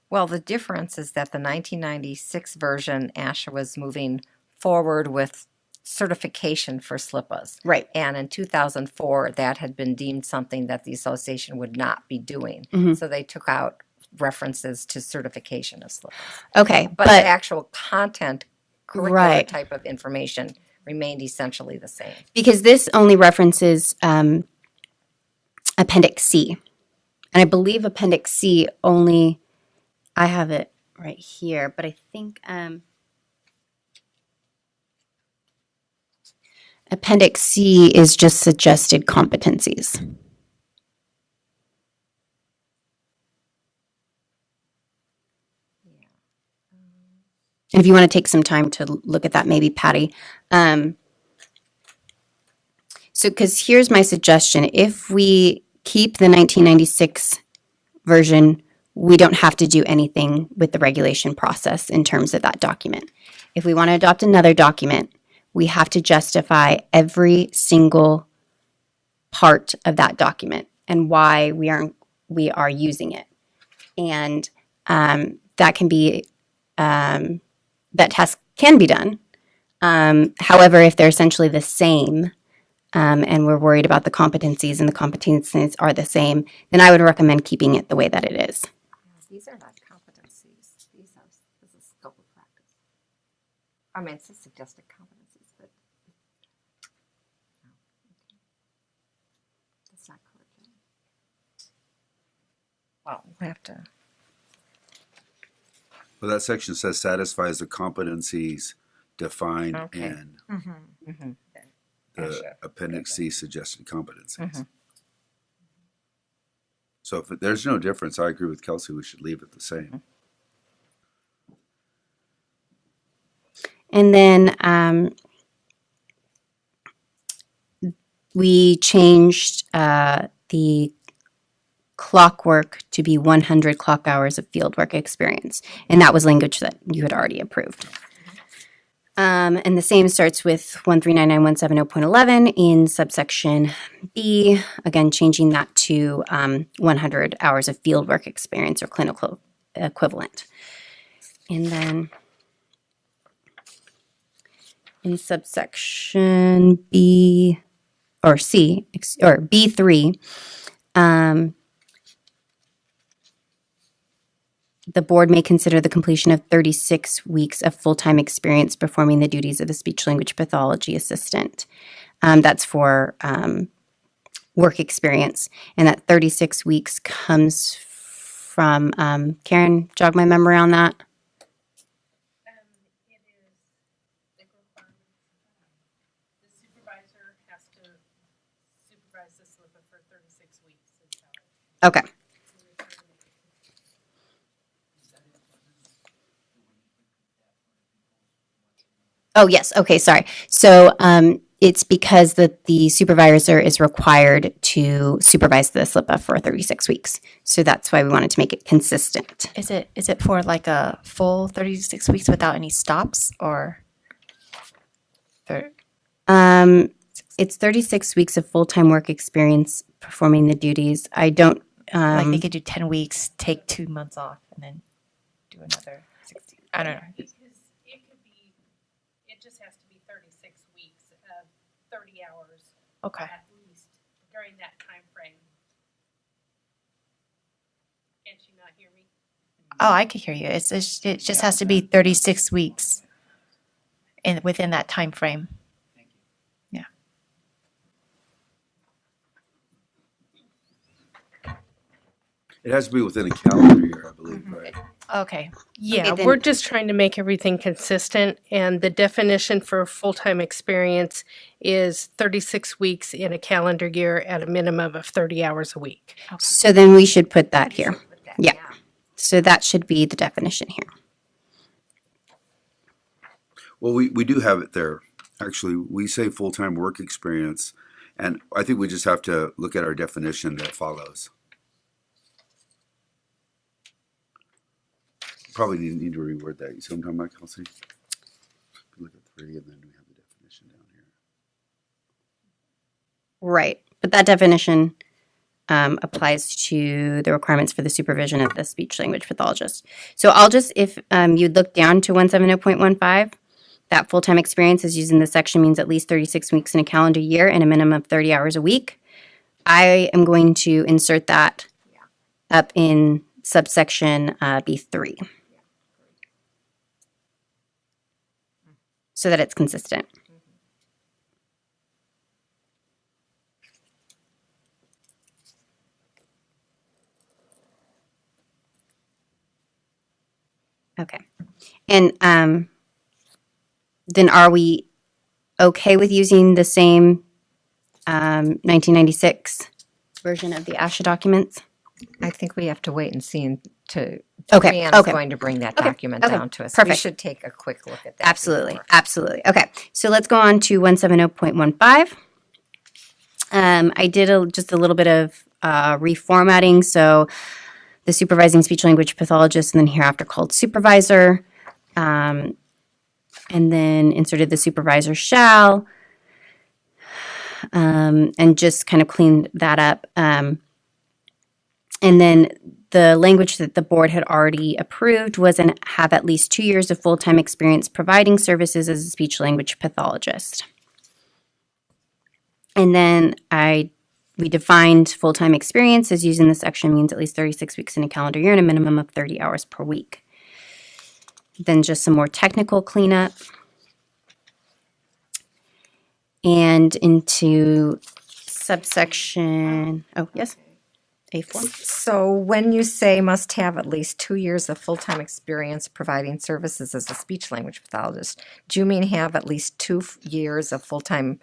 Speaker 7: Well, the difference is that the 1996 version, ASHA was moving forward with certification for SLPAs.
Speaker 13: Right.
Speaker 7: And in 2004, that had been deemed something that the association would not be doing.
Speaker 13: Mm-hmm.
Speaker 7: So they took out references to certification of SLPAs.
Speaker 13: Okay.
Speaker 7: But the actual content, curricular
Speaker 13: right.
Speaker 7: type of information remained essentially the same.
Speaker 13: Because this only references Appendix C. And I believe Appendix C only, I have it right here, but I think Appendix C is just suggested competencies. And if you want to take some time to look at that, maybe Patty. So, because here's my suggestion. If we keep the 1996 version, we don't have to do anything with the regulation process in terms of that document. If we want to adopt another document, we have to justify every single part of that document and why we are using it. And that can be, that task can be done. However, if they're essentially the same, and we're worried about the competencies and the competencies are the same, then I would recommend keeping it the way that it is.
Speaker 7: These are not competencies. This is scope of practice. I mean, it's a suggested competencies, but no. That's not curriculum. Well, we'll have to.
Speaker 2: Well, that section says satisfies the competencies defined in the Appendix C suggested competencies. So if there's no difference, I agree with Kelsey, we should leave it the same.
Speaker 13: And then we changed the clock work to be 100 clock hours of field work experience. And that was language that you had already approved. And the same starts with 1399170.11 in subsection B, again, changing that to 100 hours of field work experience or clinical equivalent. And then in subsection B or C, or B3, the board may consider the completion of 36 weeks of full-time experience performing the duties of a speech-language pathology assistant. That's for work experience. And that 36 weeks comes from, Karen, jog my memory on that.
Speaker 5: It is the requirement. The supervisor has to supervise the SLPA for 36 weeks.
Speaker 13: Okay. Oh, yes. Okay, sorry. So it's because the supervisor is required to supervise the SLPA for 36 weeks. So that's why we wanted to make it consistent.
Speaker 16: Is it for like a full 36 weeks without any stops or?
Speaker 13: It's 36 weeks of full-time work experience performing the duties. I don't...
Speaker 16: like they could do 10 weeks, take 2 months off, and then do another 60. I don't know.
Speaker 5: Because it just has to be 36 weeks of 30 hours.
Speaker 16: Okay.
Speaker 5: At least during that time frame. Can't you not hear me?
Speaker 16: Oh, I could hear you. It just has to be 36 weeks within that time frame. Yeah.
Speaker 2: It has to be within a calendar year, I believe, right?
Speaker 16: Okay.
Speaker 5: Yeah,
Speaker 16: Okay,
Speaker 5: we're
Speaker 16: then-
Speaker 5: just trying to make everything consistent, and the definition for full-time experience is 36 weeks in a calendar year at a minimum of 30 hours a week.
Speaker 13: So then we should put that here. Yeah. So that should be the definition here.
Speaker 2: Well, we do have it there. Actually, we say full-time work experience, and I think we just have to look at our definition that follows. Probably need to reword that. You see what I'm talking about, Kelsey? Look at 3, and then we have the definition down here.
Speaker 13: Right. But that definition applies to the requirements for the supervision of the speech language pathologist. So I'll just, if you look down to 170.15, that full-time experience is used in this section means at least 36 weeks in a calendar year and a minimum of 30 hours a week. I am going to insert that up in subsection B3 so that it's consistent. Okay. And then are we okay with using the same 1996 version of the ASHA documents?
Speaker 7: I think we have to wait and see
Speaker 13: Okay,
Speaker 7: Marianne's
Speaker 13: okay.
Speaker 7: going to bring that
Speaker 13: Okay,
Speaker 7: document
Speaker 13: okay,
Speaker 7: down to us. We
Speaker 13: perfect.
Speaker 7: should take a quick look at that.
Speaker 13: Absolutely,
Speaker 7: before.
Speaker 13: absolutely. Okay, so let's go on to 170.15. I did just a little bit of reformatting. So the supervising speech language pathologist, and then hereafter called supervisor, and then inserted the supervisor shall, and just kind of cleaned that up. And then the language that the board had already approved was and have at least 2 years of full-time experience providing services as a speech language pathologist. And then we defined full-time experience as used in this section means at least 36 weeks in a calendar year and a minimum of 30 hours per week. Then just some more technical cleanup. And into subsection, oh, yes, A4.
Speaker 7: So when you say must have at least 2 years of full-time experience providing services as a speech language pathologist, do you mean have at least 2 years of full-time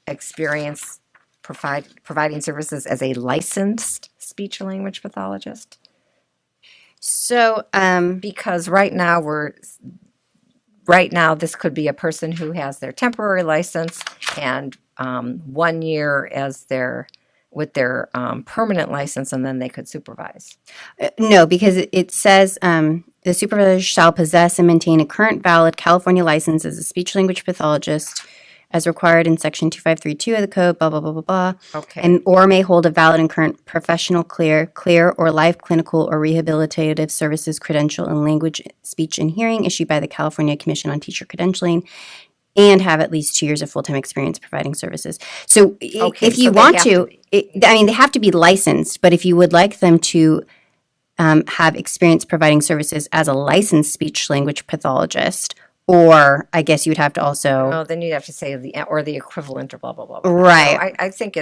Speaker 7: experience providing services as a licensed speech language pathologist?
Speaker 13: So,
Speaker 7: because right now this could be a person who has their temporary license and 1 year as their with their permanent license, and then they could supervise.
Speaker 13: No, because it says the supervisor shall possess and maintain a current valid California license as a speech language pathologist as required in section 2532 of the code, blah, blah, blah, blah, blah.
Speaker 7: Okay.
Speaker 13: And or may hold a valid and current professional clear or life clinical or rehabilitative services credential in language, speech, and hearing issued by the California Commission on Teacher Credentialing, and have at least 2 years of full-time experience providing services. So
Speaker 7: Okay,
Speaker 13: if you
Speaker 7: so they
Speaker 13: want
Speaker 7: have
Speaker 13: to, I mean, they have to be licensed, but if you would like them to have experience providing services as a licensed speech language pathologist, or I guess you would have to also.
Speaker 7: No, then you'd have to say the equivalent or blah, blah, blah, blah.
Speaker 13: Right.
Speaker 7: No, I think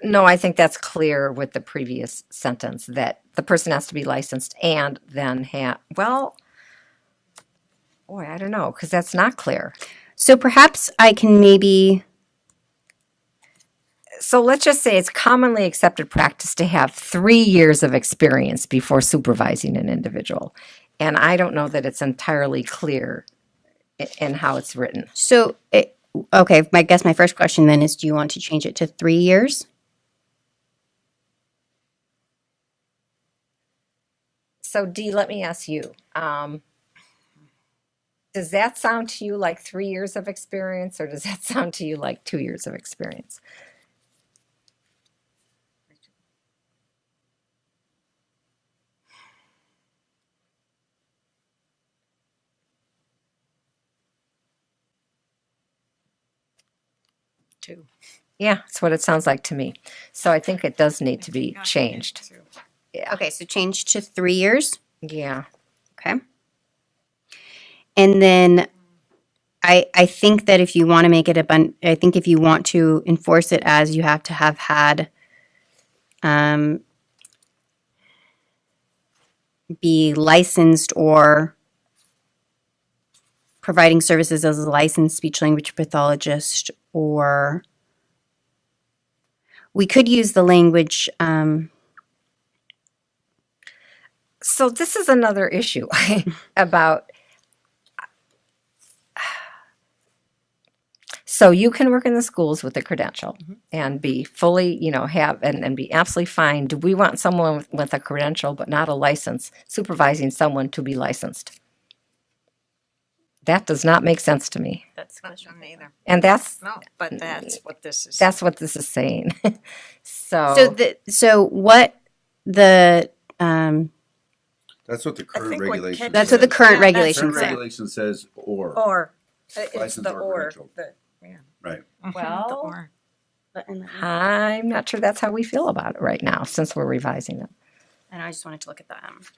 Speaker 7: I think that's clear with the previous sentence that the person has to be licensed and then I don't know, because that's not clear.
Speaker 13: So perhaps I can maybe.
Speaker 7: So let's just say it's commonly accepted practice to have 3 years of experience before supervising an individual. And I don't know that it's entirely clear in how it's written.
Speaker 13: So, okay, I guess my first question then is, do you want to change it to 3 years?
Speaker 7: So Dee, let me ask you, does that sound to you like 3 years of experience, or does that sound to you like 2 years of experience?
Speaker 1: Two.
Speaker 7: Yeah, that's what it sounds like to me. So I think it does need to be changed. Yeah.
Speaker 13: Okay, so change to 3 years.
Speaker 7: Yeah.
Speaker 13: Okay. And then I think that if you want to make it I think if you want to enforce it as you have to have had be licensed or providing services as a licensed speech language pathologist, or we could use the language.
Speaker 7: So this is another issue about. So you can work in the schools with a credential and be fully, have and be absolutely fine. Do we want someone with a credential but not a license supervising someone to be licensed? That does not make sense to me.
Speaker 1: That's not either.
Speaker 7: And that's
Speaker 1: but that's what this is.
Speaker 7: That's what this is saying.
Speaker 13: So what the
Speaker 2: That's what the current regulation.
Speaker 13: That's what the current regulation
Speaker 2: Current
Speaker 13: says.
Speaker 2: regulation says or.
Speaker 1: Or. It's
Speaker 2: License
Speaker 1: the
Speaker 2: or
Speaker 1: or.
Speaker 2: credential.
Speaker 1: Yeah.
Speaker 2: Right.
Speaker 7: Well, I'm not sure that's how we feel about it right now, since we're revising it.
Speaker 13: And I just wanted to look at the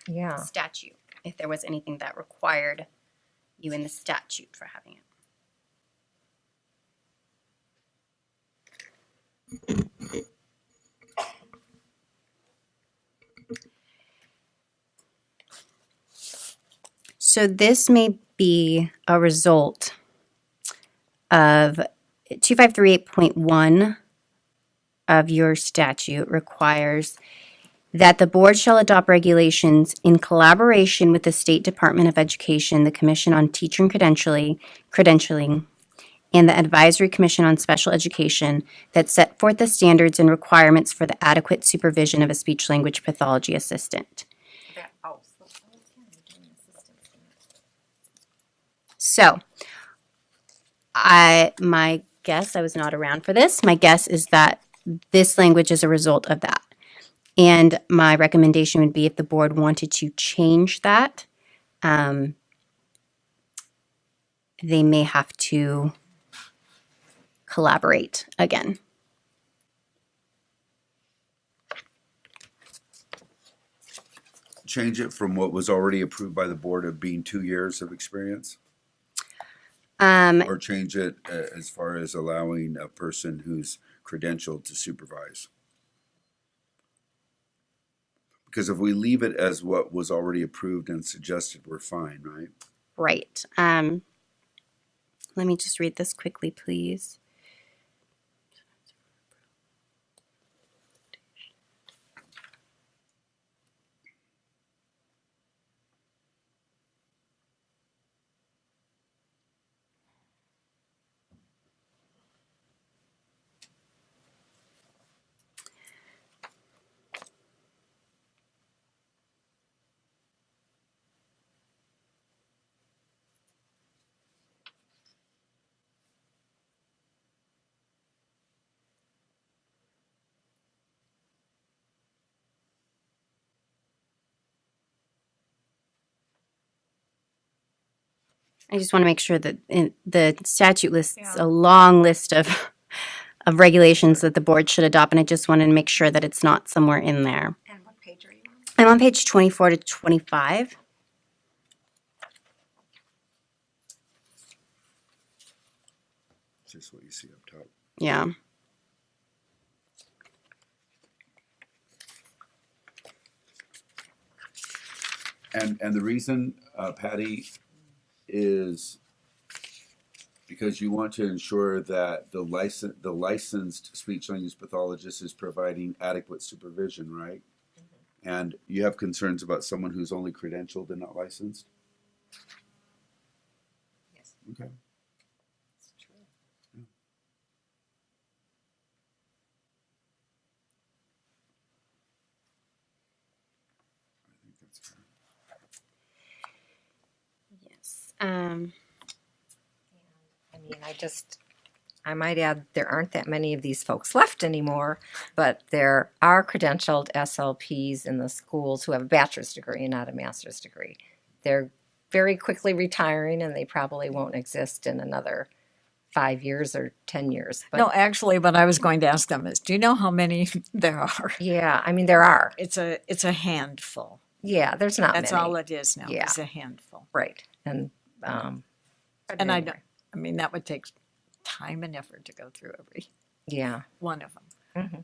Speaker 7: Yeah.
Speaker 13: statute, if there was anything that required you in the statute for having it. So this may be a result of 2538.1 of your statute requires that the board shall adopt regulations in collaboration with the State Department of Education, the Commission on Teacher and Credentialing, and the Advisory Commission on Special Education that set forth the standards and requirements for the adequate supervision of a speech-language pathology assistant. So, my guess, I was not around for this, my guess is that this language is a result of that. And my recommendation would be, if the board wanted to change that, they may have to collaborate again.
Speaker 2: Change it from what was already approved by the board of being 2 years of experience? Or change it as far as allowing a person who's credentialed to supervise? Because if we leave it as what was already approved and suggested, we're fine, right?
Speaker 13: Right. Let me just read this quickly, please. I just want to make sure that the statute lists a long list of regulations that the board should adopt, and I just wanted to make sure that it's not somewhere in there.
Speaker 7: And what page are you on?
Speaker 13: I'm on page 24 to 25.
Speaker 2: Just what you see up top.
Speaker 13: Yeah.
Speaker 2: And the reason, Patty, is because you want to ensure that the licensed speech language pathologist is providing adequate supervision, right? Mm-hmm. And you have concerns about someone who's only credentialed and not licensed?
Speaker 7: Yes.
Speaker 2: Okay.
Speaker 7: That's true.
Speaker 2: Yeah. I think that's fair.
Speaker 13: Yes.
Speaker 7: I mean, I might add, there aren't that many of these folks left anymore, but there are credentialed SLPs in the schools who have a bachelor's degree and not a master's degree. They're very quickly retiring, and they probably won't exist in another 5 years or 10 years. But
Speaker 1: No, actually, what I was going to ask them is, do you know how many there are?
Speaker 7: yeah, I mean, there are.
Speaker 1: It's a handful.
Speaker 7: Yeah, there's not
Speaker 1: That's
Speaker 7: many.
Speaker 1: all it is now.
Speaker 7: Yeah.
Speaker 1: It's a handful.
Speaker 7: Right. And
Speaker 1: And I mean, that would take time and effort to go through every
Speaker 7: yeah.
Speaker 1: one of them.
Speaker 7: Mm-hmm.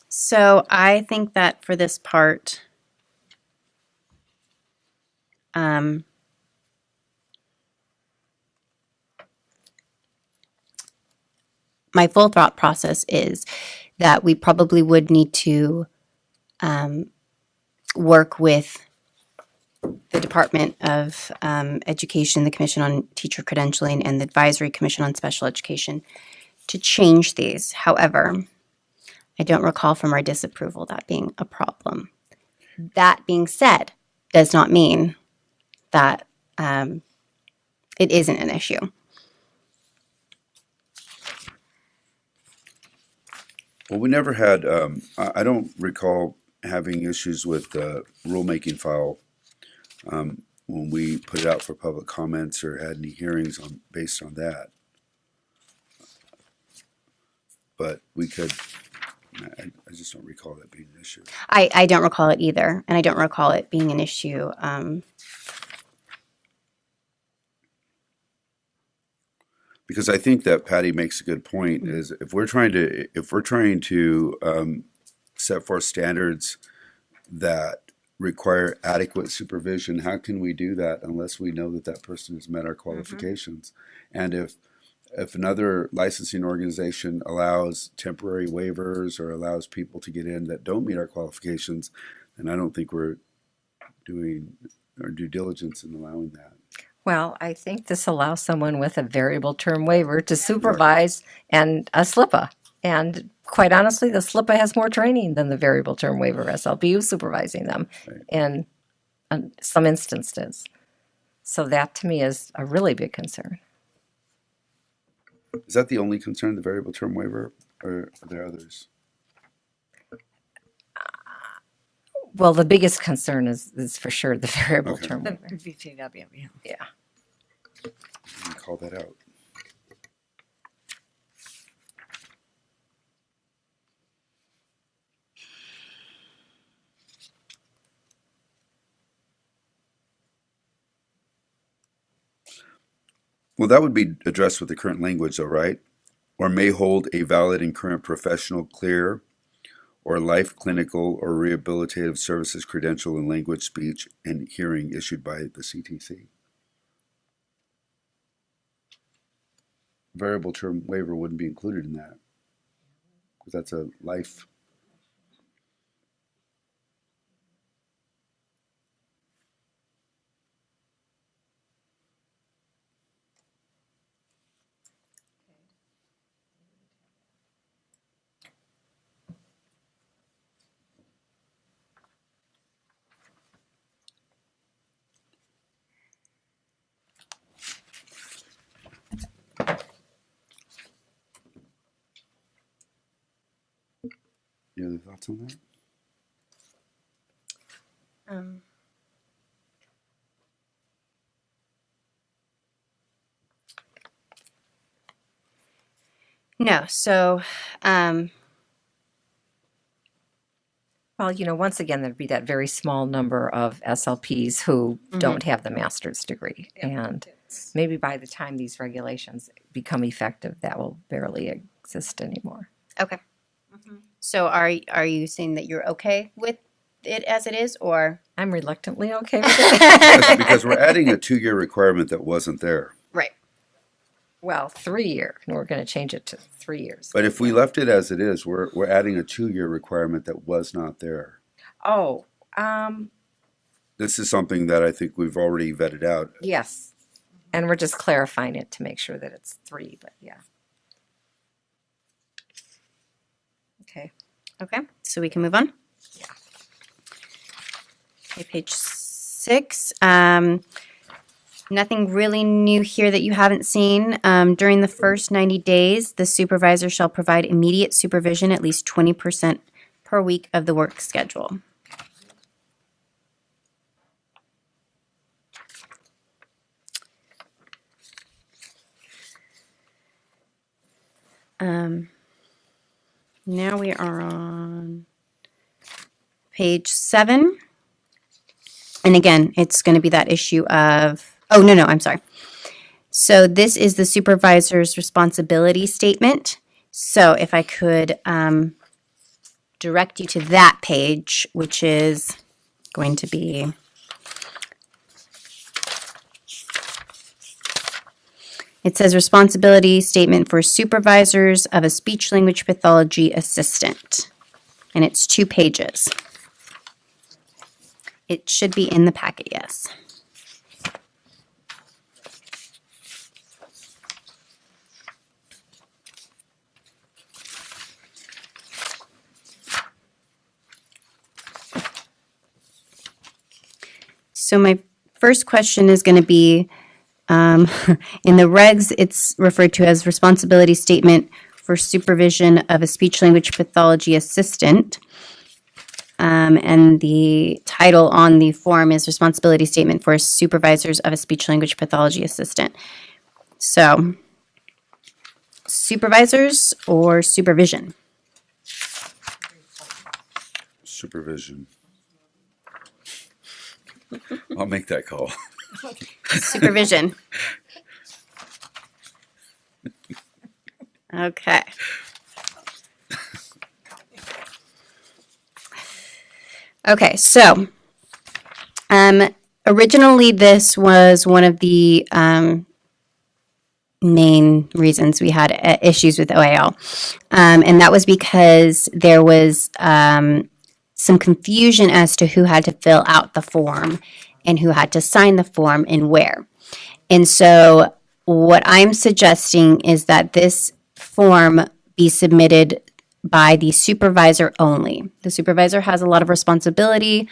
Speaker 13: So I think that for this part, my full thought process is that we probably would need to work with the Department of Education, the Commission on Teacher Credentialing, and the Advisory Commission on Special Education to change these. However, I don't recall from our disapproval that being a problem. That being said, does not mean that it isn't an issue.
Speaker 2: Well, we never had, I don't recall having issues with the rulemaking file when we put it out for public comments or had any hearings based on that. But we could, I just don't recall that being an issue.
Speaker 13: I don't recall it either, and I don't recall it being an issue.
Speaker 2: Because I think that Patty makes a good point. Is if we're trying to set forth standards that require adequate supervision, how can we do that unless we know that that person has met our qualifications? Mm-hmm. And if another licensing organization allows temporary waivers or allows people to get in that don't meet our qualifications, then I don't think we're doing our due diligence in allowing that.
Speaker 7: Well, I think this allows someone with a variable term waiver to supervise and a SLPA. And quite honestly, the SLPA has more training than the variable term waiver SLP who's supervising them in some instances. So that to me is a really big concern.
Speaker 2: Is that the only concern, the variable term waiver, or are there others?
Speaker 7: Well, the biggest concern is for sure the variable term waiver.
Speaker 1: VTW, yeah.
Speaker 7: Yeah.
Speaker 2: You call that out. Well, that would be addressed with the current language, though, right? Or may hold a valid and current professional, clear, or life, clinical, or rehabilitative services credential in language, speech, and hearing issued by the CTC. Variable term waiver wouldn't be included in that because that's a life. Any other thoughts on that?
Speaker 13: No, so
Speaker 7: Well, once again, there'd be that very small number of SLPs who don't have the master's degree. And maybe by the time these regulations become effective, that will barely exist anymore.
Speaker 13: okay. So are you saying that you're okay with it as it is, or
Speaker 7: I'm reluctantly okay with it.
Speaker 2: Because we're adding a 2-year requirement that wasn't there.
Speaker 13: right?
Speaker 7: Well, 3 year, and we're going to change it to 3 years.
Speaker 2: But if we left it as it is, we're adding a 2-year requirement that was not there.
Speaker 7: Oh,
Speaker 2: This is something that I think we've already vetted out.
Speaker 7: yes. And we're just clarifying it to make sure that it's 3, but yeah. Okay.
Speaker 13: Okay, so we can move on.
Speaker 7: Yeah.
Speaker 13: Okay, page 6. Nothing really new here that you haven't seen. During the first 90 days, the supervisor shall provide immediate supervision at least 20% per week of the work schedule. Now we are on page 7. And again, it's going to be that issue of, I'm sorry. So this is the supervisor's responsibility statement. So if I could direct you to that page, which is going to be it says responsibility statement for supervisors of a speech language pathology assistant. And it's 2 pages. It should be in the packet, yes. So my first question is going to be, in the regs, it's referred to as responsibility statement for supervision of a speech language pathology assistant. And the title on the form is responsibility statement for supervisors of a speech language pathology assistant. So, supervisors or supervision?
Speaker 2: Supervision. I'll make that call.
Speaker 13: Supervision. Okay. Okay, so originally this was one of the main reasons we had issues with OAL, and that was because there was some confusion as to who had to fill out the form and who had to sign the form and where. And so what I'm suggesting is that this form be submitted by the supervisor only. The supervisor has a lot of responsibility,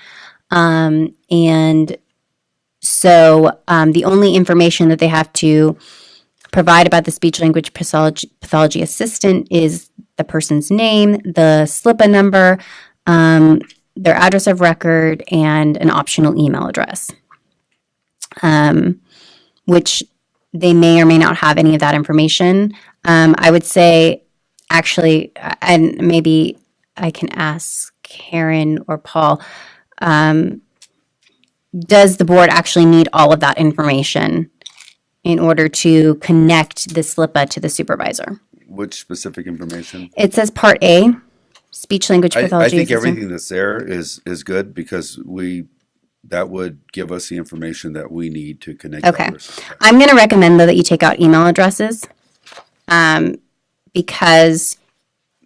Speaker 13: and so the only information that they have to provide about the speech language pathology assistant is the person's name, the SLPA number, their address of record, and an optional email address, which they may or may not have any of that information. I would say, actually, and maybe I can ask Karen or Paul, does the board actually need all of that information in order to connect the SLPA to the supervisor?
Speaker 2: Which specific information?
Speaker 13: It says Part A, speech language pathology
Speaker 2: I think
Speaker 13: assistant.
Speaker 2: everything that's there is good because that would give us the information that we need to connect.
Speaker 13: Okay.
Speaker 2: Others.
Speaker 13: I'm going to recommend, though, that you take out email addresses, because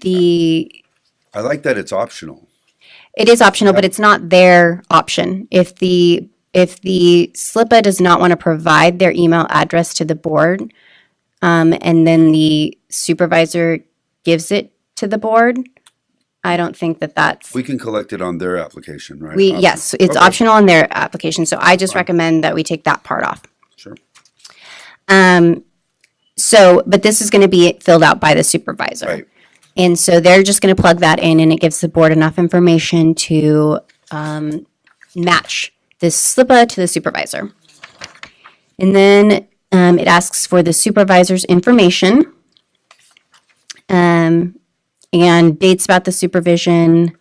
Speaker 2: I like that it's optional.
Speaker 13: it is optional, but it's not their option. If the SLPA does not want to provide their email address to the board, and then the supervisor gives it to the board, I don't think that that's.
Speaker 2: We can collect it on their application, right?
Speaker 13: Yes, it's
Speaker 2: Okay.
Speaker 13: optional on their application. So I just recommend that we take that part off.
Speaker 2: Sure.
Speaker 13: So, but this is going to be filled out by the supervisor.
Speaker 2: Right.
Speaker 13: And so they're just going to plug that in, and it gives the board enough information to match the SLPA to the supervisor. And then it asks for the supervisor's information and dates about the supervision,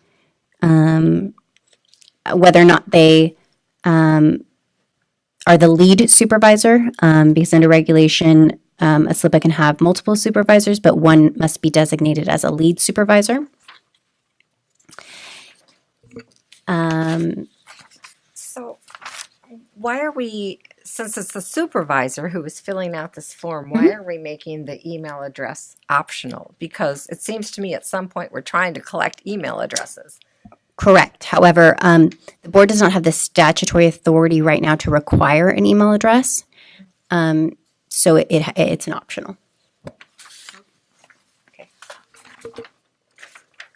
Speaker 13: whether or not they are the lead supervisor, because under regulation, a SLPA can have multiple supervisors, but one must be designated as a lead supervisor.
Speaker 7: So why are we, since it's the supervisor who is filling out this form, why are we making the email address optional? Because it seems to me at some point we're trying to collect email addresses.
Speaker 13: Correct. However, the board does not have the statutory authority right now to require an email address. So it's an optional.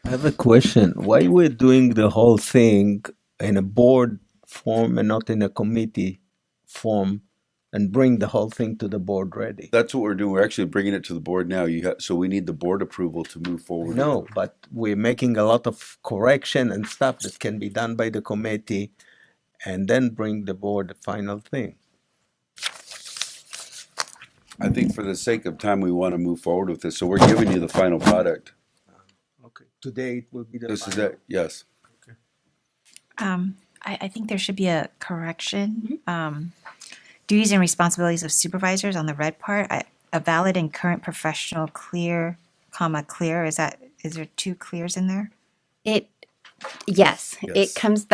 Speaker 8: I have a question. Why we're doing the whole thing in a board form and not in a committee form, and bring the whole thing to the board ready?
Speaker 2: That's what we're doing. We're actually bringing it to the board now. So we need the board approval to move forward.
Speaker 8: No, but we're making a lot of correction and stuff that can be done by the committee, and then bring the board the final thing.
Speaker 2: I think for the sake of time, we want to move forward with this. So we're giving you the final product.
Speaker 8: Okay. Today it will be the
Speaker 2: This
Speaker 8: final.
Speaker 2: is it. Yes.
Speaker 16: I think there should be a correction. Duties and responsibilities of supervisors on the red part, a valid and current professional clear, clear. Is there two clears in there?
Speaker 13: Yes. It comes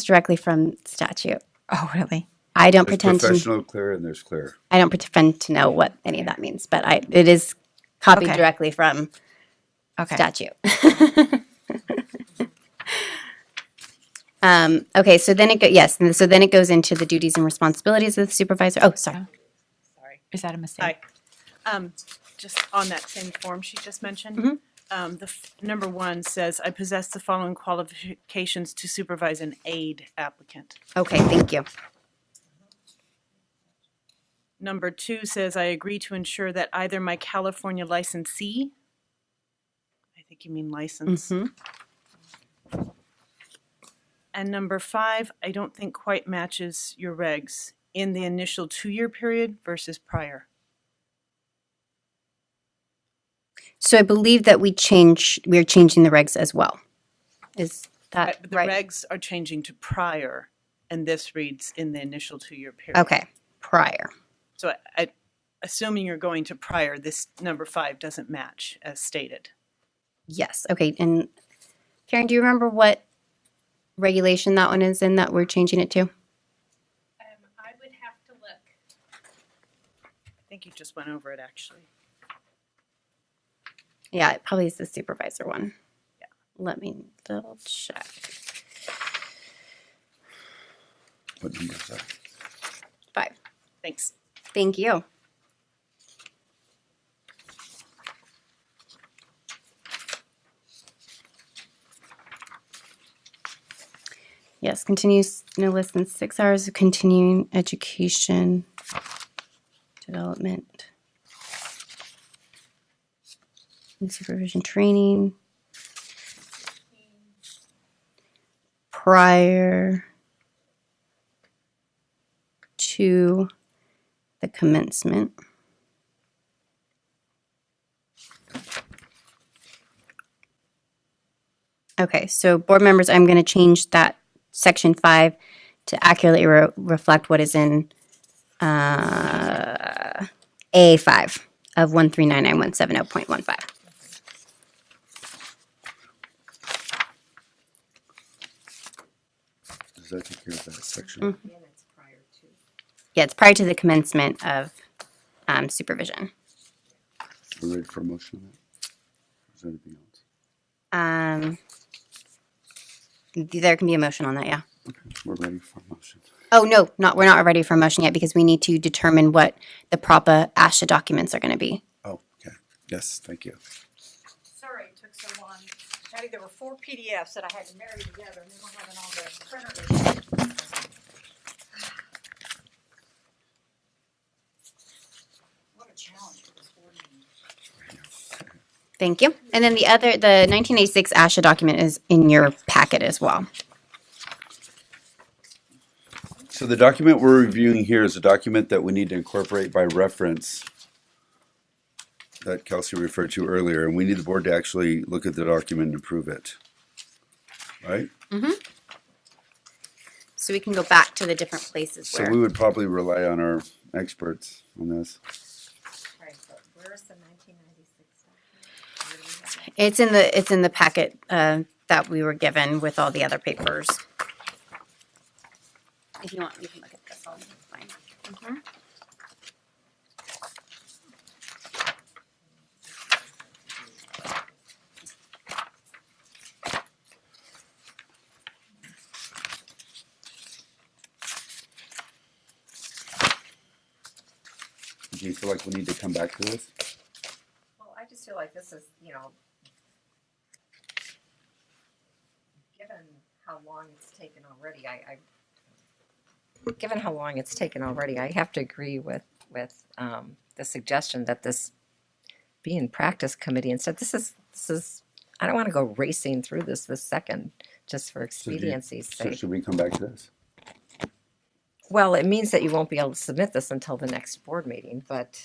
Speaker 13: directly from statute.
Speaker 16: Oh, really?
Speaker 13: I don't
Speaker 2: There's
Speaker 13: pretend
Speaker 2: professional clear and there's clear.
Speaker 13: I don't pretend to know what any of that means, but it is copied
Speaker 16: Okay.
Speaker 13: directly from
Speaker 16: Okay.
Speaker 13: statute. Okay, so then it goes into the duties and responsibilities of the supervisor. Oh, sorry.
Speaker 16: Is that a mistake?
Speaker 17: Hi. Just on that same form she just mentioned, number 1 says, I possess the following qualifications to supervise an aid applicant.
Speaker 13: Okay, thank you.
Speaker 17: Number 2 says, I agree to ensure that either my California licensee, I think you mean license, and number 5, I don't think quite matches your regs in the initial 2-year period versus prior.
Speaker 13: So I believe that we're changing the regs as well. Is that
Speaker 17: But the
Speaker 13: right?
Speaker 17: regs are changing to prior, and this reads in the initial 2-year period.
Speaker 13: Okay, prior.
Speaker 17: So assuming you're going to prior, this number 5 doesn't match as stated.
Speaker 13: Yes, okay. And Karen, do you remember what regulation that one is in that we're changing it to?
Speaker 17: I would have to look. I think you just went over it, actually.
Speaker 13: Yeah, it probably is the supervisor one. Yeah. Let me double check.
Speaker 2: What number is that?
Speaker 13: 5.
Speaker 17: Thanks.
Speaker 13: Thank you. Yes, continues no less than 6 hours of continuing education, development, and supervision training prior to the commencement. Okay, so board members, I'm going to change that section 5 to accurately reflect what is in A5 of 1399170.15.
Speaker 2: Does that take care of that section?
Speaker 13: Yeah, it's prior to the commencement of supervision.
Speaker 2: We're ready for a motion on that? Is there anything else?
Speaker 13: There can be a motion on that, yeah.
Speaker 2: Okay, we're ready for a motion.
Speaker 13: Oh, no, we're not ready for a motion yet because we need to determine what the proper ASHA documents are going to be.
Speaker 2: Oh, okay. Yes, thank you.
Speaker 1: Sorry it took so long. Patty, there were 4 PDFs that I had to marry together, and they weren't having all the printers. What a challenge for this board meeting.
Speaker 13: Thank you. And then the 1986 ASHA document is in your packet as well.
Speaker 2: So the document we're reviewing here is a document that we need to incorporate by reference that Kelsey referred to earlier, and we need the board to actually look at the document and approve it. Right?
Speaker 13: Mm-hmm. So we can go back to the different places
Speaker 2: So
Speaker 13: where.
Speaker 2: we would probably rely on our experts on this.
Speaker 7: Right, but where's the 1996 document?
Speaker 13: It's in the packet that we were given with all the other papers. If you want, you can look at this one. It's fine. Mm-hmm.
Speaker 2: Do you feel like we need to come back to this?
Speaker 7: Well, I just feel like this is, given how long it's taken already, I have to agree with the suggestion that this be in practice committee instead. This is I don't want to go racing through this second just for expediency's
Speaker 2: So
Speaker 7: sake.
Speaker 2: should we come back to this?
Speaker 7: Well, it means that you won't be able to submit this until the next board meeting, but,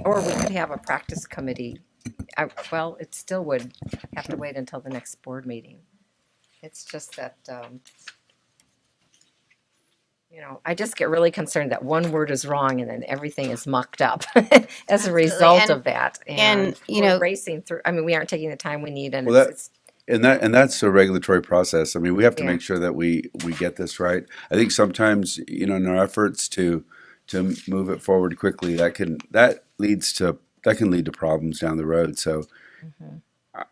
Speaker 7: or we could have a practice committee. Well, it still would have to wait until the next board meeting. It's just that, I just get really concerned that one word is wrong and then everything is mucked up as a result of that.
Speaker 13: And,
Speaker 7: we're racing through, we aren't taking the time we need, and
Speaker 2: Well,
Speaker 7: it's
Speaker 2: And that's a regulatory process. I mean, we have to
Speaker 7: Yeah.
Speaker 2: make sure that we get this right. I think sometimes, in our efforts to move it forward quickly, that can lead to problems down the road. So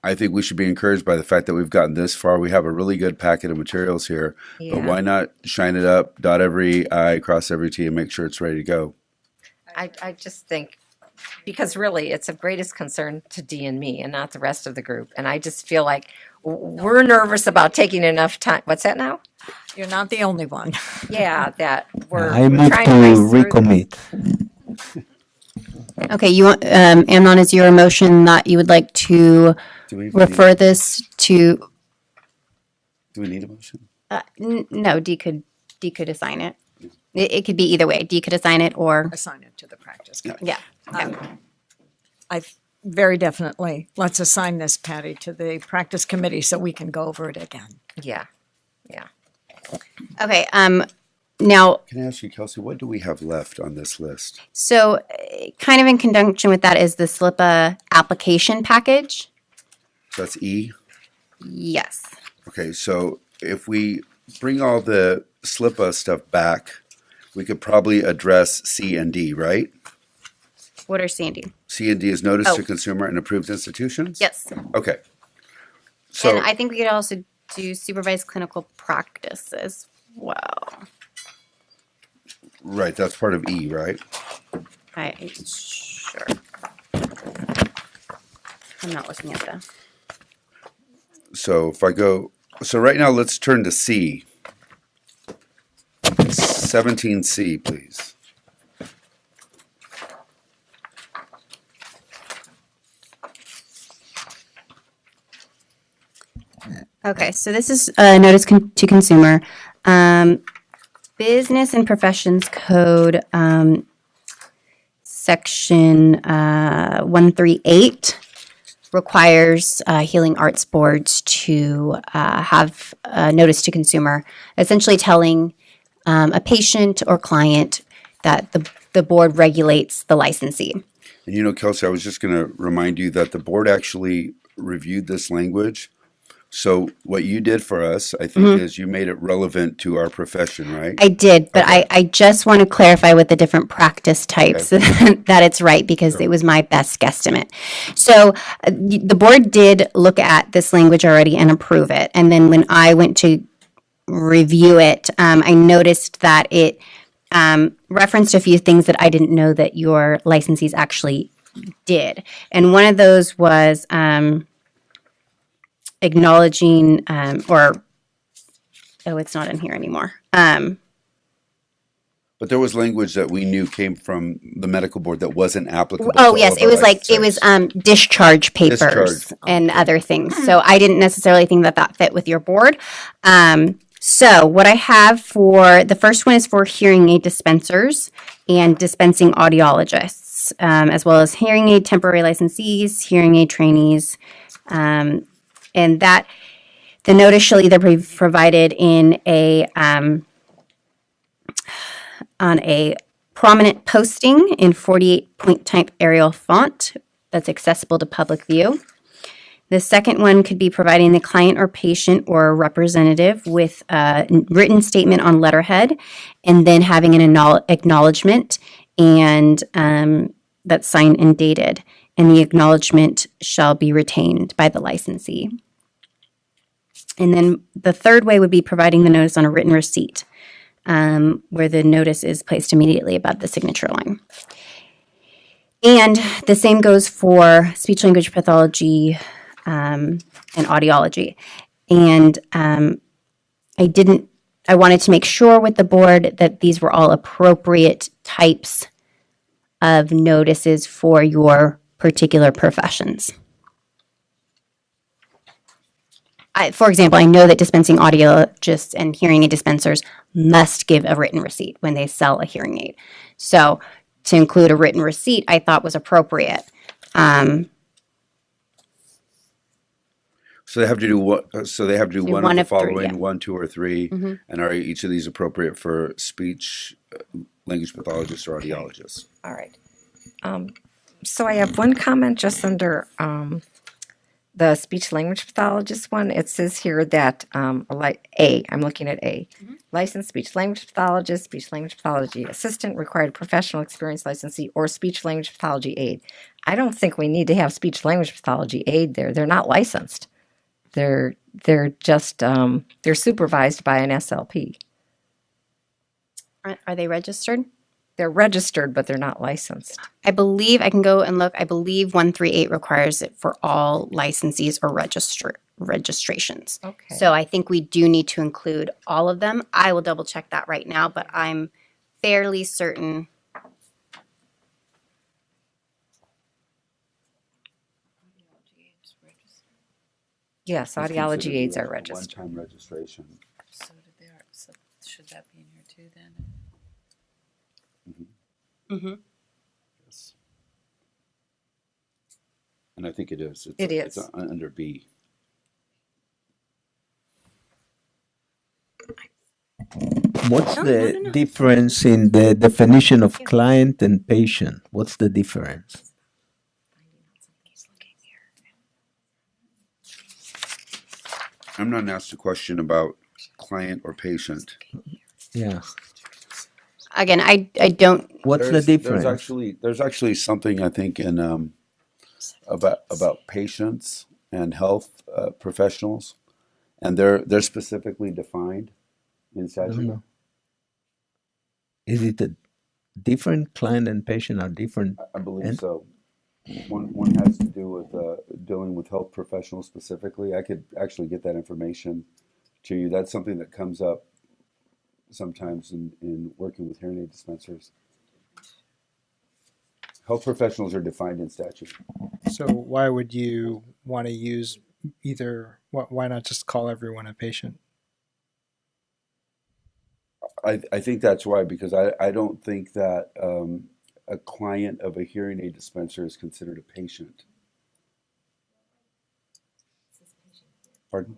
Speaker 2: I think we should be encouraged by the fact that we've gotten this far. We have a really good packet of materials here, but
Speaker 7: Yeah.
Speaker 2: why not shine it up, dot every I, cross every T, and make sure it's ready to go?
Speaker 7: I just think, because really it's of greatest concern to Dee and me and not the rest of the group. And I just feel like we're nervous about taking enough time. What's that now?
Speaker 1: You're not the only one.
Speaker 7: Yeah, that we're
Speaker 15: I move
Speaker 7: trying
Speaker 15: to
Speaker 7: to race through
Speaker 15: recommit.
Speaker 13: Okay, you want, Amnon, is your motion that you would like to
Speaker 2: Do we
Speaker 13: refer this to,
Speaker 2: Do we need a motion?
Speaker 13: no, D could assign it. It could be either way. D could assign it or,
Speaker 1: Assign it to the practice committee.
Speaker 13: yeah.
Speaker 1: I very definitely, let's assign this, Patty, to the practice committee so we can go over it again.
Speaker 7: Yeah.
Speaker 13: Okay, now,
Speaker 2: Can I ask you, Kelsey, what do we have left on this list?
Speaker 13: so kind of in conjunction with that is the SLIPA application package.
Speaker 2: So that's E.
Speaker 13: Yes.
Speaker 2: Okay, so if we bring all the SLIPA stuff back, we could probably address C and D, right?
Speaker 13: What are C and D?
Speaker 2: C and D is notice
Speaker 13: Oh.
Speaker 2: to consumer and approved institutions?
Speaker 13: Yes.
Speaker 2: Okay. So,
Speaker 13: And I think we could also do supervised clinical practice as well.
Speaker 2: right, that's part of E, right?
Speaker 13: Sure. I'm not looking at the.
Speaker 2: So if I go, so right now let's turn to C. 17C, please.
Speaker 13: Okay, so this is notice to consumer. Business and Professions Code, Section 138 requires healing arts boards to have a notice to consumer, essentially telling a patient or client that the board regulates the licensee.
Speaker 2: And Kelsey, I was just going to remind you that the board actually reviewed this language. So what you did for us, I think, is you made it relevant to our profession, right?
Speaker 13: I did, but I just want to clarify with the different practice types that it's right, because it was my best guesstimate. So the board did look at this language already and approve it. And then when I went to review it, I noticed that it referenced a few things that I didn't know that your licensees actually did. And one of those was acknowledging it's not in here anymore.
Speaker 2: But there was language that we knew came from the medical board that wasn't applicable.
Speaker 13: Oh
Speaker 2: to
Speaker 13: yes,
Speaker 2: all of
Speaker 13: it
Speaker 2: our
Speaker 13: was like it was
Speaker 2: license
Speaker 13: discharge papers
Speaker 2: Discharge.
Speaker 13: and other things. So I didn't necessarily think that that fit with your board. So what I have for the first one is for hearing aid dispensers and dispensing audiologists, as well as hearing aid temporary licensees, hearing aid trainees, and that the notice shall either be provided in a on a prominent posting in 48-point type Arial font that's accessible to public view. The second one could be providing the client or patient or a representative with a written statement on letterhead, and then having an acknowledgement and that's signed and dated. And the acknowledgement shall be retained by the licensee. And then the third way would be providing the notice on a written receipt, where the notice is placed immediately above the signature line. And the same goes for speech language pathology and audiology. And I wanted to make sure with the board that these were all appropriate types of notices for your particular professions. For example, I know that dispensing audiologists and hearing aid dispensers must give a written receipt when they sell a hearing aid. So to include a written receipt, I thought was appropriate.
Speaker 2: So they have to do what? So they have to do one of the
Speaker 13: three,
Speaker 2: following,
Speaker 13: yeah.
Speaker 2: 1, 2, or 3,
Speaker 13: Mhm.
Speaker 2: and are each of these appropriate for speech language pathologists or audiologists?
Speaker 7: All right. So I have one comment just under the speech language pathologist one. It says here that I'm looking at A. Licensed speech language pathologist, speech language pathology assistant, required professional experience licensee, or speech language pathology aide. I don't think we need to have speech language pathology aide there. They're not licensed. They're just they're supervised by an SLP.
Speaker 13: Are they registered?
Speaker 7: They're registered, but they're not licensed.
Speaker 13: I believe, I can go and look, I believe 138 requires it for all licensees or registrations.
Speaker 7: Okay.
Speaker 13: So I think we do need to include all of them. I will double check that right now, but I'm fairly certain.
Speaker 7: Yes,
Speaker 2: It's
Speaker 7: audiology
Speaker 2: considered
Speaker 7: aides
Speaker 2: like
Speaker 7: are
Speaker 2: a
Speaker 7: registered.
Speaker 2: One-time registration.
Speaker 4: So should that be in here too then?
Speaker 13: Mm-hmm.
Speaker 2: Yes. And I think it is.
Speaker 7: It
Speaker 2: It's
Speaker 7: is.
Speaker 2: under B.
Speaker 8: What's the difference in the definition of client and patient? What's the difference?
Speaker 2: I'm not asked a question about client or patient.
Speaker 8: Yeah.
Speaker 13: Again, I don't.
Speaker 8: What's the difference?
Speaker 2: There's actually something I think in about patients and health professionals, and they're specifically defined in
Speaker 8: I
Speaker 2: statute.
Speaker 8: don't know. Is it a different client and patient are different?
Speaker 2: I believe
Speaker 8: And-
Speaker 2: so. One has to do with dealing with health professionals specifically. I could actually get that information to you. That's something that comes up sometimes in working with hearing aid dispensers. Health professionals are defined in statute.
Speaker 3: So why would you want to use either? Why not just call everyone a patient?
Speaker 2: I think that's why, because I don't think that a client of a hearing aid dispenser is considered a patient. Pardon?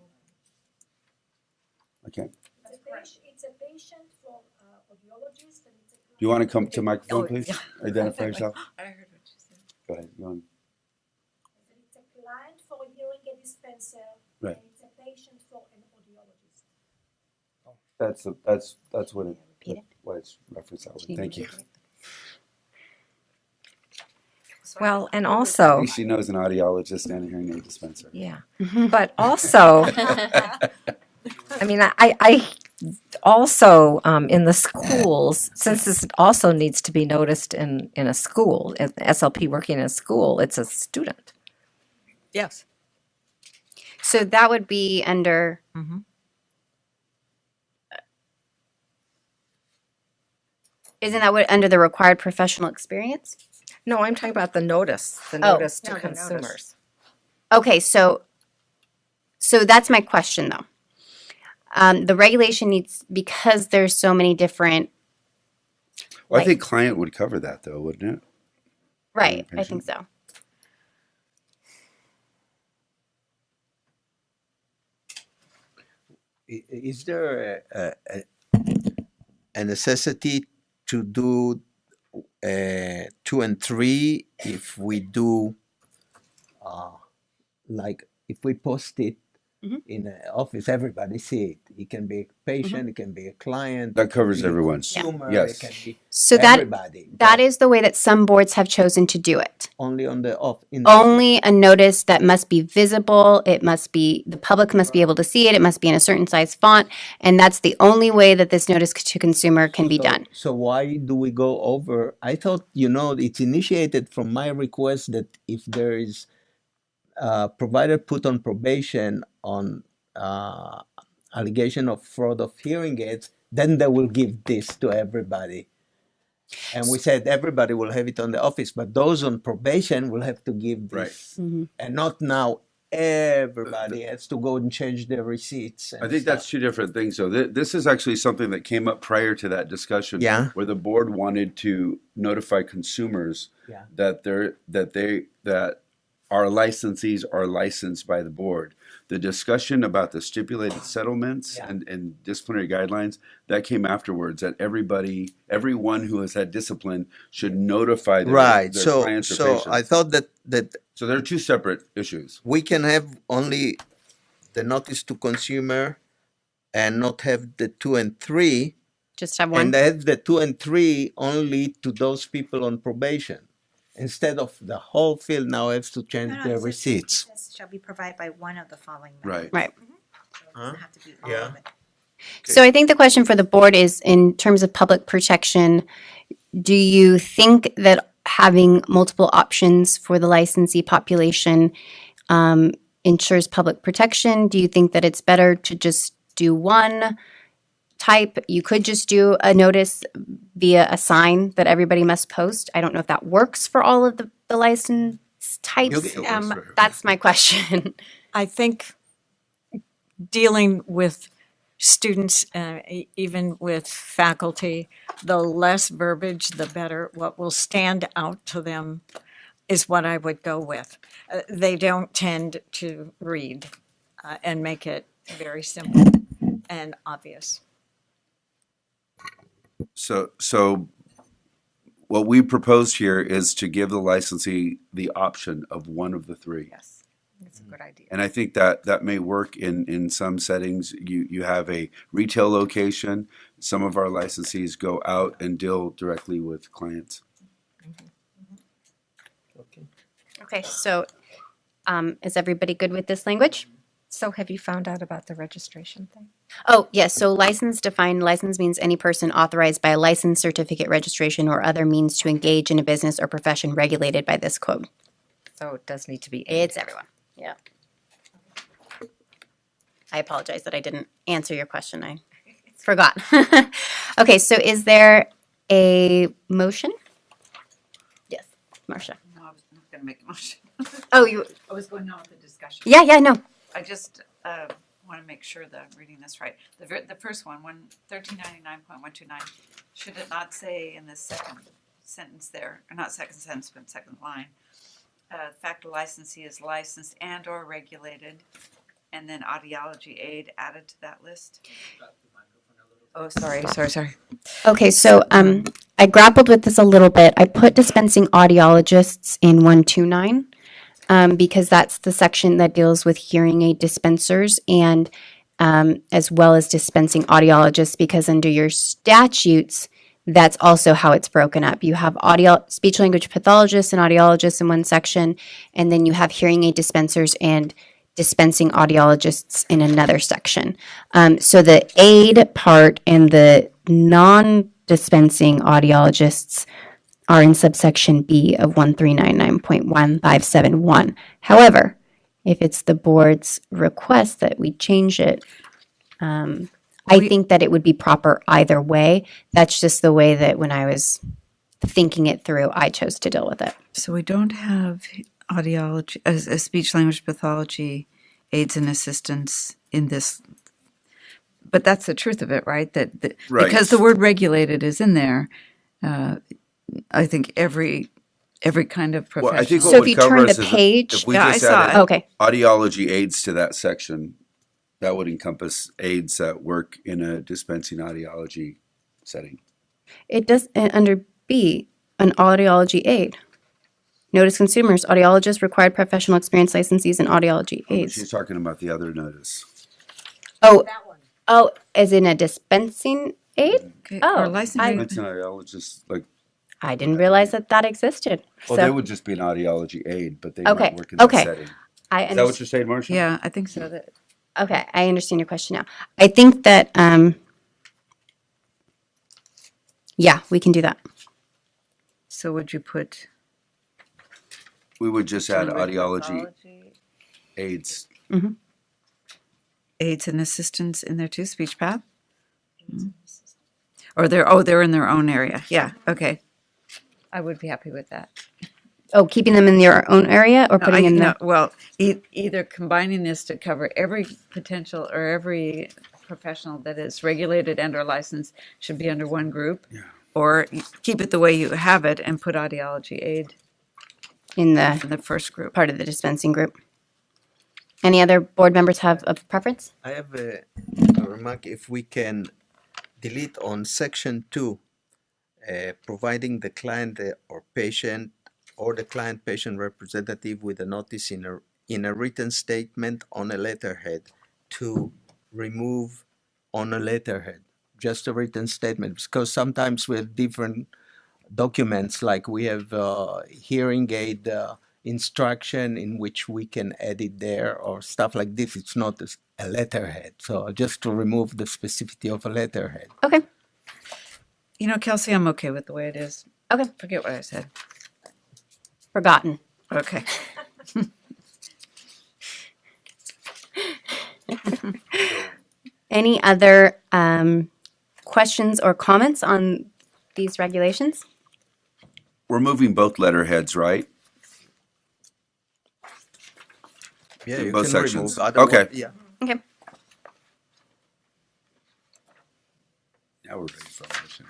Speaker 2: I can't.
Speaker 1: It's a patient for audiologist. And it's a
Speaker 2: Do you want to come to microphone,
Speaker 1: Oh,
Speaker 2: please?
Speaker 1: yeah.
Speaker 2: Identify yourself.
Speaker 1: I heard what you said.
Speaker 2: Go ahead. You want-
Speaker 1: It's a client for a hearing aid dispenser.
Speaker 2: Right.
Speaker 1: And it's a patient for an audiologist.
Speaker 2: That's what why it's referenced that way. Thank you.
Speaker 7: Well, and also,
Speaker 2: She knows an audiologist and a hearing aid dispenser.
Speaker 7: yeah, but also, I mean, I also in the schools, since this also needs to be noticed in a school, an SLP working in a school, it's a student.
Speaker 1: Yes.
Speaker 13: So that would be under. Isn't that what, under the required professional experience?
Speaker 7: No, I'm talking about the notice to
Speaker 13: No, the
Speaker 7: consumers.
Speaker 13: Okay, so that's my question though. The regulation needs, because there's so many different.
Speaker 2: Well, I think client would cover that though, wouldn't it?
Speaker 13: Right, I think so.
Speaker 8: Is there a necessity to do 2 and 3 if we do like if we post it in the office, everybody see it. It can be a patient, it can be a client.
Speaker 2: That covers everyone.
Speaker 8: Consumer,
Speaker 2: Yes.
Speaker 8: It can be
Speaker 13: So
Speaker 8: everybody.
Speaker 13: that is the way that some boards have chosen to do it.
Speaker 8: Only on the off.
Speaker 13: Only a notice that must be visible. It must be, the public must be able to see it. It must be in a certain size font. And that's the only way that this notice to consumer can be done.
Speaker 8: So why do we go over? I thought, it's initiated from my request that if there is provider put on probation on allegation of fraud of hearing aids, then they will give this to everybody. And we said everybody will have it on the office, but those on probation will have to give this. And not now everybody has to go and change their receipts.
Speaker 2: I think that's two different things. So this is actually something that came up prior to that discussion, where the board wanted to notify consumers that our licensees are licensed by the board. The discussion about the stipulated settlements and disciplinary guidelines, that came afterwards, that everyone who has had discipline should notify their clients or patients.
Speaker 8: I thought that
Speaker 2: so they're two separate issues.
Speaker 8: We can have only the notice to consumer and not have the 2 and 3.
Speaker 13: Just have one.
Speaker 8: And have the 2 and 3 only to those people on probation. Instead of the whole field now has to change their receipts.
Speaker 16: It says shall be provided by one of the following.
Speaker 2: Right.
Speaker 13: Right.
Speaker 16: So it doesn't have to be all of it.
Speaker 13: So I think the question for the board is, in terms of public protection, do you think that having multiple options for the licensee population ensures public protection? Do you think that it's better to just do one type? You could just do a notice via a sign that everybody must post. I don't know if that works for all of the license types. That's my question.
Speaker 1: I think dealing with students, even with faculty, the less verbiage, the better. What will stand out to them is what I would go with. They don't tend to read and make it very simple and obvious.
Speaker 2: So what we proposed here is to give the licensee the option of one of the 3.
Speaker 1: Yes, that's a good idea.
Speaker 2: And I think that may work in some settings. You have a retail location. Some of our licensees go out and deal directly with clients.
Speaker 13: Okay, so is everybody good with this language?
Speaker 7: So have you found out about the registration thing?
Speaker 13: Oh, yes. So license defined. License means any person authorized by a license, certificate, registration, or other means to engage in a business or profession regulated by this code.
Speaker 7: So it does need to be.
Speaker 13: It's everyone. Yeah. I apologize that I didn't answer your question. I forgot. Okay, so is there a motion? Yes, Marcia.
Speaker 4: No, I was not going to make a motion.
Speaker 13: Oh, you.
Speaker 4: I was going on with the discussion.
Speaker 13: Yeah, no.
Speaker 4: I just want to make sure that I'm reading this right. The first one, 1399.129, should it not say in the second sentence there, or not second sentence, but second line, factor licensee is licensed and or regulated, and then audiology aid added to that list? Oh, sorry.
Speaker 13: Okay, so I grappled with this a little bit. I put dispensing audiologists in 129. Because that's the section that deals with hearing aid dispensers and as well as dispensing audiologists, because under your statutes, that's also how it's broken up. You have speech language pathologists and audiologists in one section, and then you have hearing aid dispensers and dispensing audiologists in another section. So the aid part and the non-dispensing audiologists are in subsection B of 1399.1571. However, if it's the board's request that we change it, I think that it would be proper either way. That's just the way that when I was thinking it through, I chose to deal with it.
Speaker 4: So we don't have audiology, a speech language pathology aids and assistance in this. But that's the truth of it, right?
Speaker 2: Right.
Speaker 4: Because the word regulated is in there, I think every kind of professional.
Speaker 2: Well, I think what
Speaker 13: So if
Speaker 2: would
Speaker 13: you
Speaker 2: cover
Speaker 13: turn
Speaker 2: us
Speaker 13: the
Speaker 2: is
Speaker 13: page-
Speaker 2: if we
Speaker 4: Yeah,
Speaker 2: just
Speaker 4: I saw
Speaker 2: added
Speaker 4: it.
Speaker 13: Okay.
Speaker 2: audiology aids to that section, that would encompass aids that work in a dispensing audiology setting.
Speaker 13: It does, under B, an audiology aid. Notice consumers, audiologists, required professional experience licensees, and audiology
Speaker 2: Oh, but
Speaker 13: aids.
Speaker 2: she's talking about the other notice.
Speaker 13: Oh, as in a dispensing aid?
Speaker 4: Okay,
Speaker 13: Oh,
Speaker 4: or licensing.
Speaker 2: Dispensing audiologist, like,
Speaker 13: I didn't realize that existed.
Speaker 2: well,
Speaker 13: So-
Speaker 2: they would just be an audiology aid, but they
Speaker 13: Okay,
Speaker 2: might work in that
Speaker 13: okay.
Speaker 2: setting.
Speaker 13: I
Speaker 2: Is that what you're saying, Marcia?
Speaker 4: Yeah, I think so.
Speaker 13: Okay, I understand your question now. I think that, yeah, we can do that.
Speaker 4: So would you put
Speaker 2: We would just add
Speaker 4: language
Speaker 2: audiology
Speaker 4: pathology,
Speaker 2: aids.
Speaker 4: aids and assistance in there too, speech path? Or they're in their own area. Yeah, okay. I would be happy with that.
Speaker 13: Oh, keeping them in their own area or putting in the,
Speaker 4: Well, either combining this to cover every potential or every professional that is regulated and or licensed should be under one group.
Speaker 2: Yeah.
Speaker 4: Or keep it the way you have it and put audiology aid
Speaker 13: in
Speaker 4: in
Speaker 13: the
Speaker 4: the first group.
Speaker 13: part of the dispensing group. Any other board members have a preference?
Speaker 8: I have a remark. If we can delete on section 2, providing the client or patient or the client patient representative with a notice in a written statement on a letterhead, to remove on a letterhead, just a written statement, because sometimes we have different documents, like we have hearing aid instruction in which we can edit there or stuff like this. It's not a letterhead. So just to remove the specificity of a letterhead.
Speaker 13: Okay.
Speaker 4: You know, Kelsey, I'm okay with the way it is.
Speaker 13: Okay.
Speaker 4: Forget what I said.
Speaker 13: Forgotten.
Speaker 4: Okay.
Speaker 13: Any other questions or comments on these regulations?
Speaker 2: We're moving both letterheads, right?
Speaker 8: Yeah,
Speaker 2: In
Speaker 8: you
Speaker 2: both
Speaker 8: can
Speaker 2: sections.
Speaker 8: remove. Otherwise,
Speaker 2: Okay.
Speaker 8: Yeah.
Speaker 13: Okay.
Speaker 2: Now we're ready for a motion.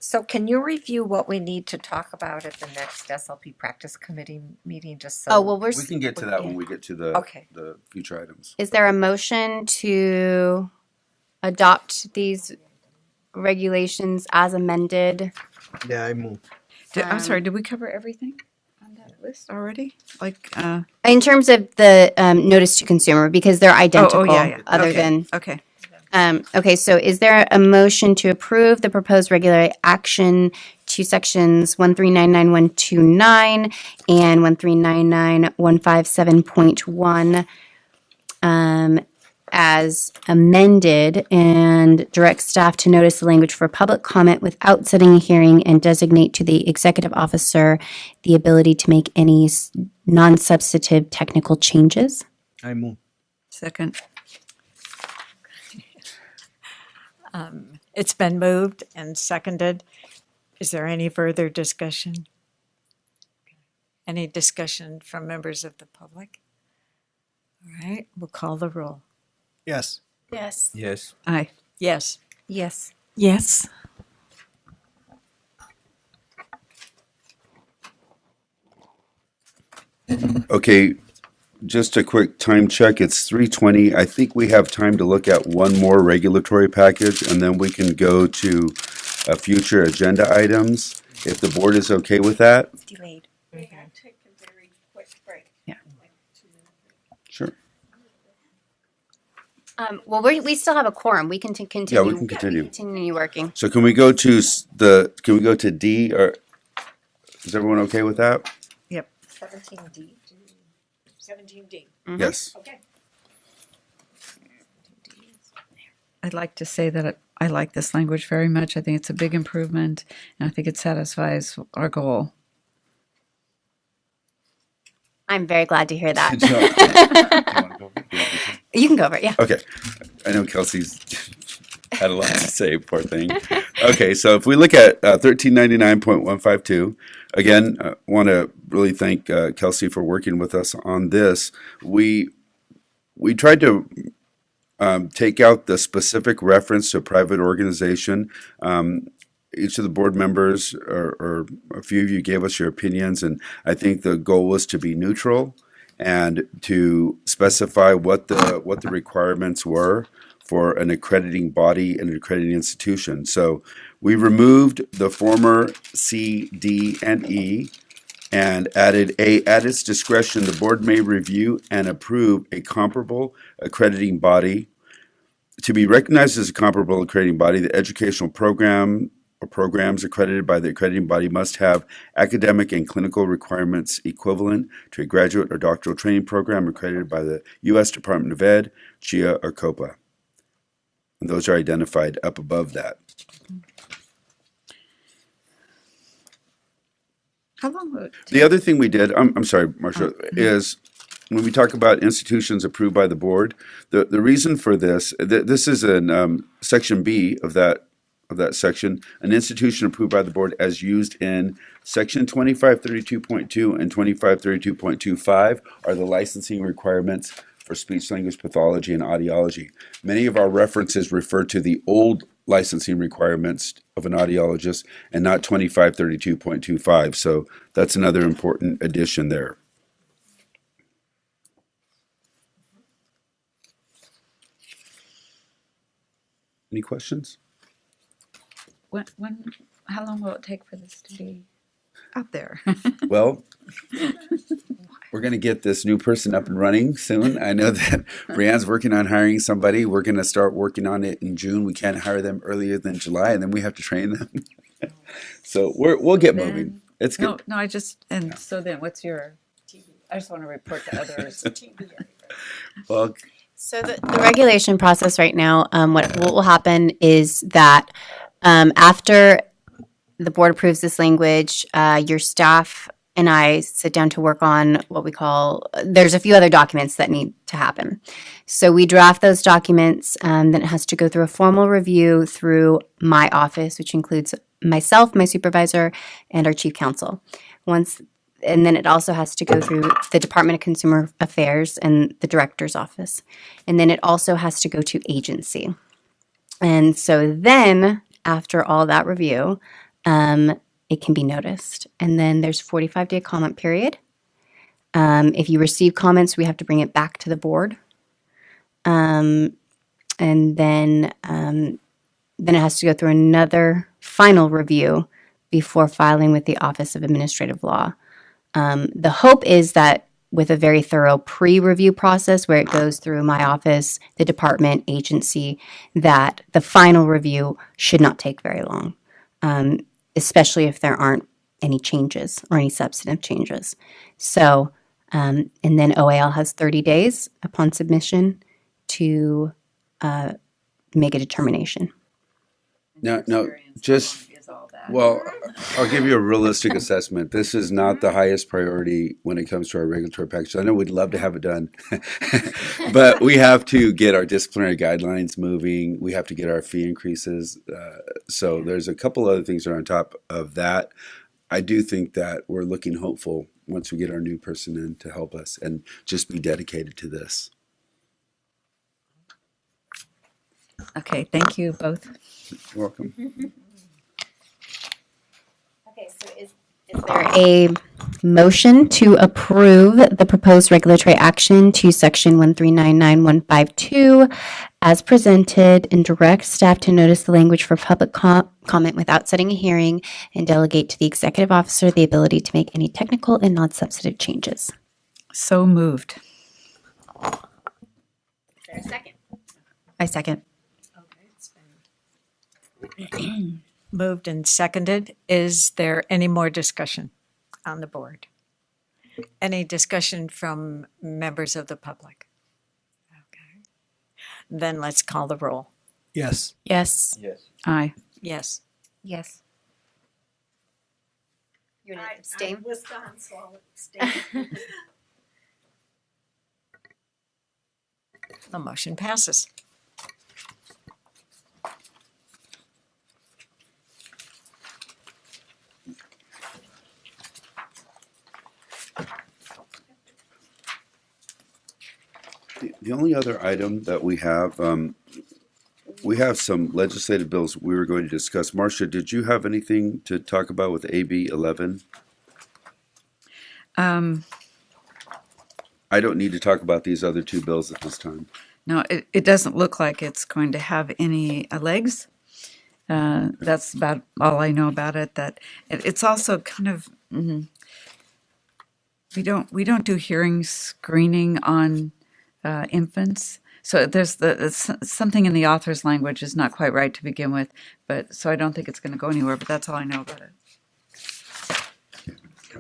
Speaker 7: So can you review what we need to talk about at the next SLP practice committee meeting, just so?
Speaker 13: Oh, well,
Speaker 2: We can get to that when we get to the
Speaker 7: Okay.
Speaker 2: the future items.
Speaker 13: Is there a motion to adopt these regulations as amended?
Speaker 8: Yeah, I move.
Speaker 4: I'm sorry, did we cover everything on that list already? Like,
Speaker 13: In terms of the notice to consumer, because they're identical,
Speaker 4: yeah.
Speaker 13: other
Speaker 4: Okay,
Speaker 13: than.
Speaker 4: okay.
Speaker 13: Okay, so is there a motion to approve the proposed regulatory action to sections 1399129 and 1399157.1 as amended, and direct staff to notice the language for public comment without setting a hearing, and designate to the executive officer the ability to make any non-substantive technical changes?
Speaker 8: I move.
Speaker 4: Second.
Speaker 1: It's been moved and seconded. Is there any further discussion? Any discussion from members of the public? All right, we'll call the roll.
Speaker 3: Yes.
Speaker 10: Yes.
Speaker 8: Yes.
Speaker 4: Aye.
Speaker 1: Yes.
Speaker 7: Yes.
Speaker 10: Yes.
Speaker 2: Okay, just a quick time check. It's 3:20. I think we have time to look at one more regulatory package, and then we can go to future agenda items, if the board is okay with that.
Speaker 7: Delayed.
Speaker 2: Sure.
Speaker 13: Well, we still have a quorum. We can continue.
Speaker 2: Yeah, we can continue.
Speaker 13: Continue working.
Speaker 2: So can we go to can we go to D, or is everyone okay with that?
Speaker 4: Yep.
Speaker 7: 17D.
Speaker 1: 17D.
Speaker 2: Yes.
Speaker 1: Okay.
Speaker 4: I'd like to say that I like this language very much. I think it's a big improvement, and I think it satisfies our goal.
Speaker 13: I'm very glad to hear that.
Speaker 2: Good job.
Speaker 13: You can go over it, yeah.
Speaker 2: Okay. I know Kelsey's had a lot to say, poor thing. Okay, so if we look at 1399.152, again, I want to really thank Kelsey for working with us on this. We tried to take out the specific reference to a private organization. Each of the board members, or a few of you, gave us your opinions, and I think the goal was to be neutral and to specify what the requirements were for an accrediting body and an accrediting institution. So we removed the former C, D, and E and added A, at its discretion, the board may review and approve a comparable accrediting body. To be recognized as a comparable accrediting body, the educational program or programs accredited by the accrediting body must have academic and clinical requirements equivalent to a graduate or doctoral training program accredited by the U.S. Department of Ed, GIA, or COPA. And those are identified up above that.
Speaker 4: How long will it take?
Speaker 2: The other thing we did, I'm sorry, Marcia, is when we talk about institutions approved by the board, the reason for this, this is in section B of that section, an institution approved by the board as used in section 2532.2 and 2532.25 are the licensing requirements for speech language pathology and audiology. Many of our references refer to the old licensing requirements of an audiologist and not 2532.25. So that's another important addition there. Any questions?
Speaker 4: How long will it take for this to be out there?
Speaker 2: Well, we're going to get this new person up and running soon. I know that Brianne's working on hiring somebody. We're going to start working on it in June. We can't hire them earlier than July, and then we have to train them. So we'll get moving. It's good.
Speaker 4: No, so then what's your, I just want to report to others.
Speaker 2: Well,
Speaker 13: So the regulation process right now, what will happen is that after the board approves this language, your staff and I sit down to work on what we call, there's a few other documents that need to happen. So we draft those documents, then it has to go through a formal review through my office, which includes myself, my supervisor, and our chief counsel. And then it also has to go through the Department of Consumer Affairs and the director's office. And then it also has to go to agency. And so then, after all that review, it can be noticed. And then there's a 45-day comment period. If you receive comments, we have to bring it back to the board. And then it has to go through another final review before filing with the Office of Administrative Law. The hope is that with a very thorough pre-review process where it goes through my office, the department, agency, that the final review should not take very long, especially if there aren't any changes or any substantive changes. So, and then OAL has 30 days upon submission to make a determination.
Speaker 2: No, just, well, I'll give you a realistic assessment. This is not the highest priority when it comes to our regulatory package. I know we'd love to have it done, but we have to get our disciplinary guidelines moving. We have to get our fee increases. So there's a couple other things that are on top of that. I do think that we're looking hopeful once we get our new person in to help us and just be dedicated to this.
Speaker 4: Okay, thank you both.
Speaker 2: You're welcome.
Speaker 13: Okay, so is there a motion to approve the proposed regulatory action to section 1399152 as presented and direct staff to notice the language for public comment without setting a hearing and delegate to the executive officer the ability to make any technical and non-substantive changes?
Speaker 4: So moved.
Speaker 13: Is there a second?
Speaker 16: I second.
Speaker 1: Moved and seconded. Is there any more discussion on the board? Any discussion from members of the public? Okay. Then let's call the roll.
Speaker 3: Yes.
Speaker 13: Yes.
Speaker 15: Yes.
Speaker 4: Aye.
Speaker 1: Yes.
Speaker 13: Yes. You want to abstain?
Speaker 1: was gone, so I'll abstain. The motion passes.
Speaker 2: The only other item that we have some legislative bills we were going to discuss. Marcia, did you have anything to talk about with AB 11? I don't need to talk about these other two bills at this time.
Speaker 4: No, it doesn't look like it's going to have any legs. That's about all I know about it. That it's also kind of we don't do hearing screening on infants. So there's something in the author's language is not quite right to begin with. But so I don't think it's going to go anywhere. But that's all I know about it.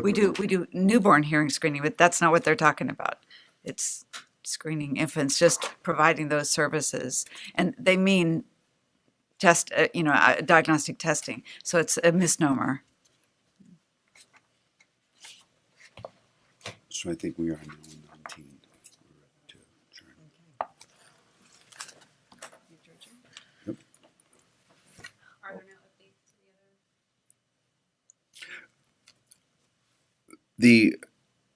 Speaker 4: We do newborn hearing screening, but that's not what they're talking about. It's screening infants, just providing those services, and they mean diagnostic testing. So it's a misnomer.
Speaker 2: So I think we are now 19. Yep.
Speaker 14: Are there no updates to
Speaker 2: The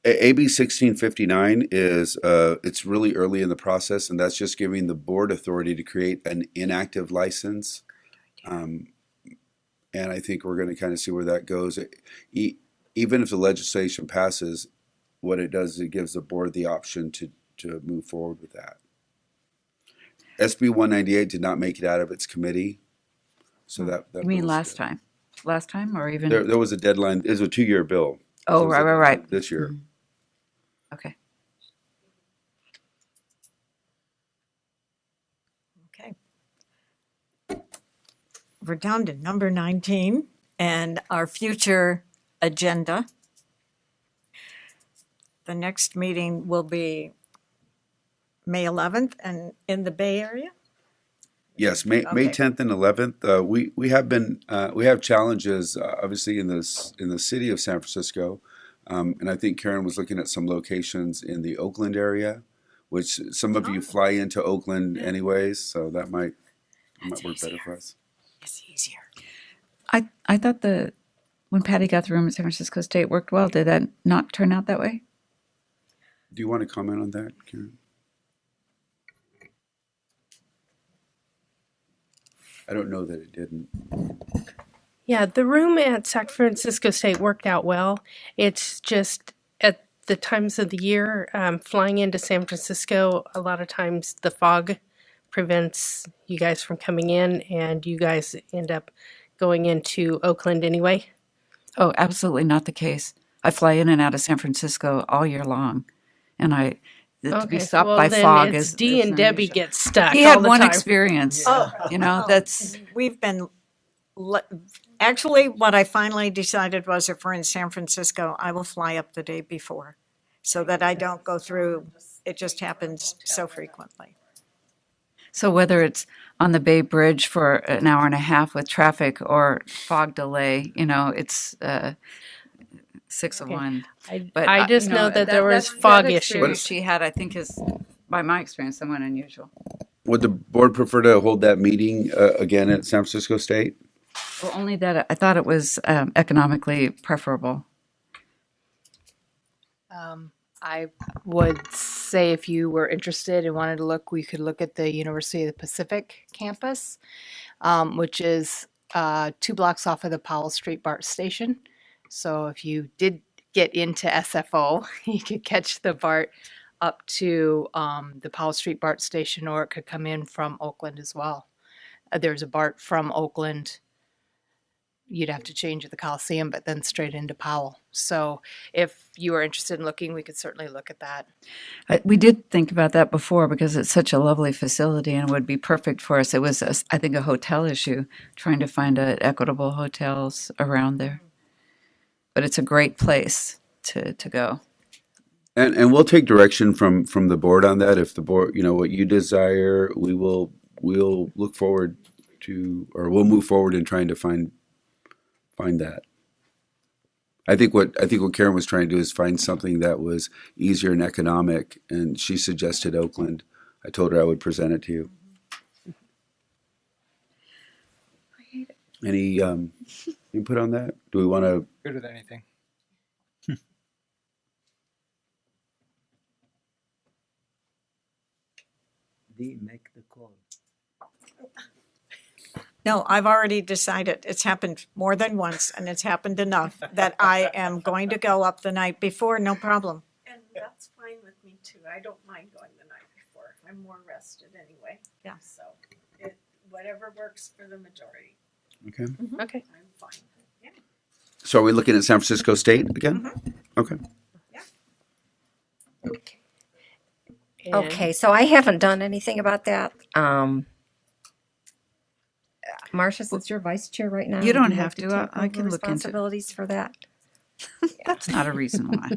Speaker 2: AB 1659 is it's really early in the process, and that's just giving the board authority to create an inactive license. And I think we're going to kind of see where that goes. Even if the legislation passes, what it does is it gives the board the option to move forward with that. SB 198 did not make it out of its committee, so that
Speaker 4: You mean last time? Last time, or even
Speaker 2: there was a deadline. It was a 2-year bill.
Speaker 4: Oh,
Speaker 2: So
Speaker 4: right.
Speaker 2: This year.
Speaker 4: Okay.
Speaker 1: Okay. We're down to number 19 and our future agenda. The next meeting will be May 11th and in the Bay Area.
Speaker 2: Yes, May 10th and 11th. We have challenges, obviously in the city of San Francisco, and I think Karen was looking at some locations in the Oakland area, which some of you fly into Oakland anyways, so that might work better for us.
Speaker 1: It's easier.
Speaker 4: I thought when Patty got the room at San Francisco State worked well. Did that not turn out that way?
Speaker 2: Do you want to comment on that, Karen? I don't know that it didn't.
Speaker 18: Yeah, the room at San Francisco State worked out well. It's just at the times of the year, flying into San Francisco, a lot of times the fog prevents you guys from coming in, and you guys end up going into Oakland anyway.
Speaker 4: Oh, absolutely not the case. I fly in and out of San Francisco all year long, and to be stopped by fog is
Speaker 18: Dee and Debbie
Speaker 4: unusual.
Speaker 18: get stuck.
Speaker 4: He
Speaker 18: all
Speaker 4: had
Speaker 18: the
Speaker 4: one
Speaker 18: time.
Speaker 4: experience. That's
Speaker 1: We've been, actually, what I finally decided was if we're in San Francisco, I will fly up the day before so that I don't go through, it just happens so frequently.
Speaker 4: so whether it's on the Bay Bridge for an hour and a half with traffic or fog delay, it's 6 of one. But
Speaker 18: I just know that there was fog
Speaker 4: experience
Speaker 18: issues.
Speaker 4: she had, I think, is, by my experience, somewhat unusual.
Speaker 2: Would the board prefer to hold that meeting again at San Francisco State?
Speaker 4: Well, only that I thought it was economically preferable.
Speaker 10: I would say if you were interested and wanted to look, we could look at the University of the Pacific campus, which is 2 blocks off of the Powell Street BART station. So if you did get into SFO, you could catch the BART up to the Powell Street BART station, or it could come in from Oakland as well. There's a BART from Oakland. You'd have to change at the Coliseum, but then straight into Powell. So if you are interested in looking, we could certainly look at that.
Speaker 4: We did think about that before because it's such a lovely facility and would be perfect for us. It was, I think, a hotel issue, trying to find equitable hotels around there. But it's a great place to go.
Speaker 2: And we'll take direction from the board on that. If the board, what you desire, we'll look forward to, or we'll move forward in trying to find that. I think what Karen was trying to do is find something that was easier and economic, and she suggested Oakland. I told her I would present it to you. Any input on that? Do we want to?
Speaker 9: Good with anything.
Speaker 15: Dee, make the call.
Speaker 1: No, I've already decided. It's happened more than once, and it's happened enough that I am going to go up the night before, no problem.
Speaker 19: And that's fine with me too. I don't mind going the night before. I'm more rested anyway.
Speaker 1: Yeah.
Speaker 19: So whatever works for the majority.
Speaker 2: Okay.
Speaker 10: Okay.
Speaker 19: I'm fine. Yeah.
Speaker 2: So are we looking at San Francisco State again? Okay.
Speaker 7: Okay, so I haven't done anything about that. Marcia, since you're vice chair right now,
Speaker 4: You don't
Speaker 7: would
Speaker 4: have
Speaker 7: like
Speaker 4: to.
Speaker 7: take
Speaker 4: I
Speaker 7: over
Speaker 4: can look into it.
Speaker 7: responsibilities for that.
Speaker 4: That's not a reason why.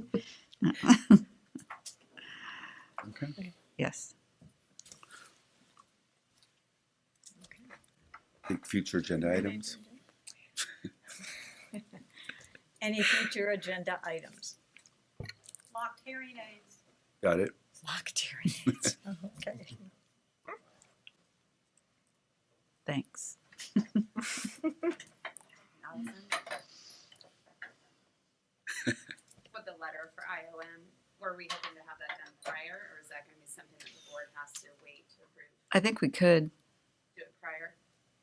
Speaker 2: Okay.
Speaker 4: Yes.
Speaker 2: Think future agenda items.
Speaker 1: Any future agenda items?
Speaker 19: Locked hearing aids.
Speaker 2: Got it.
Speaker 1: Locked hearing aids. Okay.
Speaker 4: Thanks.
Speaker 14: With the letter for IOM, were we hoping to have that done prior, or is that going to be something that the board has to wait to approve?
Speaker 4: I think we could.
Speaker 14: Do it prior?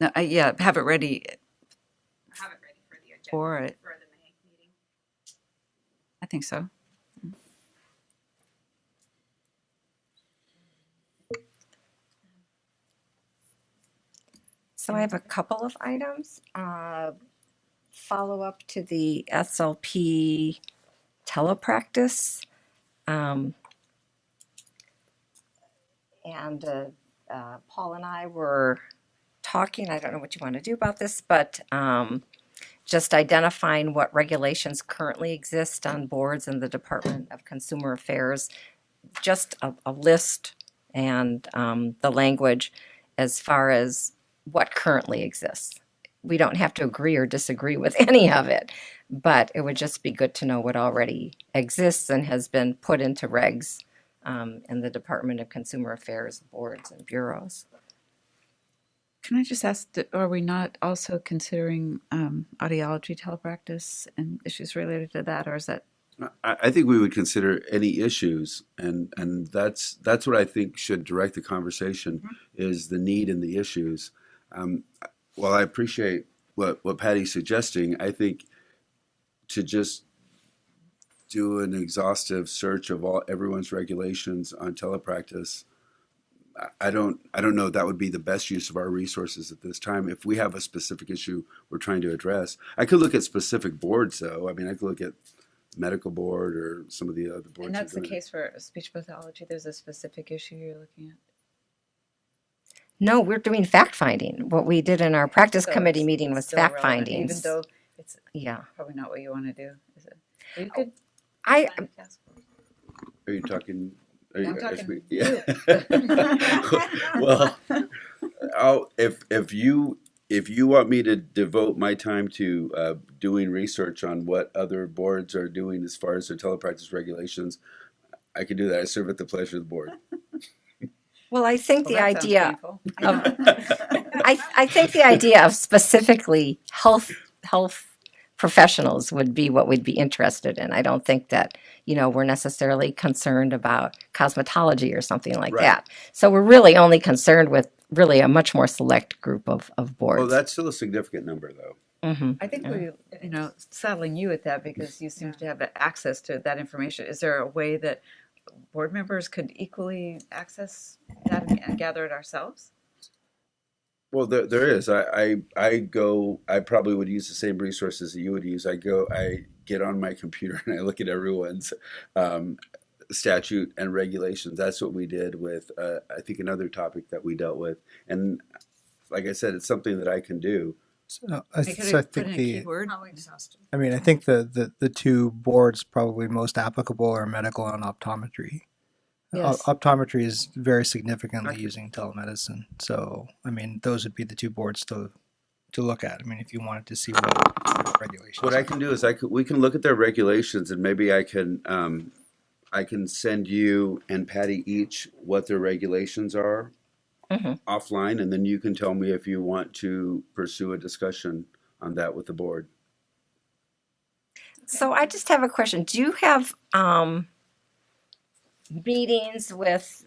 Speaker 4: No, yeah, have it ready
Speaker 14: Have it ready for the agenda
Speaker 4: for it.
Speaker 14: for the May meeting?
Speaker 4: I think so.
Speaker 7: So I have a couple of items. Follow up to the SLP telepractice. And Paul and I were talking, I don't know what you want to do about this, but just identifying what regulations currently exist on boards in the Department of Consumer Affairs, just a list and the language as far as what currently exists. We don't have to agree or disagree with any of it, but it would just be good to know what already exists and has been put into regs in the Department of Consumer Affairs boards and bureaus.
Speaker 4: Can I just ask, are we not also considering audiology telepractice and issues related to that, or is that?
Speaker 2: I think we would consider any issues, and that's what I think should direct the conversation is the need and the issues. While I appreciate what Patty's suggesting, I think to just do an exhaustive search of everyone's regulations on telepractice, I don't know if that would be the best use of our resources at this time. If we have a specific issue we're trying to address, I could look at specific boards though. I mean, I could look at medical board or some of the other boards.
Speaker 4: And that's the case for speech pathology. There's a specific issue you're looking at.
Speaker 7: No, we're doing fact finding. What we did in our practice
Speaker 4: So
Speaker 7: committee
Speaker 4: it's
Speaker 7: meeting was
Speaker 4: still
Speaker 7: fact
Speaker 4: relevant,
Speaker 7: findings.
Speaker 4: even though it's
Speaker 7: probably
Speaker 4: not what you want to do. Is it? You could.
Speaker 2: Are you talking?
Speaker 4: I'm talking
Speaker 2: asking me? Yeah. Well, if you want me to devote my time to doing research on what other boards are doing as far as their telepractice regulations, I can do that. I serve at the pleasure of the board.
Speaker 7: Well, I think
Speaker 4: Well,
Speaker 7: the
Speaker 4: that sounds
Speaker 7: idea
Speaker 4: painful.
Speaker 7: I think the idea of specifically health professionals would be what we'd be interested in. I don't think that, we're necessarily concerned about cosmetology or something like
Speaker 2: Right.
Speaker 7: that. So we're really only concerned with really a much more select group of boards.
Speaker 2: Well, that's still a significant number, though.
Speaker 7: Mm-hmm.
Speaker 4: I think we, saddling you with that because you seem to have access to that information. Is there a way that board members could equally access that and gather it ourselves?
Speaker 2: Well, there is. I probably would use the same resources that you would use. I get on my computer and I look at everyone's statute and regulations. That's what we did with, I think, another topic that we dealt with. And like I said, it's something that I can do.
Speaker 3: So I think the,
Speaker 1: How exhaustive.
Speaker 3: I mean, I think the two boards probably most applicable are medical and optometry.
Speaker 4: Yes.
Speaker 3: Optometry is very significantly using telemedicine. So, I mean, those would be the two boards to look at. I mean, if you wanted to see what regulations.
Speaker 2: What I can do is we can look at their regulations, and maybe I can send you and Patty each what their regulations are offline, and then you can tell me if you want to pursue a discussion on that with the board.
Speaker 7: So I just have a question. Do you have meetings with,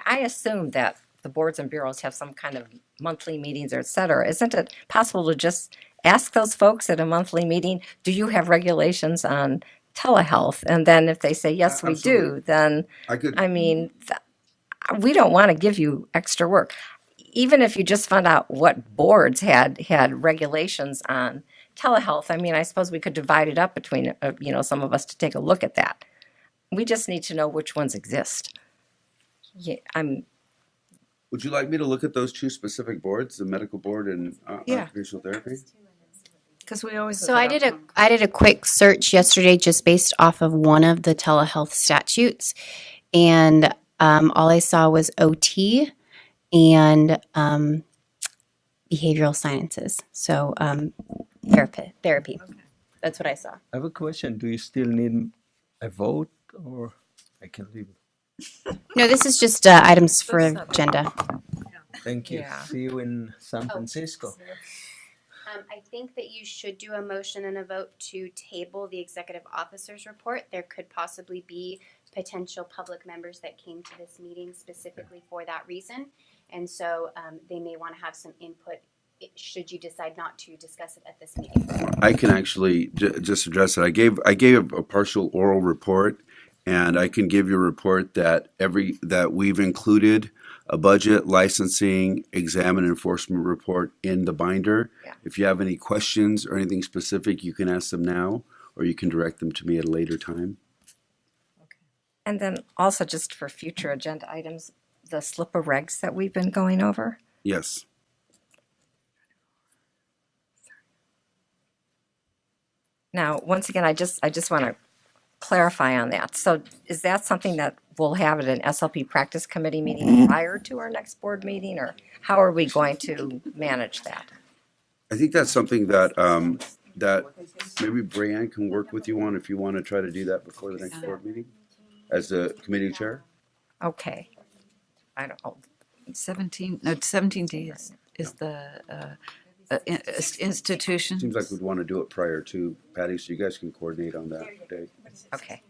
Speaker 7: I assume that the boards and bureaus have some kind of monthly meetings or et cetera. Isn't it possible to just ask those folks at a monthly meeting, do you have regulations on telehealth? And then if they say, yes, we
Speaker 2: Absolutely.
Speaker 7: do, then,
Speaker 2: I
Speaker 7: mean, we don't want to give you extra work. Even if you just found out what boards had regulations on telehealth, I mean, I suppose we could divide it up between, some of us to take a look at that. We just need to know which ones exist. Yeah,
Speaker 2: Would you like me to look at those two specific boards, the medical board and occupational therapy?
Speaker 4: Because we always.
Speaker 13: So I did a quick search yesterday just based off of one of the telehealth statutes, and all I saw was OT and behavioral sciences. So therapy. Okay. That's what I saw.
Speaker 8: I have a question. Do you still need a vote, or I can leave it?
Speaker 13: No, this is just items for agenda.
Speaker 8: Thank you.
Speaker 7: Yeah.
Speaker 8: See you in San Francisco.
Speaker 13: I think that you should do a motion and a vote to table the executive officer's report. There could possibly be potential public members that came to this meeting specifically for that reason. And so they may want to have some input should you decide not to discuss it at this meeting.
Speaker 2: I can actually just address it. I gave a partial oral report, and I can give you a report that we've included a budget, licensing, exam, and enforcement report in the binder.
Speaker 7: Yeah.
Speaker 2: If you have any questions or anything specific, you can ask them now, or you can direct them to me at a later time.
Speaker 7: and then also just for future agenda items, the slip of regs that we've been going over.
Speaker 2: Yes.
Speaker 7: Now, once again, I just want to clarify on that. So is that something that we'll have at an SLP practice committee meeting prior to our next board meeting, or how are we going to manage that?
Speaker 2: I think that's something that that maybe Brianne can work with you on if you want to try to do that before the next board meeting as the committee chair.
Speaker 7: Okay. I don't know.
Speaker 4: 17 days is the institution.
Speaker 2: Seems like we'd want to do it prior to Patty, so you guys can coordinate on that day.
Speaker 7: Okay.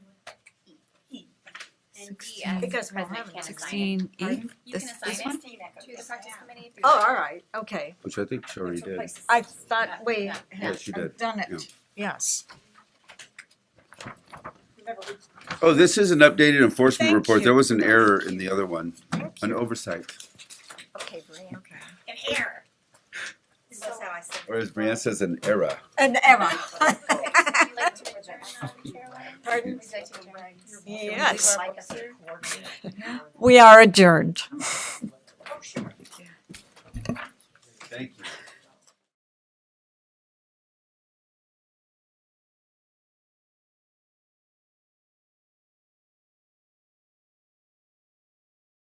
Speaker 1: Because we'll have it.
Speaker 4: 16E.
Speaker 11: You
Speaker 4: This
Speaker 11: can assign
Speaker 4: one?
Speaker 11: it to the practice committee. if you
Speaker 1: Oh,
Speaker 11: want.
Speaker 1: all right, okay.
Speaker 2: Which I think she already did.
Speaker 1: I thought we
Speaker 2: Yeah, she
Speaker 1: had
Speaker 2: did.
Speaker 1: done
Speaker 2: Yeah.
Speaker 1: it, yes.
Speaker 2: Oh, this is an updated enforcement
Speaker 1: Thank
Speaker 2: report.
Speaker 1: you.
Speaker 2: There was an error in the other one, an oversight.
Speaker 7: Okay, Brianne.
Speaker 1: Okay.
Speaker 11: And here. That's how I said it.
Speaker 2: Or as Brianne says, an error.
Speaker 1: An error.
Speaker 11: Would you like to adjourn, Caroline?
Speaker 1: Pardon?
Speaker 11: Would you like to adjourn?
Speaker 1: Yes.
Speaker 11: Like us to coordinate?
Speaker 1: We are adjourned.
Speaker 11: Oh, sure.